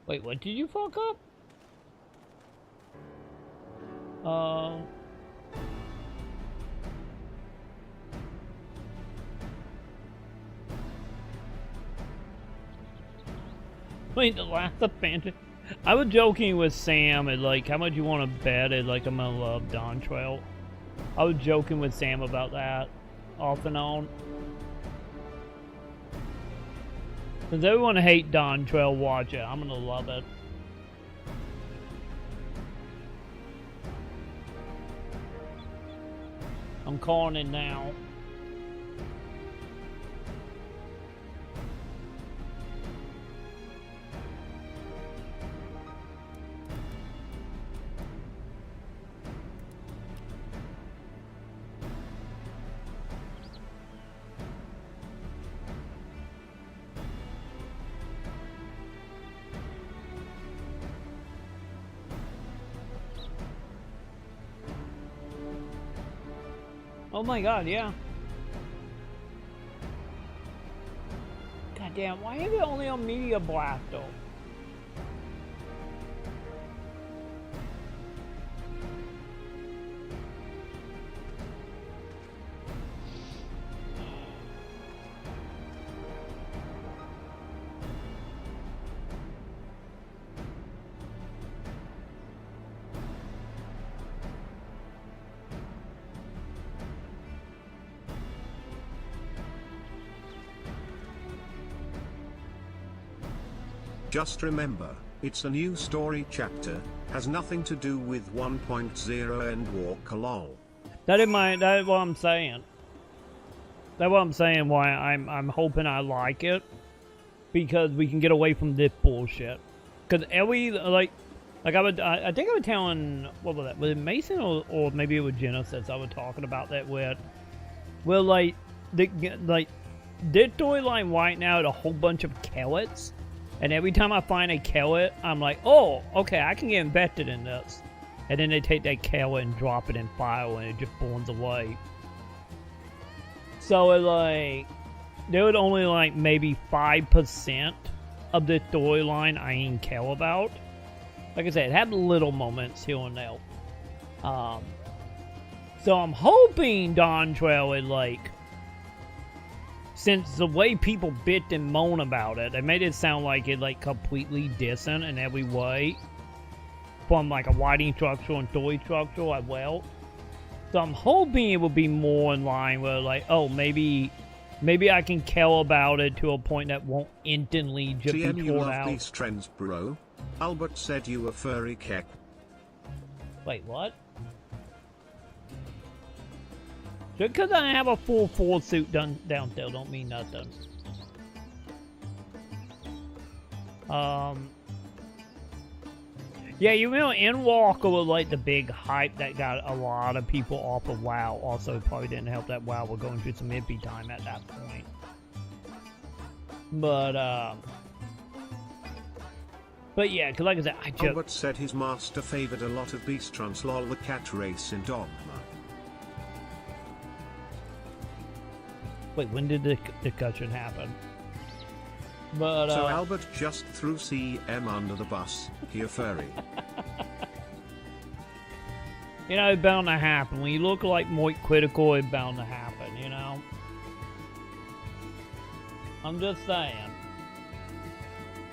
Wait, what did you fuck up? Wait, the last abandoned. I was joking with Sam at like, how much you want to bet at like I'm gonna love Dawn Trail. I was joking with Sam about that, off and on. Since everyone hate Dawn Trail, watch it. I'm gonna love it. I'm calling it now. Oh my god, yeah. God damn, why is it only on Media Blast though? Just remember, it's a new story chapter, has nothing to do with 1.0 Endwalker lol. That is what I'm saying. That's what I'm saying. Why I'm hoping I like it, because we can get away from this bullshit. Because every I think I was telling, what was that? Was it Mason or maybe it was Genesis? I was talking about that with. Well, this storyline right now is a whole bunch of carrots, and every time I find a carrot, I'm like, oh, okay, I can get invested in this. And then they take that carrot and drop it in fire, and it just burns away. So it there was only maybe 5% of the storyline I ain't care about. Like I said, it had little moments here and there. So I'm hoping Dawn Trail is since the way people bitch and moan about it, they made it sound like it completely decent in every way. From a writing structure and story structure as well. So I'm hoping it will be more in line with oh, maybe I can care about it to a point that won't instantly just TM, be you torn love out. these trends, bro. Albert said you were furry keck. Wait, what? Just because I have a full suit down there don't mean nothing. Yeah, you know, Endwalker was the big hype that got a lot of people off of WoW. Also, probably didn't help that WoW was going through some iffy time at that point. But yeah, because like I said, Albert said his master favored a lot of beast trans lol the cat race in Dogma. Wait, when did the discussion happen? But so Albert just threw CM under the bus. He a furry. You know, it's bound to happen. When you look like Moit Critical, it's bound to happen, you know? I'm just saying.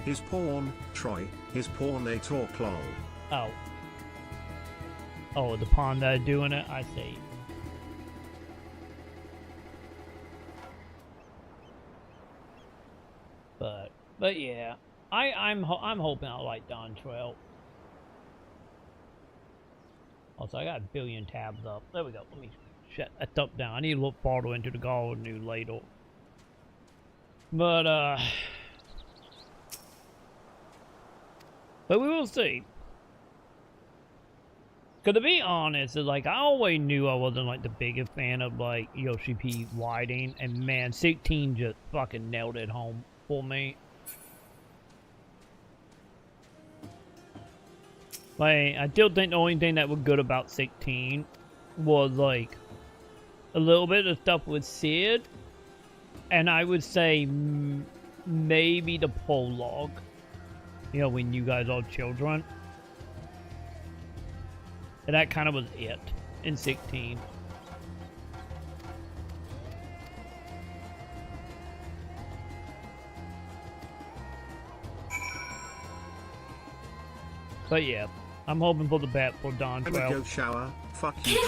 His porn, Troy. His porn they talk lol. Oh. Oh, the pawn that is doing it? I see. But yeah, I'm hoping I like Dawn Trail. Also, I got a billion tabs up. There we go. Let me shut that up down. I need to look farther into the Garden New later. But we will see. Cause to be honest, it's I always knew I wasn't the biggest fan of Yoshi P writing, and man, 16 just fucking nailed it home for me. I still think the only thing that was good about 16 was a little bit of stuff with Sid, and I would say maybe the prologue. You know, when you guys are children. And that kind of was it in 16. But yeah, I'm hoping for the bat for Dawn Trail. Go shower. Fuck you,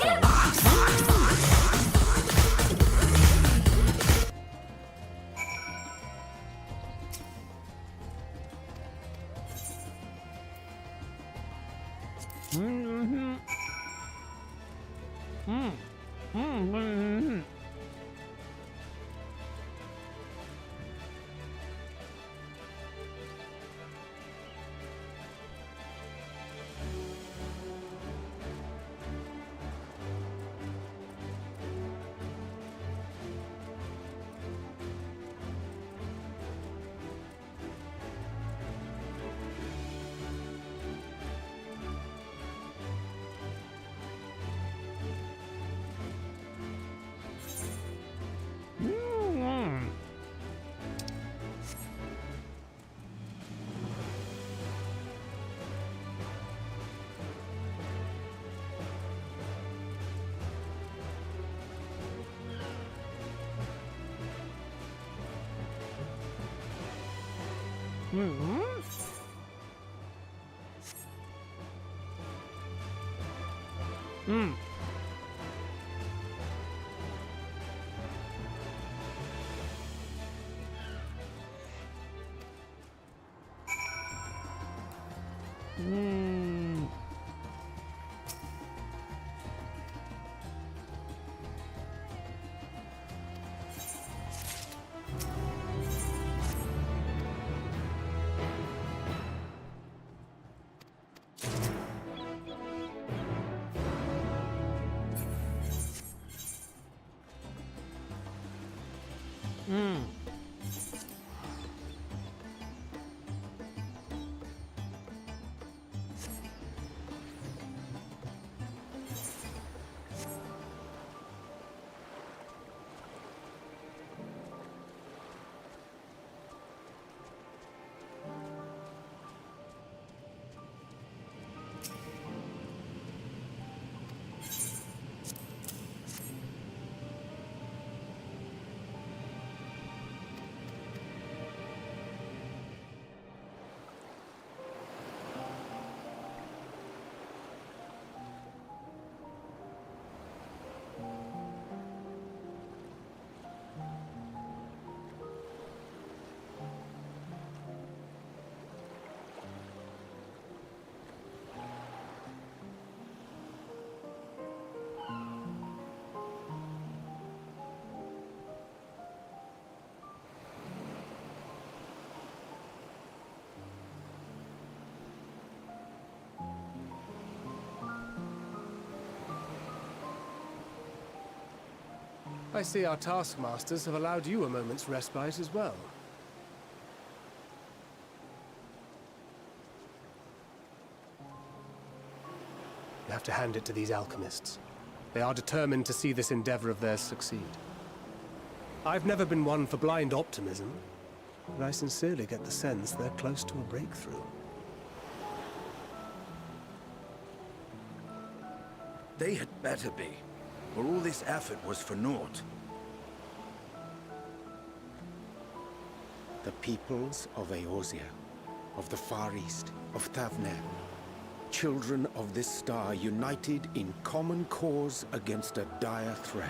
I see our taskmasters have allowed you a moment's respite as well. You have to hand it to these alchemists. They are determined to see this endeavor of theirs succeed. I've never been one for blind optimism, but I sincerely get the sense they're close to a breakthrough. They had better be, or all this effort was for naught. The peoples of Eorzea, of the Far East, of Thavner, children of this star united in common cause against a dire threat.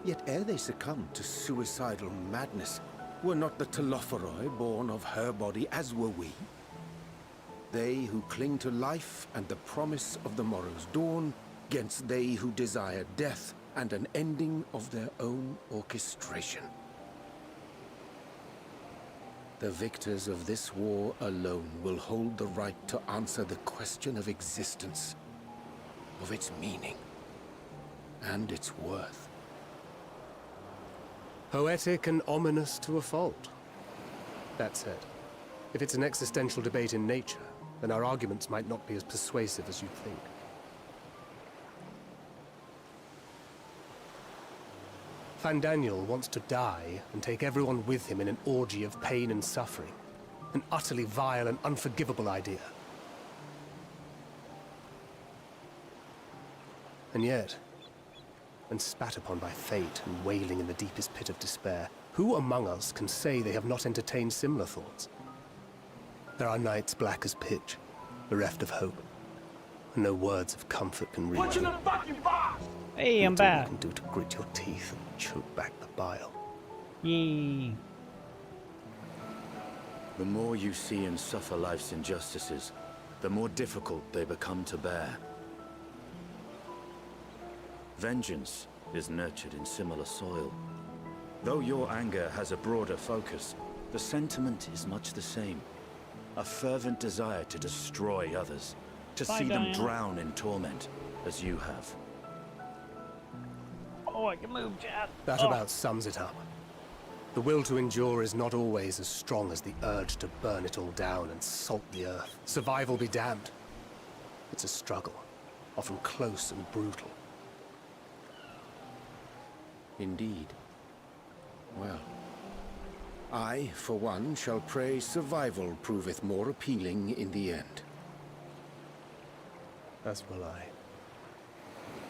Yet ere they succumbed to suicidal madness, were not the Telophoroi born of her body as were we? They who cling to life and the promise of the morrow's dawn, against they who desire death and an ending of their own orchestration. The victors of this war alone will hold the right to answer the question of existence, of its meaning, and its worth. Poetic and ominous to a fault. That said, if it's an existential debate in nature, then our arguments might not be as persuasive as you'd think. Fandaniel wants to die and take everyone with him in an orgy of pain and suffering. An utterly vile and unforgivable idea. And yet, when spat upon by fate and wailing in the deepest pit of despair, who among us can say they have not entertained similar thoughts? There are nights black as pitch, bereft of hope, and no words of comfort can reach. Put you in the fucking box! Hey, I'm back. All you can do to grit your teeth and choke back the bile. Yee. The more you see and suffer life's injustices, the more difficult they become to bear. Vengeance is nurtured in similar soil. Though your anger has a broader focus, the sentiment is much the same. A fervent desire to destroy others, to see them drown in torment, as you have. Oh, I can move, Chad. That about sums it up. The will to endure is not always as strong as the urge to burn it all down and salt the earth. Survival be damned. It's a struggle, often close and brutal. Indeed. Well, I, for one, shall pray survival proveth more appealing in the end. As will I.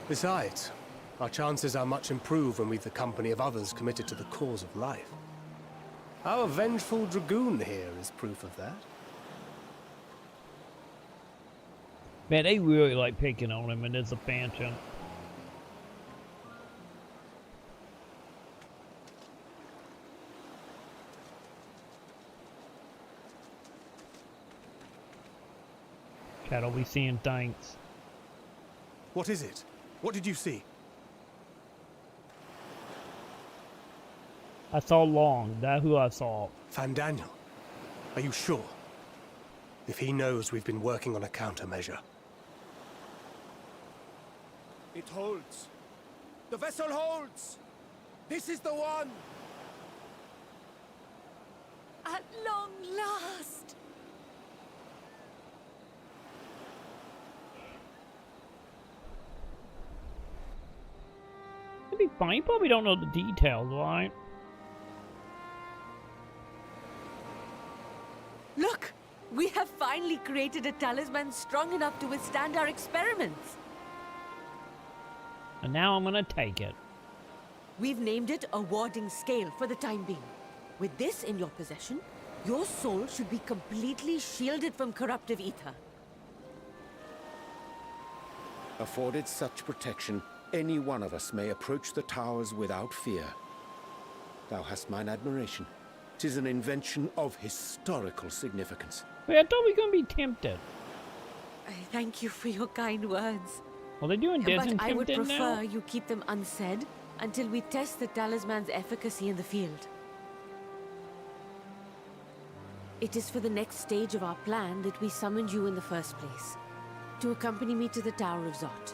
Besides, our chances are much improved when we've the company of others committed to the cause of life. Our vengeful dragoon here is proof of that. Man, they really like picking on him, and it's a phantom. backpedal. We seeing things. What is it? What did you see? I saw Long. That's who I saw. Fandaniel. Are you sure? If he knows we've been working on a countermeasure. It holds. The vessel holds. This is the one. At long last. It'd be fine. You probably don't know the details, right? Look, we have finally created a talisman strong enough to withstand our experiments. And now I'm gonna take it. We've named it a warding scale for the time being. With this in your possession, your soul should be completely shielded from corruptive ether. Afforded such protection, any one of us may approach the towers without fear. Thou hast mine admiration. 'Tis an invention of historical significance. Wait, I thought we were gonna be tempted. Thank you for your kind words. Well, they're doing dead and But I would tempted prefer now. you keep them unsaid until we test the talisman's efficacy in the field. It is for the next stage of our plan that we summoned you in the first place, to accompany me to the Tower of Zot.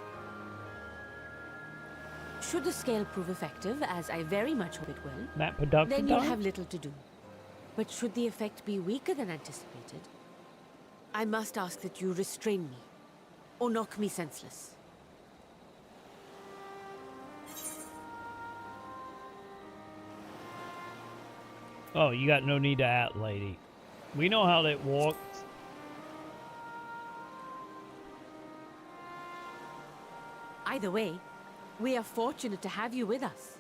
Should the scale prove effective, as I very much hope it will, That production then you'll time? have little to do. But should the effect be weaker than anticipated, I must ask that you restrain me, or knock me senseless. Oh, you got no need to act, lady. We know how that works. Either way, we are fortunate to have you with us.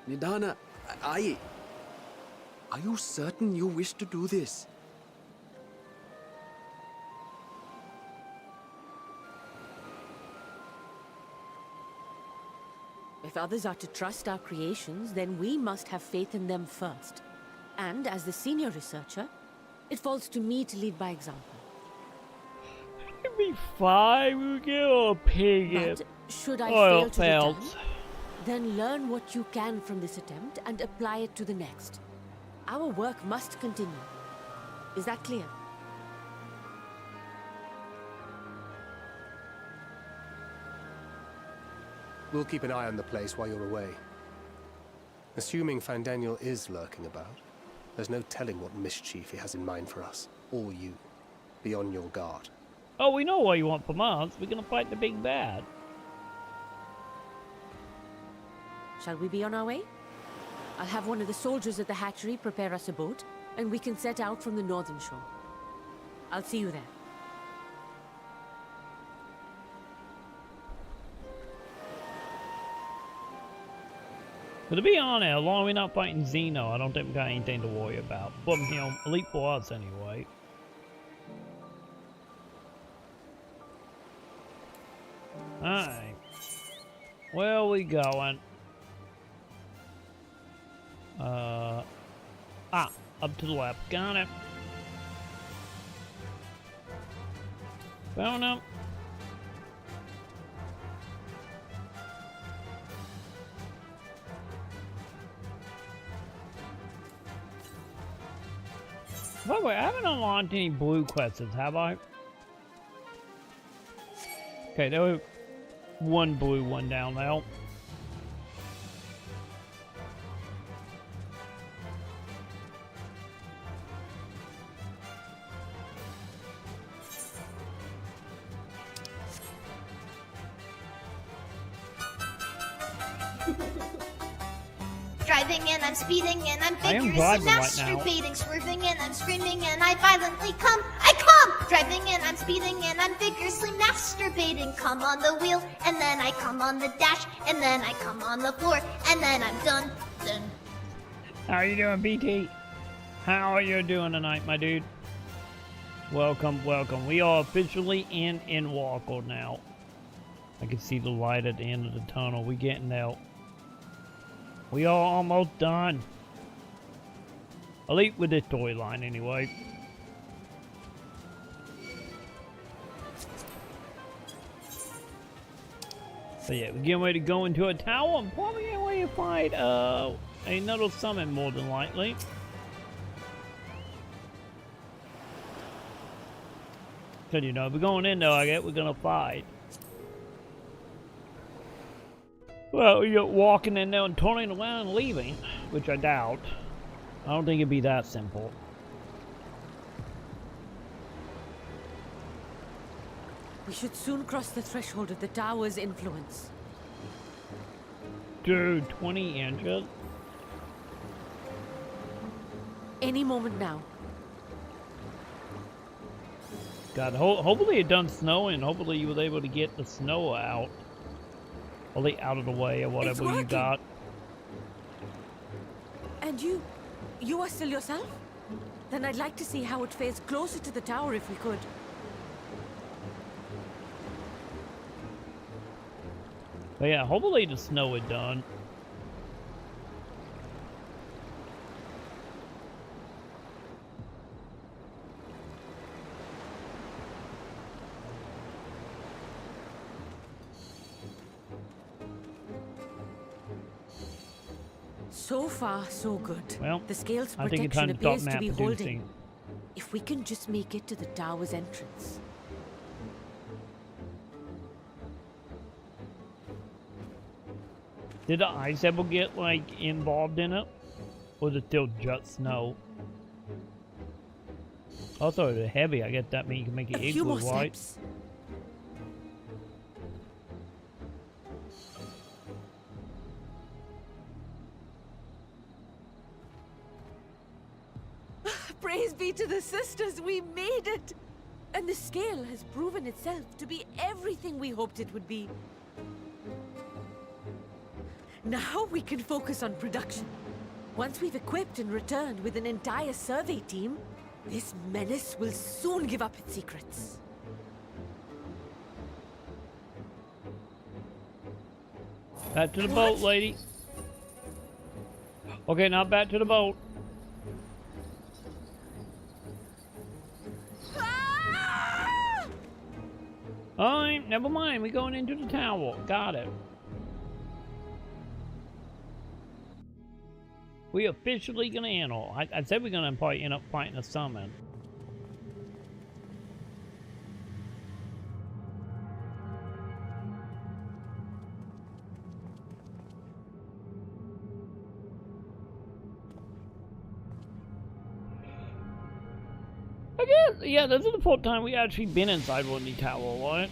Nidana, are you certain you wish to do this? If others are to trust our creations, then we must have faith in them first. And as the senior researcher, it falls to me to lead by example. It'd be fine. We'll get a pig. But should I oil fail to fails. return, then learn what you can from this attempt and apply it to the next. Our work must continue. Is that clear? We'll keep an eye on the place while you're away. Assuming Fandaniel is lurking about, there's no telling what mischief he has in mind for us, or you. Be on your guard. Oh, we know what you want from us. We're gonna fight the big bad. Shall we be on our way? I'll have one of the soldiers at the hatchery prepare us a boat, and we can set out from the northern shore. I'll see you there. But to be honest, as long as we're not fighting Xeno, I don't think we got anything to worry about. But, you know, elite for us anyway. Alright. Where are we going? Up to the left. Got it. Found him. By the way, I haven't unlocked any blue quests, have I? Okay, there was one blue one down there. Driving and I'm speeding and I'm I am vigorously driving right now. masturbating, swerving and I'm screaming and I violently come. I come! Driving and I'm speeding and I'm vigorously masturbating. Come on the wheel and then I come on the dash and then I come on the floor and then I'm done. How are you doing, BT? How are you doing tonight, my dude? Welcome, welcome. We are officially in Endwalker now. I can see the light at the end of the tunnel. We getting out. We are almost done. Elite with this storyline, anyway. But yeah, we're getting ready to go into a tower. I'm probably getting ready to fight another summon more than likely. Cause you know, if we're going in there, I guess we're gonna fight. Well, you're walking in there and turning around and leaving, which I doubt. I don't think it'd be that simple. We should soon cross the threshold of the tower's influence. Dude, 20 inches? Any moment now. God, hopefully it done snowing. Hopefully you was able to get the snow out. Or out of the way or whatever you got. And you are still yourself? Then I'd like to see how it fares closer to the tower if we could. But yeah, hopefully the snow is done. So far, so good. Well, the scale's I think it's protection time to stop appears to be map holding. producing. If we can just make it to the tower's entrance. Did the ice ever get, like, involved in it? Or is it still just snow? Also, it's heavy. I guess that means you can make it A few more igloo, right? steps. Praise be to the sisters, we made it! And the scale has proven itself to be everything we hoped it would be. Now we can focus on production. Once we've equipped and returned with an entire survey team, this menace will soon give up its secrets. Back to the boat, lady. Okay, now back to the boat. Alright, never mind. We're going into the tower. Got it. We officially gonna enter. I said we're gonna probably end up fighting a summon. I guess, yeah, this is the fourth time we actually been inside one of the tower, right?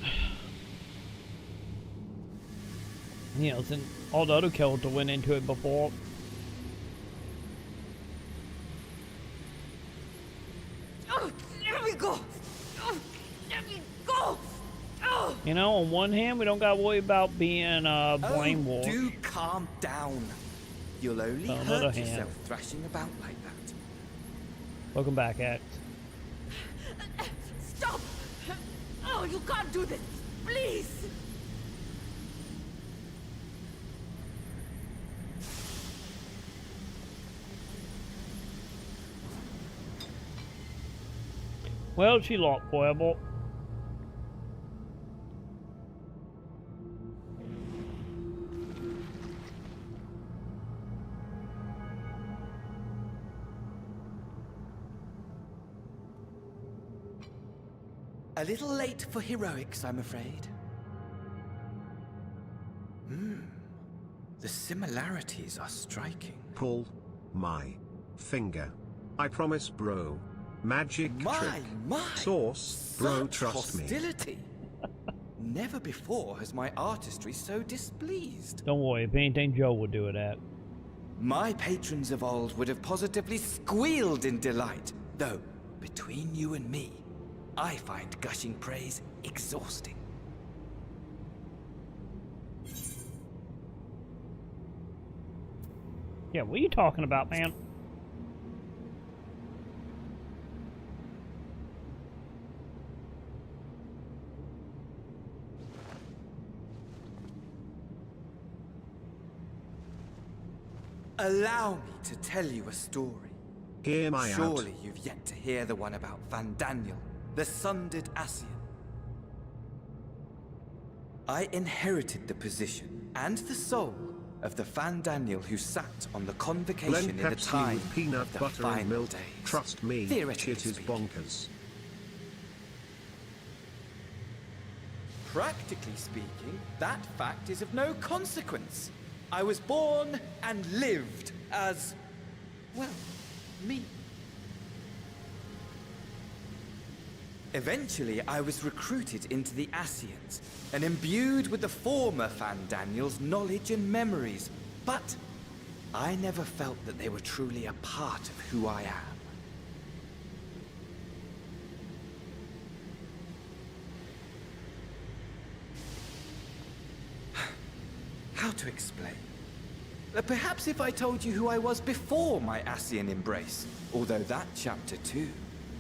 You know, since all the other characters went into it before. Let me go! Let me go! You know, on one hand, we don't gotta worry about being blamework. Do calm down. You'll only On the other hurt yourself hand. thrashing about like that. Welcome back, X. Stop! Oh, you can't do this! Please! Well, she locked forever. A little late for heroics, I'm afraid. The similarities are striking. Pull my finger. I promise, bro. Magic trick. Source, bro, Such trust me. hostility. Never before has my artistry so displeased. Don't worry, if anything, Joe will do it at. My patrons of old would have positively squealed in delight, though, between you and me, I find gushing praise exhausting. Yeah, what are you talking about, man? Allow me to tell you a story. Hear my out. Surely you've yet to hear the one about Van Daniel, the sundered Ascian. I inherited the position and the soul of the Fandaniel who sat on the convocation Blend in the Pepsi time with peanut of the butter and final milk. days. Trust me, Theoretically shit is speaking. bonkers. Practically speaking, that fact is of no consequence. I was born and lived as, well, me. Eventually, I was recruited into the Ascians and imbued with the former Fandaniel's knowledge and memories, but I never felt that they were truly a part of who I am. How to explain? Perhaps if I told you who I was before my Ascian embrace, although that chapter too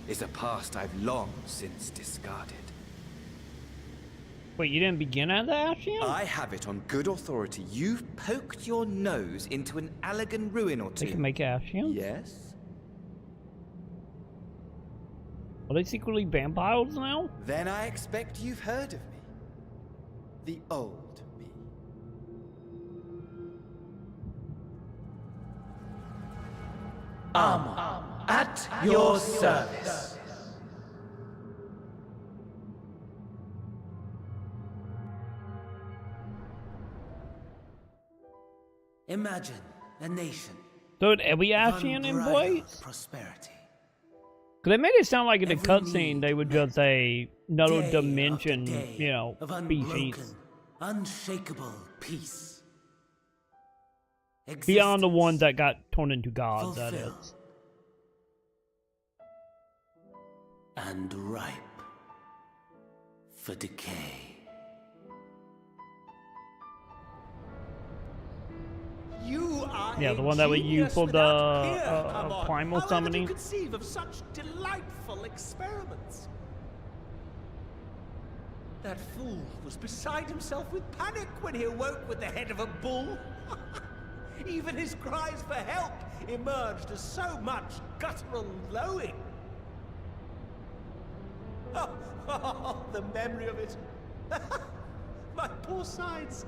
is a past I've long since discarded. Wait, you didn't begin at the Ascian? I have it on good authority. You've poked your nose into an Allegan ruin or two. They can make Ascian? Yes? Are they secretly vampires now? Then I expect you've heard of me. The old me. At your service. Imagine a nation. Dude, every Ascian in voice? Because they made it sound like in the cutscene they would just say another dimension, you know, species. Unshakable peace. Beyond the ones that got turned into gods, that is. And ripe for decay. You are Yeah, the one that we use for the primal How summoning. did you conceive of such delightful experiments? That fool was beside himself with panic when he awoke with the head of a bull. Even his cries for help emerged as so much guttural lowing. Oh, the memory of it. My poor sides.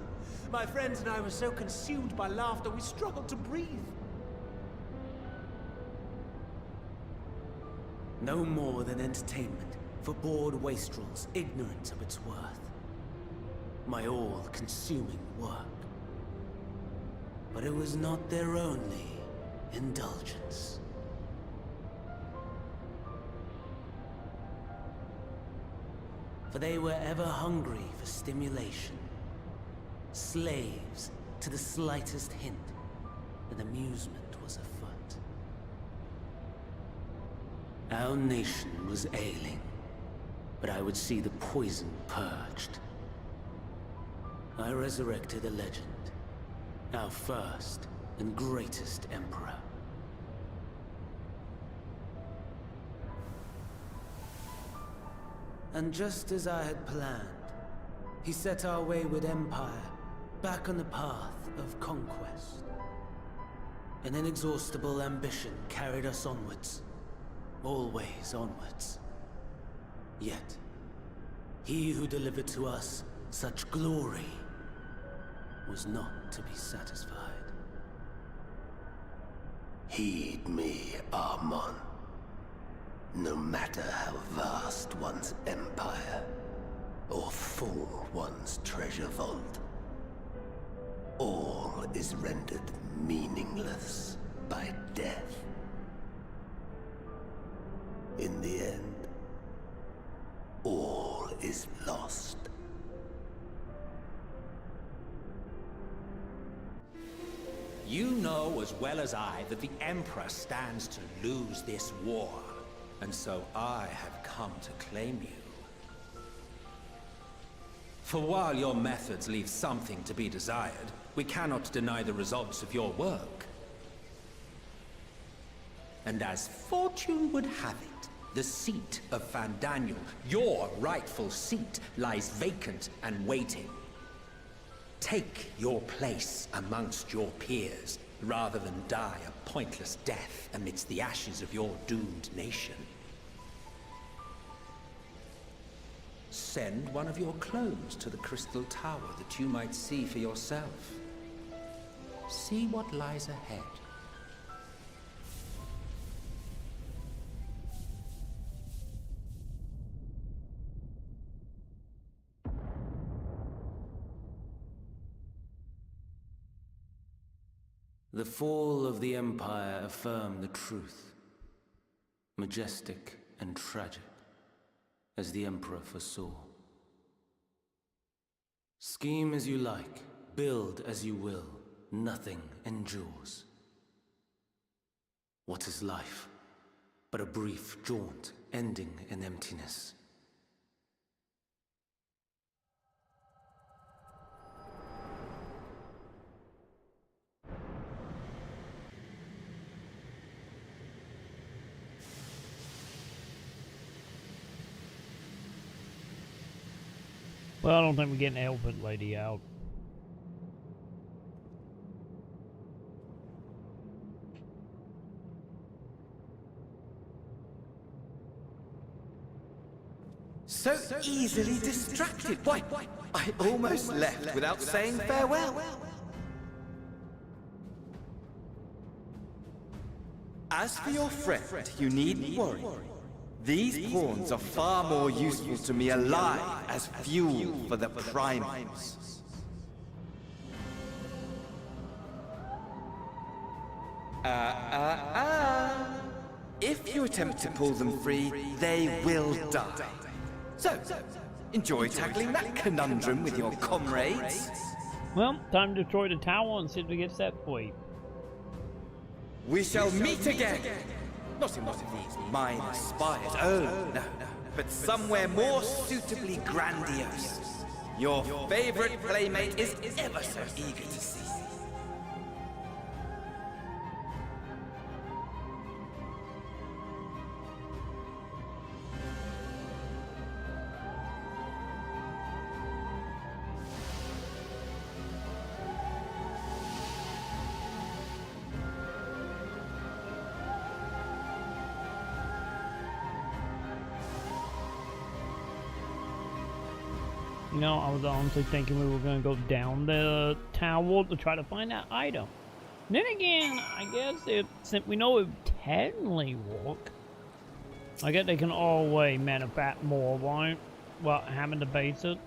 My friends and I were so consumed by laughter we struggled to breathe. No more than entertainment for bored wastrels ignorant of its worth. My all-consuming work. But it was not their only indulgence. For they were ever hungry for stimulation. Slaves to the slightest hint that amusement was afoot. Our nation was ailing, but I would see the poison purged. I resurrected a legend, our first and greatest emperor. And just as I had planned, he set our wayward empire back on the path of conquest. An inexhaustible ambition carried us onwards, always onwards. Yet, he who delivered to us such glory was not to be satisfied. Heed me, Maconn. No matter how vast one's empire, or full one's treasure vault, all is rendered meaningless by death. In the end, all is lost. You know as well as I that the Emperor stands to lose this war. And so I have come to claim you. For while your methods leave something to be desired, we cannot deny the results of your work. And as fortune would have it, the seat of Fandaniel, your rightful seat, lies vacant and waiting. Take your place amongst your peers, rather than die a pointless death amidst the ashes of your doomed nation. send one of your clones to the Crystal Tower that you might see for yourself. See what lies ahead. The fall of the Empire affirmed the truth. Majestic and tragic, as the Emperor foresaw. Scheme as you like, build as you will, nothing endures. What is life but a brief jaunt ending in emptiness? Well, I don't think we're getting the elephant lady out. So easily distracted. Why, I almost left without saying farewell. As for your friend, you needn't worry. These pawns are far more useful to me alive as fuel for the primals. If you attempt to pull them free, they will die. So, enjoy tackling that conundrum with your comrades. Well, time to destroy the tower and see if we get set free. We shall meet again! Not in one of these minor spires, oh no, but somewhere more suitably grandiose. Your favorite playmate is ever so eager to see you. You know, I was honestly thinking we were going to go down the tower to try to find that item. Then again, I guess since we know it technically work, I guess they can always manufacture more, right? Well, having to base it.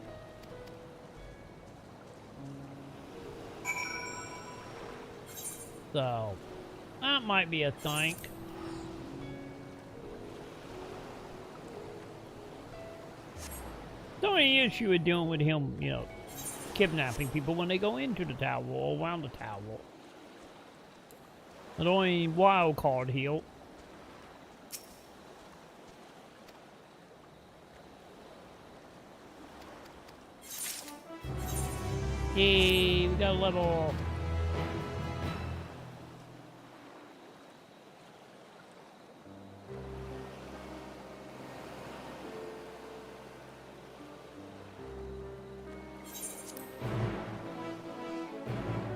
So, that might be a thing. The only issue with dealing with him, you know, kidnapping people when they go into the tower or around the tower. The only wild card here. Hey, we got a level.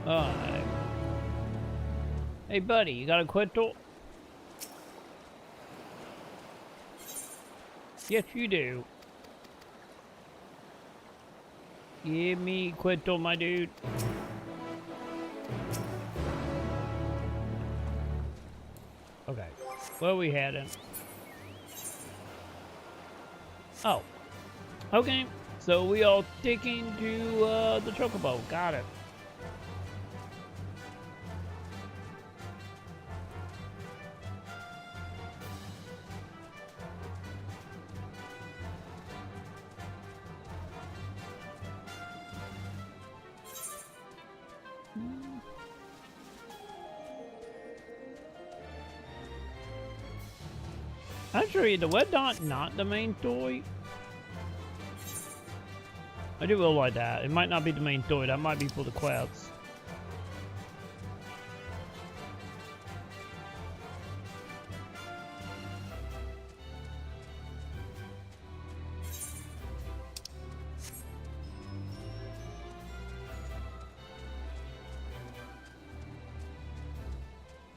Alright. Hey buddy, you got a quittal? Yes you do. Give me quittal, my dude. Okay, where are we heading? Oh. Okay, so we are sticking to the chocobo, got it. Actually, the wet dot not the main story. I do feel like that. It might not be the main story. That might be for the quests.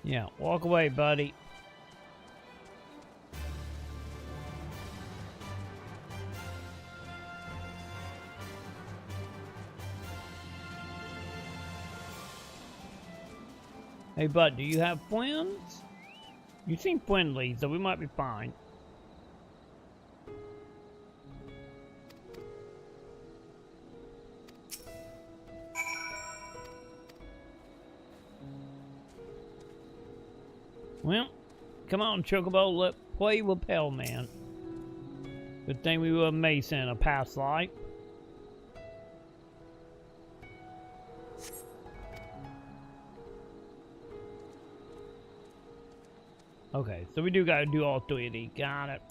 Yeah, walk away, buddy. Hey, bud, do you have friends? You seem friendly, so we might be fine. Well, come on, Chocobo, let's play Repel Man. Good thing we were a Mason in a past life. Okay, so we do gotta do all three of these. Got it.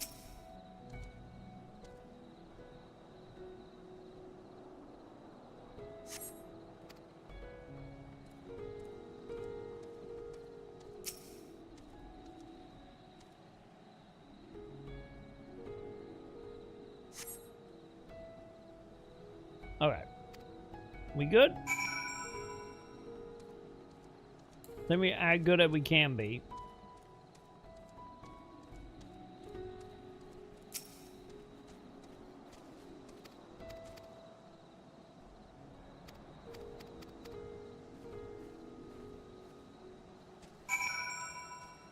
Alright. We good? Let me as good as we can be.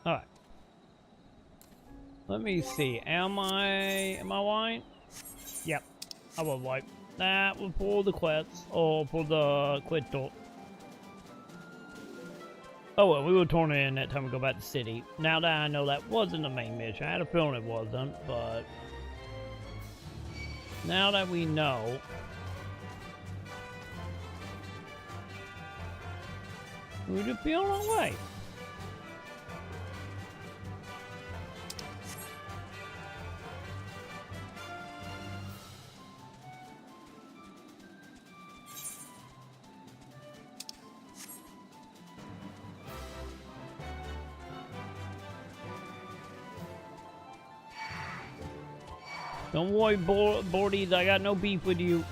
Alright. Let me see. Am I white? Yep. I was white. That was for the quests, or for the quittal. Oh well, we were torn in that time we go back to the city. Now that I know that wasn't the main mission, I had a feeling it wasn't, but now that we know, we just be on our way. Don't worry, Bordies, I got no beef with you.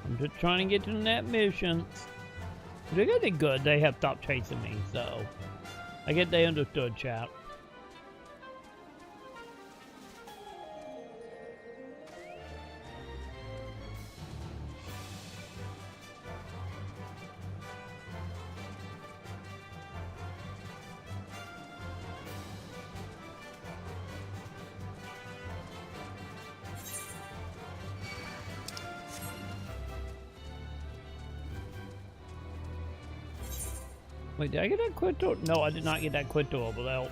I'm just trying to get to the net missions. They got it good, they have stopped chasing me, so I get they understood, chat. Wait, did I get that quit door? No, I did not get that quit door, but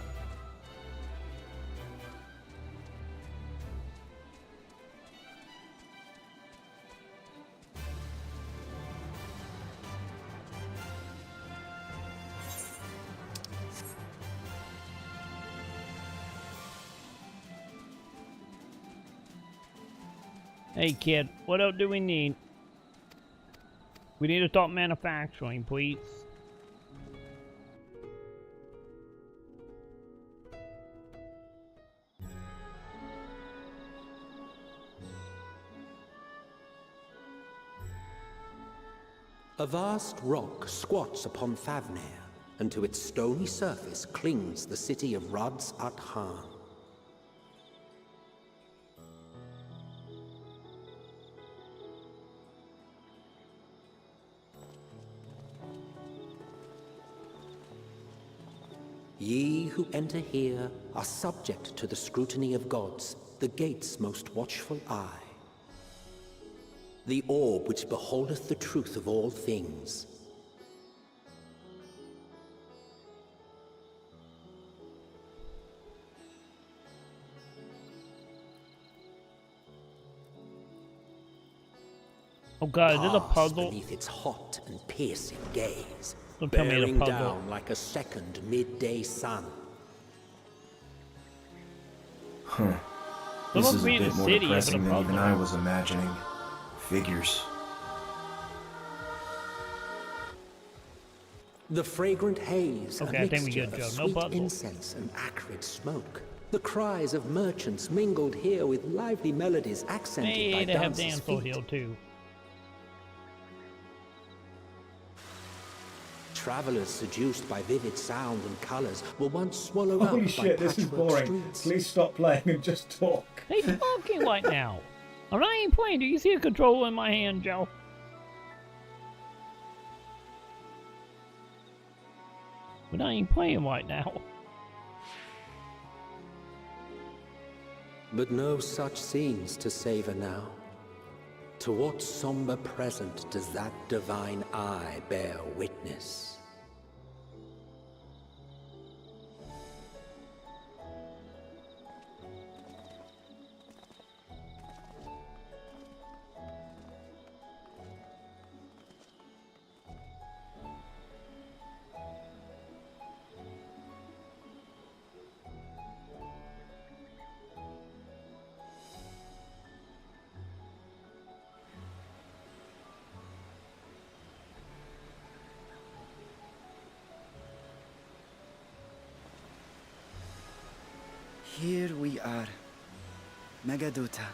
hey kid, what else do we need? We need to start manufacturing, please. A vast rock squats upon Favnir, and to its stony surface clings the city of Radz at Han. Ye who enter here are subject to the scrutiny of gods, the gate's most watchful eye. The orb which beholdeth the truth of all things. Oh god, is this a puzzle? Beneath its hot and piercing gaze, Don't tell me it's a bearing puzzle. down like a second midday sun. Huh. This is a bit more depressing than even I was imagining. Figures. The fragrant haze, okay, a I think we mixture good, of Joe. sweet No puzzle. incense and acrid smoke. The cries of merchants mingled here with lively melodies accented Hey, by they have dancers' Dancel feet. Hill too. travelers seduced by vivid sound and colors were once swallowed up by Holy shit, this is patchwork boring. streets. Please stop playing and just talk. They talking right now. I'm not even playing. Do you see a controller in my hand, Joe? But I ain't playing right now. But no such scenes to savor now. To what somber present does that divine eye bear witness? Here we are, Megaduta.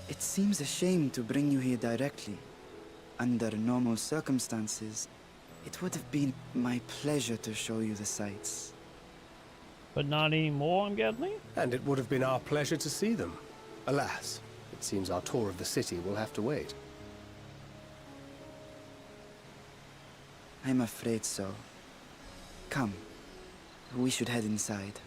It seems a shame to bring you here directly. Under normal circumstances, it would have been my pleasure to show you the sights. But not anymore, I'm guessing? And it would have been our pleasure to see them. Alas, it seems our tour of the city will have to wait. I'm afraid so. Come, we should head inside.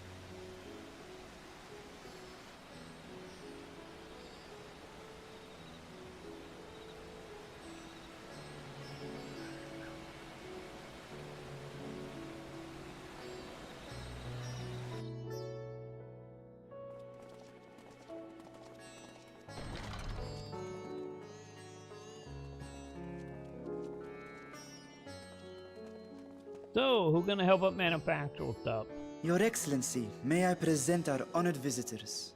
So, who's gonna help us manufacture stuff? Your Excellency, may I present our honored visitors?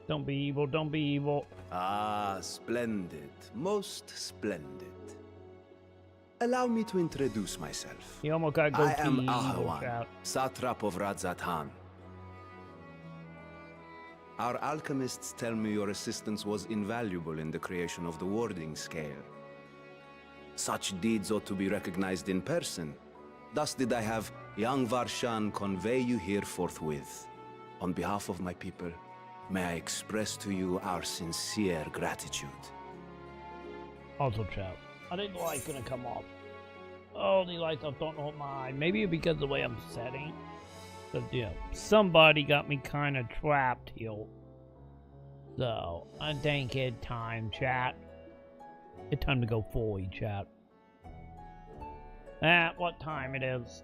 Don't be evil, don't be evil. Ah, splendid. Most splendid. Allow me to introduce myself. You almost gotta go I am evil, Ahawan, shout. satrap of Radzatan. Our alchemists tell me your assistance was invaluable in the creation of the warding scale. Such deeds ought to be recognized in person. Thus did I have young Varshan convey you here forthwith. On behalf of my people, may I express to you our sincere gratitude. Also, chat. I think the light's gonna come off. Oh, the lights I don't know my. Maybe it's because of the way I'm setting. But yeah, somebody got me kind of trapped here. So, I think it's time, chat. It's time to go fully, chat. At what time it is?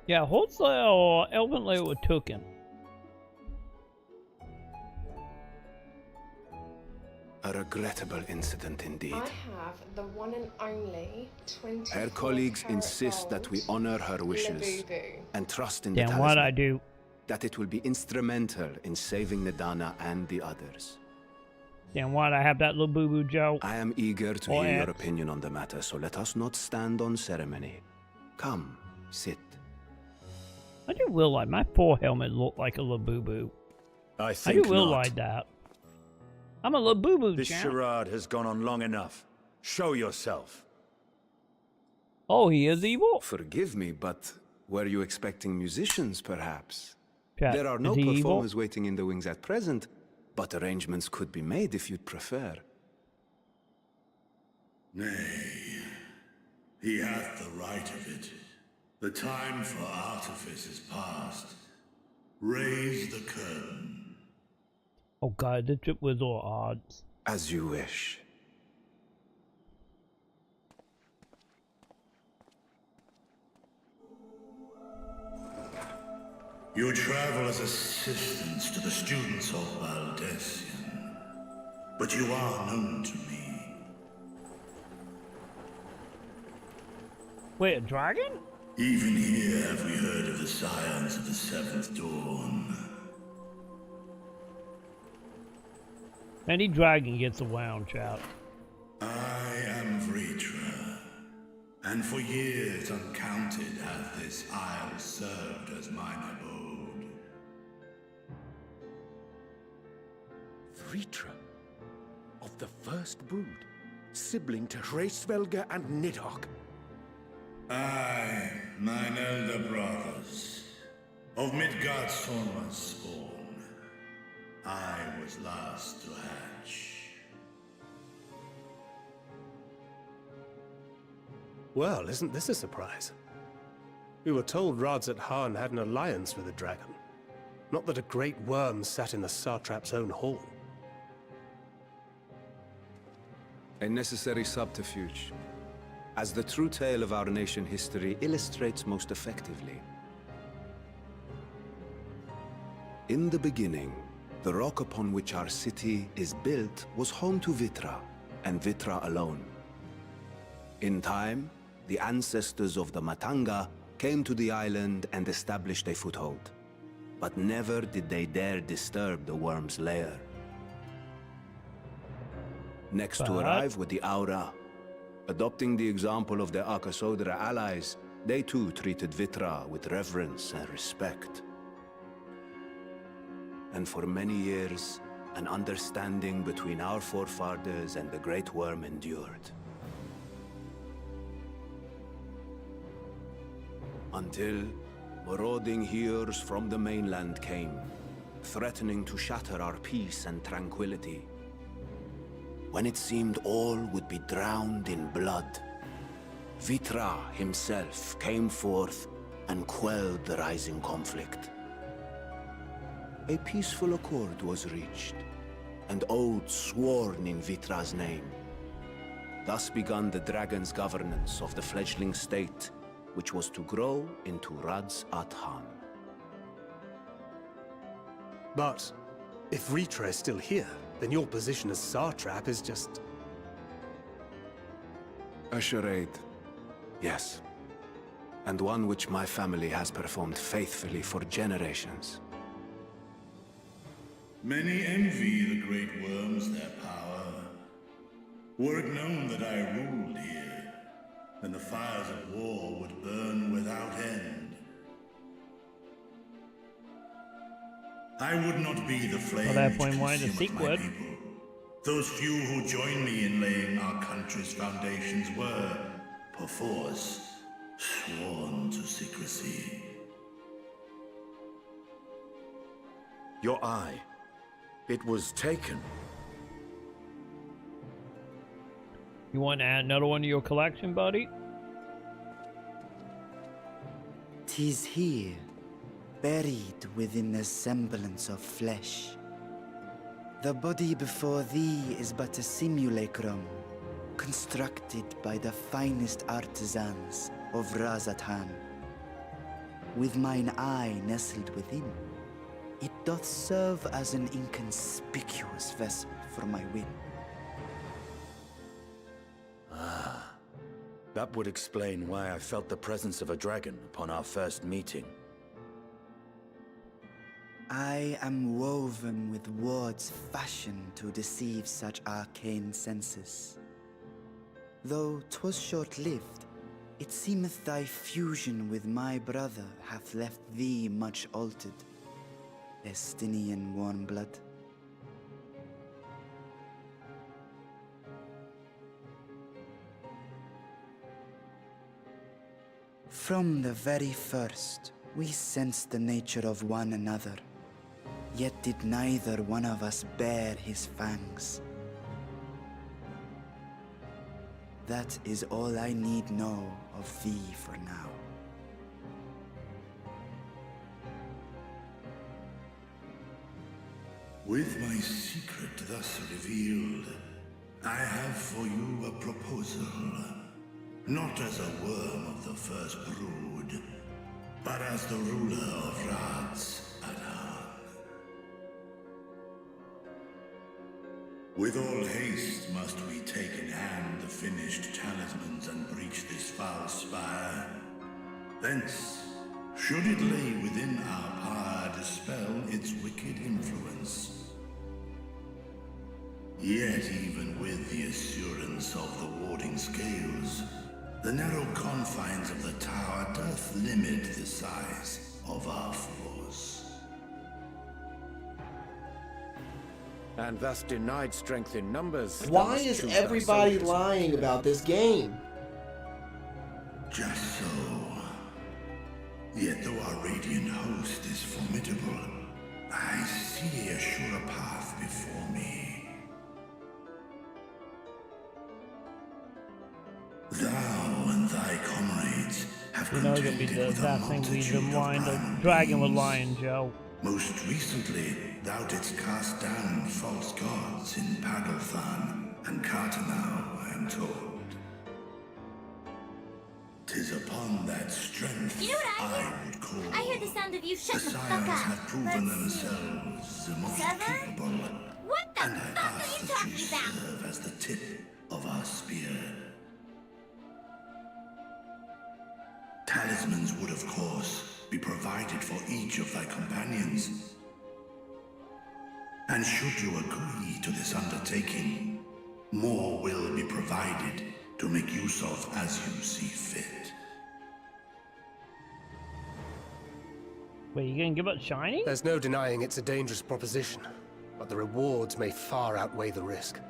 Yeah, wholesale Elven Layer was taken. A regrettable incident indeed. I have the one and only 24 Her colleagues carat insist that we gold honor her wishes Labubu. and trust in the Then what I talisman, do? that it will be instrumental in saving Nidana and the others. Then what I have that little boo-boo, Joe? I am eager to Or hear your Ed. opinion on the matter, so let us not stand on ceremony. Come, sit. I do realize my poor helmet looked like a little boo-boo. I I think do realize not. that. I'm a little boo-boo, This champ. charade has gone on long enough. Show yourself. Oh, he is evil? Forgive me, but were you expecting musicians, perhaps? Chat, There are no is he evil? performers waiting in the wings at present, but arrangements could be made if you'd prefer. Nay, he hath the right of it. The time for artifice is past. Raise the curtain. Oh god, this trip was all odds. As you wish. You travel as assistants to the students of Valdesian, but you are known to me. Wait, a dragon? Even here have we heard of the scions of the Seventh Dawn. Any dragon gets around, chat. I am Vritra, and for years uncounted hath this isle served as mine abode. Vritra, of the first brood, sibling to Hraesvelga and Nidhogg. Aye, mine elder brothers, of Midgard's Sorma's spawn. I was last to hatch. Well, isn't this a surprise? We were told Radzat-Han had an alliance with a dragon. Not that a great worm sat in the Satrap's own hall. A necessary subterfuge, as the true tale of our nation history illustrates most effectively. In the beginning, the rock upon which our city is built was home to Vitra, and Vitra alone. In time, the ancestors of the Matanga came to the island and established a foothold. But never did they dare disturb the worm's lair. Next to arrive with the Aura, adopting the example of their Akasodra allies, they too treated Vitra with reverence and respect. And for many years, an understanding between our forefathers and the Great Worm endured. Until marauding heroes from the mainland came, threatening to shatter our peace and tranquility. When it seemed all would be drowned in blood, Vitra himself came forth and quelled the rising conflict. A peaceful accord was reached, and oaths sworn in Vitra's name. Thus began the dragon's governance of the fledgling state, which was to grow into Radzat-Han. But if Vritra is still here, then your position as Satrap is just... A charade, yes. And one which my family has performed faithfully for generations. Many envy the great worms their power. Were it known that I ruled here, then the fires of war would burn without end. I would not be the flame which consumed my people. Those few who joined me in laying our country's foundations were, perforce, sworn to secrecy. Your eye. It was taken. You want to add another one to your collection, buddy? 'Tis here, buried within a semblance of flesh. The body before thee is but a simulacrum, constructed by the finest artisans of Radzat-Han. With mine eye nestled within, it doth serve as an inconspicuous vessel for my will. Ah, that would explain why I felt the presence of a dragon upon our first meeting. I am woven with words fashioned to deceive such arcane senses. Though 'twas short-lived, it seemeth thy fusion with my brother hath left thee much altered. Estinian warm blood. From the very first, we sensed the nature of one another, yet did neither one of us bare his fangs. That is all I need know of thee for now. With my secret thus revealed, I have for you a proposal. Not as a worm of the first brood, but as the ruler of Radzat-Han. With all haste must we take in hand the finished talismans and breach this foul spire. Thence, should it lay within our power, dispel its wicked influence. Yet even with the assurance of the warding scales, the narrow confines of the tower doth limit the size of our force. and thus denied strength in numbers. Why is everybody lying about this game? Just so. Yet though our radiant host is formidable, I see a surer path before me. Thou and thy comrades have contended with a multitude of primal dragon with beings. lion, Joe. Most recently, thou didst cast down false gods in Pagalthan and Cartanau, I am told. 'Tis upon that strength You know what I would call. I hear the sound of you. Shut The the fuck scions up. have proven Let's themselves the most capable, What the and I fuck are ask you that talking you about? serve as the tip of our spear. Talismans would, of course, be provided for each of thy companions. And should you agree to this undertaking, more will be provided to make use of as you see fit. Wait, you gonna give up shiny? There's no denying it's a dangerous proposition, but the rewards may far outweigh the risk.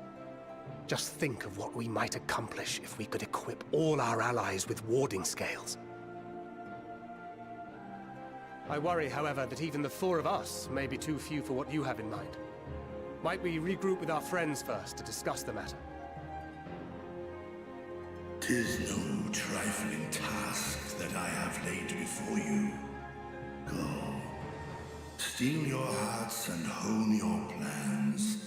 Just think of what we might accomplish if we could equip all our allies with warding scales. I worry, however, that even the four of us may be too few for what you have in mind. Might we regroup with our friends first to discuss the matter? 'Tis no trifling task that I have laid before you. Go. Steel your hearts and hone your plans.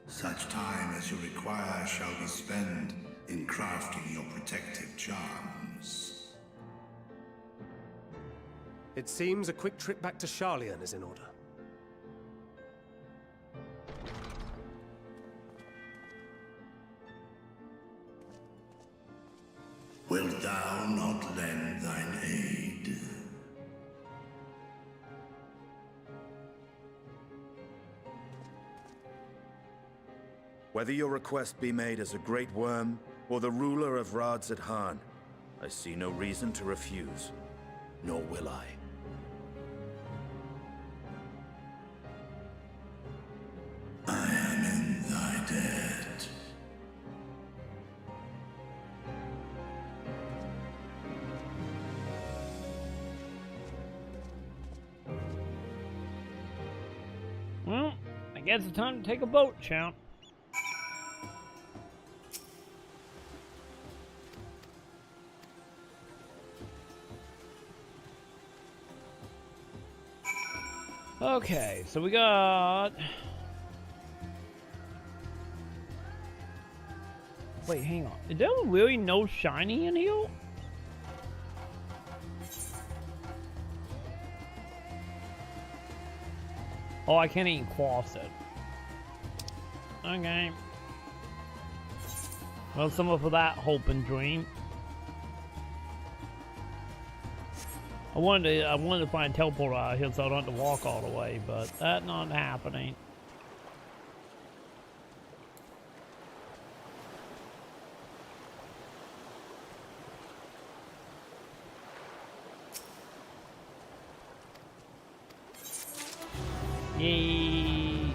Such time as you require shall be spent in crafting your protective charms. It seems a quick trip back to Sharlayan is in order. Wilt thou not lend thine aid? Whether your request be made as a great worm or the ruler of Rads at Han, I see no reason to refuse, nor will I. I am in thy debt. Well, I guess it's time to take a boat, Count. Okay, so we got... Wait, hang on. Is there really no shiny in here? Oh, I can't even cross it. Okay. Well, some of that hope and dream. I wanted to find a teleporter out here so I don't have to walk all the way, but that's not happening. Yay!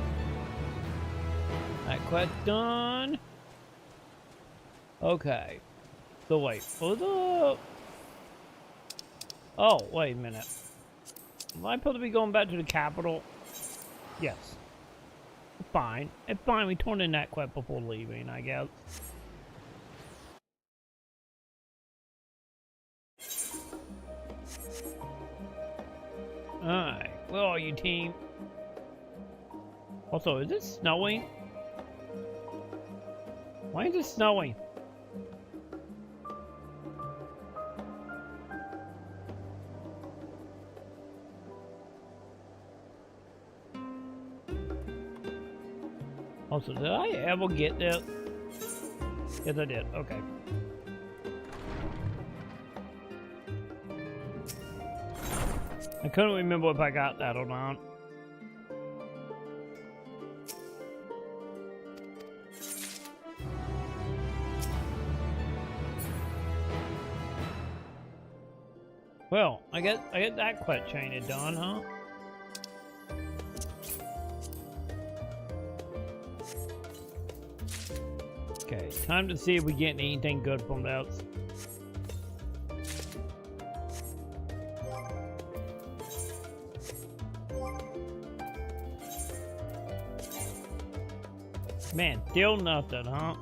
That quest done. Okay. So wait, hold up. Oh, wait a minute. Am I supposed to be going back to the capital? Yes. Fine. It's fine. We turned in that quest before leaving, I guess. Alright. Where are you, team? Also, is it snowing? Why is it snowing? Also, did I ever get this? Yes, I did. Okay. I couldn't remember if I got that or not. Well, I get that quest chain done, huh? Time to see if we get anything good from those. Man, still nothing, huh?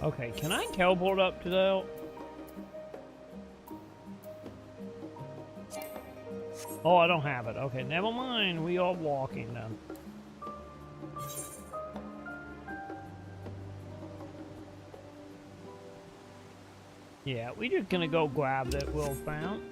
Okay, can I teleport up to that? Oh, I don't have it. Okay, never mind. We are walking then. Yeah, we just gonna go grab that will bounce.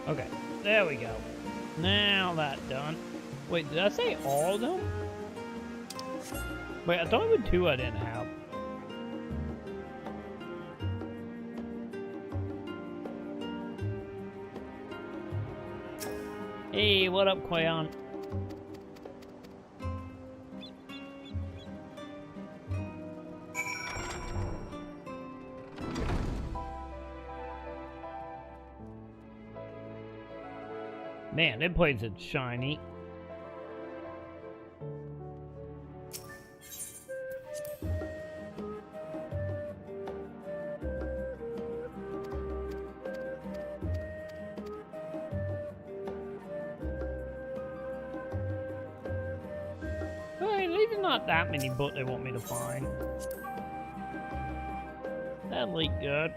Okay, there we go. Now that's done. Wait, did I say all of them? Wait, I thought it was 2 I didn't have. Hey, what up, Quayon? Man, that place is shiny. Hey, there's not that many books they want me to find. That look good.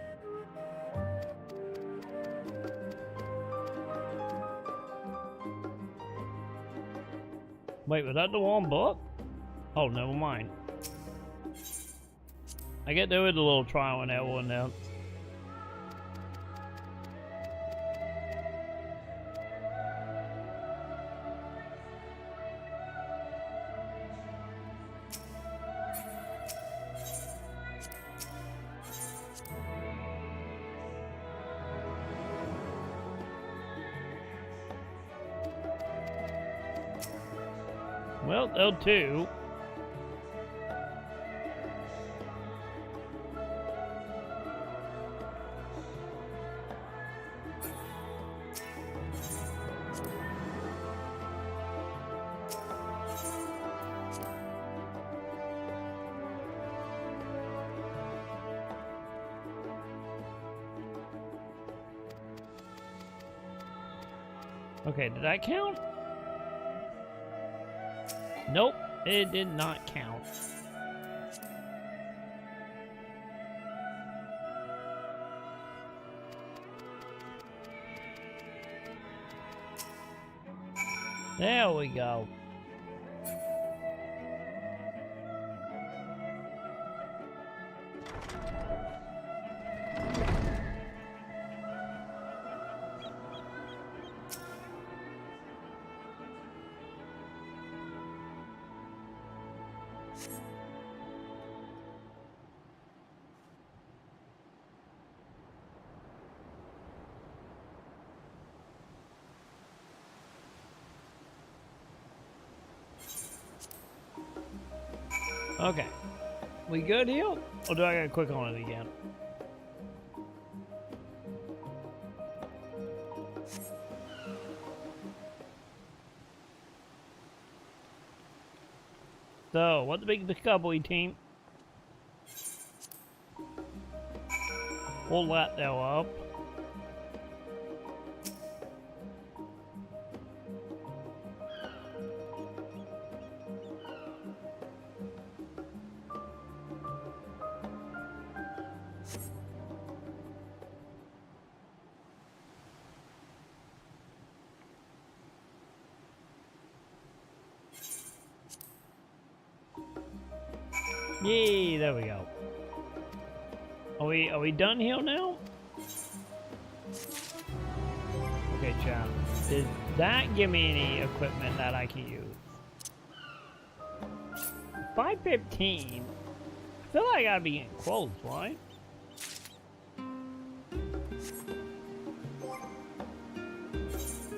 Wait, was that the wrong book? Oh, never mind. I get there with a little trial and error now. Well, L2. Okay, did that count? Nope, it did not count. There we go. Okay. We good here? Or do I gotta click on it again? So, what's the big discovery, team? We'll let that up. Yay, there we go. Are we done here now? Okay, chat. Did that give me any equipment that I can use? 5:15. I feel like I gotta be getting close, right?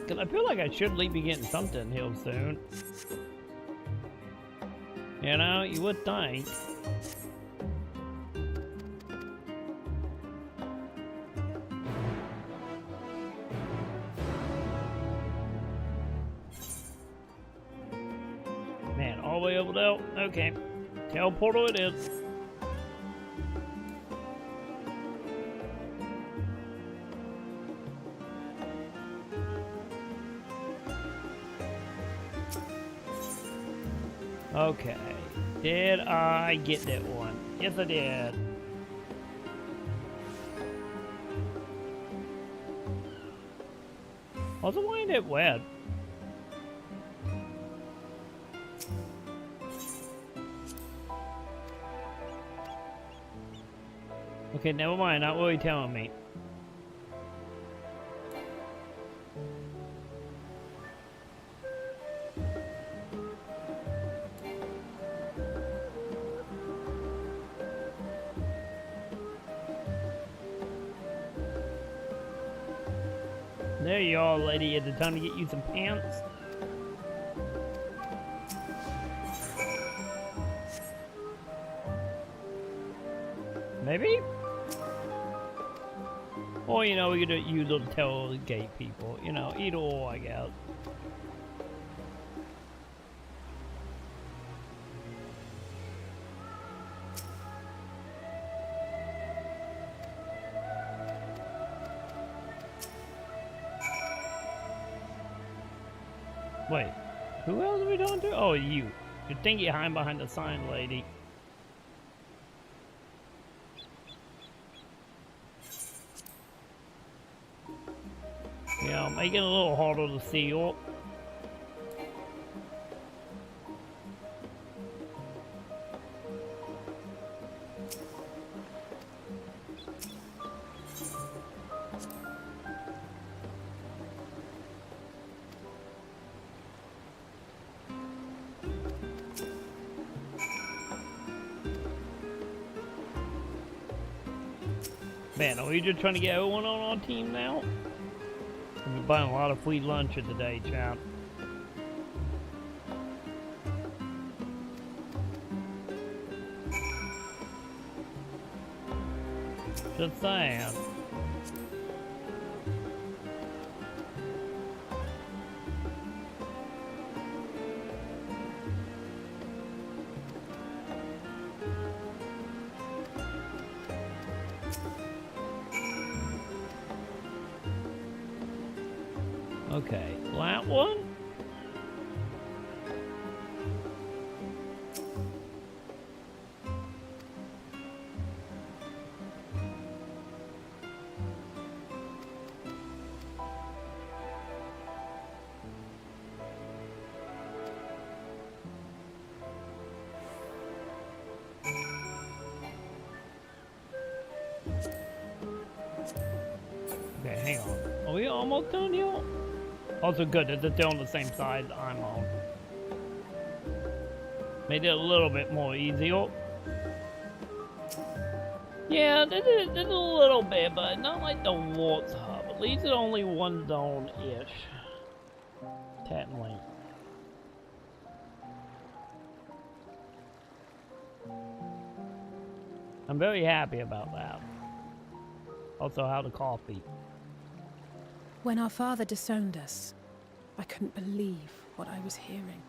Cause I feel like I should be getting something here soon. You know, you would think. Man, all the way over there? Okay. Teleporter it is. Okay. Did I get that one? Yes, I did. Also, why ain't it wet? Okay, never mind. Not what you're telling me. There you are, lady. Is it time to get you some pants? Maybe? Or, you know, we could use the tailgate people. You know, either or, I guess. Wait, who else are we talking to? Oh, you. You think you're hiding behind the sign, lady. Yeah, make it a little harder to see you. Man, are we just trying to get everyone on our team now? We're buying a lot of free lunch today, chap. Just saying. Okay, that one? Okay, hang on. Are we almost done here? Also good that they're on the same side I'm on. Made it a little bit more easier. Yeah, this is a little bit, but not like the Warts Hub. At least it's only one zone-ish. Technically. I'm very happy about that. Also, how the coffee. When our father disowned us, I couldn't believe what I was hearing.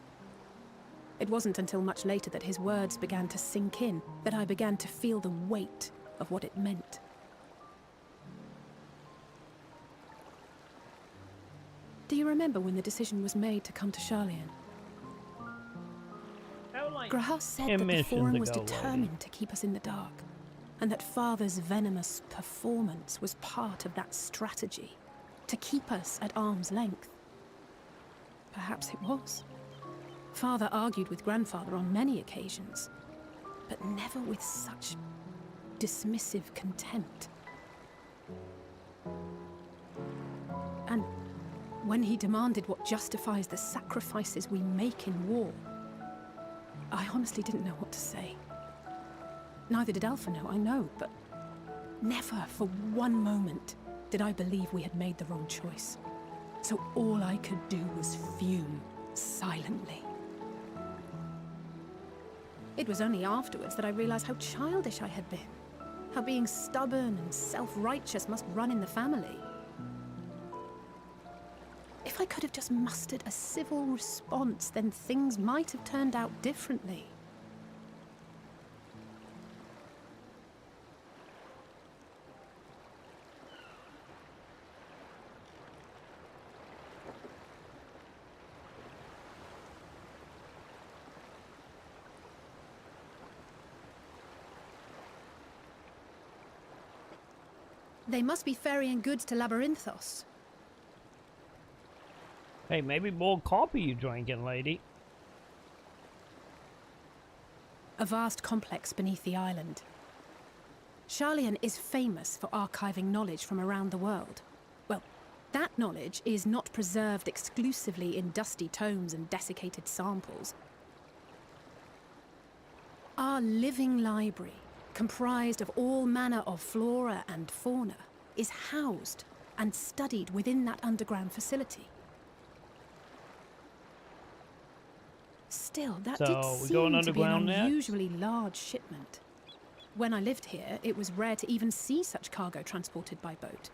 It wasn't until much later that his words began to sink in, that I began to feel the weight of what it meant. Do you remember when the decision was made to come to Charlian? Graham said that the Forum was determined to keep us in the dark, and that Father's venomous performance was part of that strategy. To keep us at arm's length. Perhaps it was. Father argued with Grandfather on many occasions, but never never with such dismissive contempt. And when he demanded what justifies the sacrifices we make in war, I honestly didn't know what to say. Neither did Alpha know, I know, but never for one moment did I believe we had made the wrong choice. So all I could do was fume silently. It was only afterwards that I realized how childish I had been, how being stubborn and self-righteous must run in the family. If I could have just mustered a civil response, then things might have turned out differently. They must be ferrying goods to Labyrinthos. Hey, maybe more coffee you drinking, lady. A vast complex beneath the island. Sharlayan is famous for archiving knowledge from around the world. Well, that knowledge is not preserved exclusively in dusty tomes and desiccated samples. Our living library, comprised of all manner of flora and fauna, is housed and studied within that underground facility. Still, that did seem to be an unusually large shipment. When I lived here, it was rare to even see such cargo transported by boat.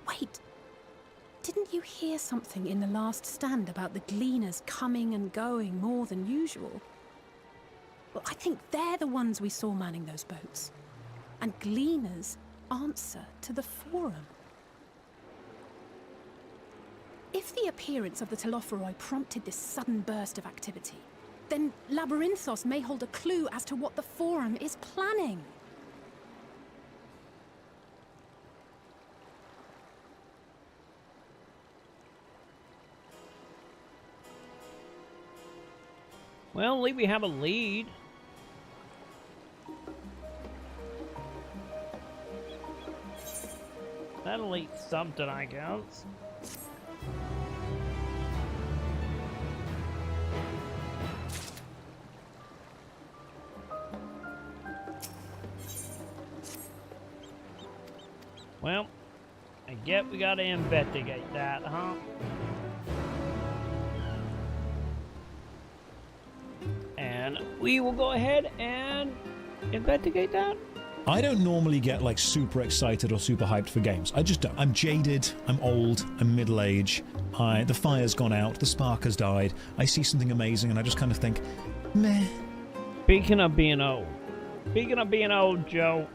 Wait, didn't you hear something in the last stand about the gleaners coming and going more than usual? Well, I think they're the ones we saw manning those boats. And gleaners answer to the Forum. If the appearance of the Telophoroi prompted this sudden burst of activity, then Labyrinthos may hold a clue as to what the Forum is planning. Well, at least we have a lead. That'll eat something, I guess. Well, I guess we gotta investigate that, huh? And we will go ahead and investigate that. I don't normally get like super excited or super hyped for games. I just don't. I'm jaded, I'm old, I'm middle-aged, the fire's gone out, the spark has died, I see something amazing and I just kind of think, meh. Speaking of being old, Joe,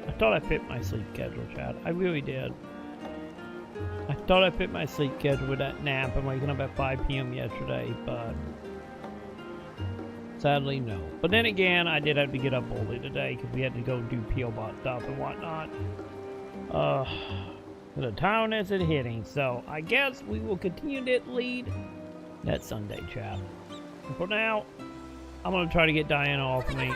I thought I fit my sleep schedule, Chad. I really did. I thought I fit my sleep schedule with that nap and waking up at 5 p.m. yesterday, but sadly, no. But then again, I did have to get up early today because we had to go do PO Bot stuff and whatnot. The town isn't hitting, so I guess we will continue that lead that Sunday, Chad. And for now, I'm going to try to get Diana off of me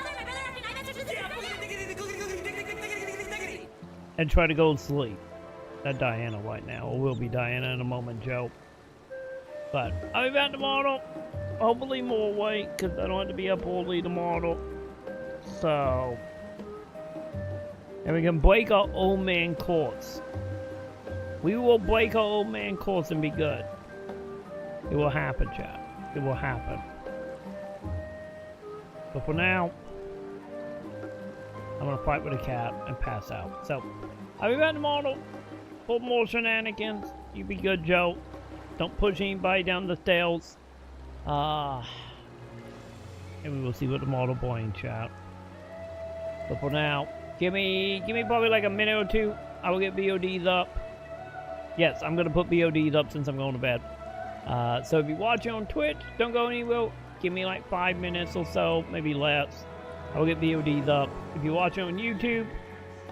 and try to go to sleep. Not Diana right now, or will be Diana in a moment, Joe. But I'll be back tomorrow. Hopefully more awake, because I don't have to be up early tomorrow. So, and we can break our old man course. We will break our old man course and be good. It will happen, chat. It will happen. But for now, I'm gonna fight with a cat and pass out. So, I'll be back tomorrow for more shenanigans. You be good, Joe. Don't push anybody down the stairs. And we will see what tomorrow brings, chat. But for now, give me probably like a minute or two. I will get VODs up. Yes, I'm gonna put VODs up since I'm going to bed. So if you're watching on Twitch, don't go anywhere. Give me like 5 minutes or so, maybe less. I will get VODs up. If you're watching on YouTube,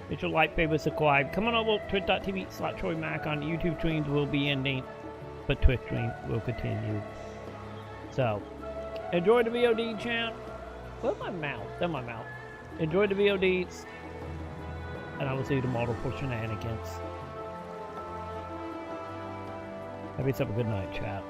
Hit your like, favorite, subscribe. Come on over to twitch.tv/TroyMaconn. YouTube streams will be ending, but Twitch stream will continue. So, enjoy the VOD, chat. Where's my mouth? There's my mouth. Enjoy the VODs, and I will see you tomorrow for shenanigans. Have yourself a good night, chat.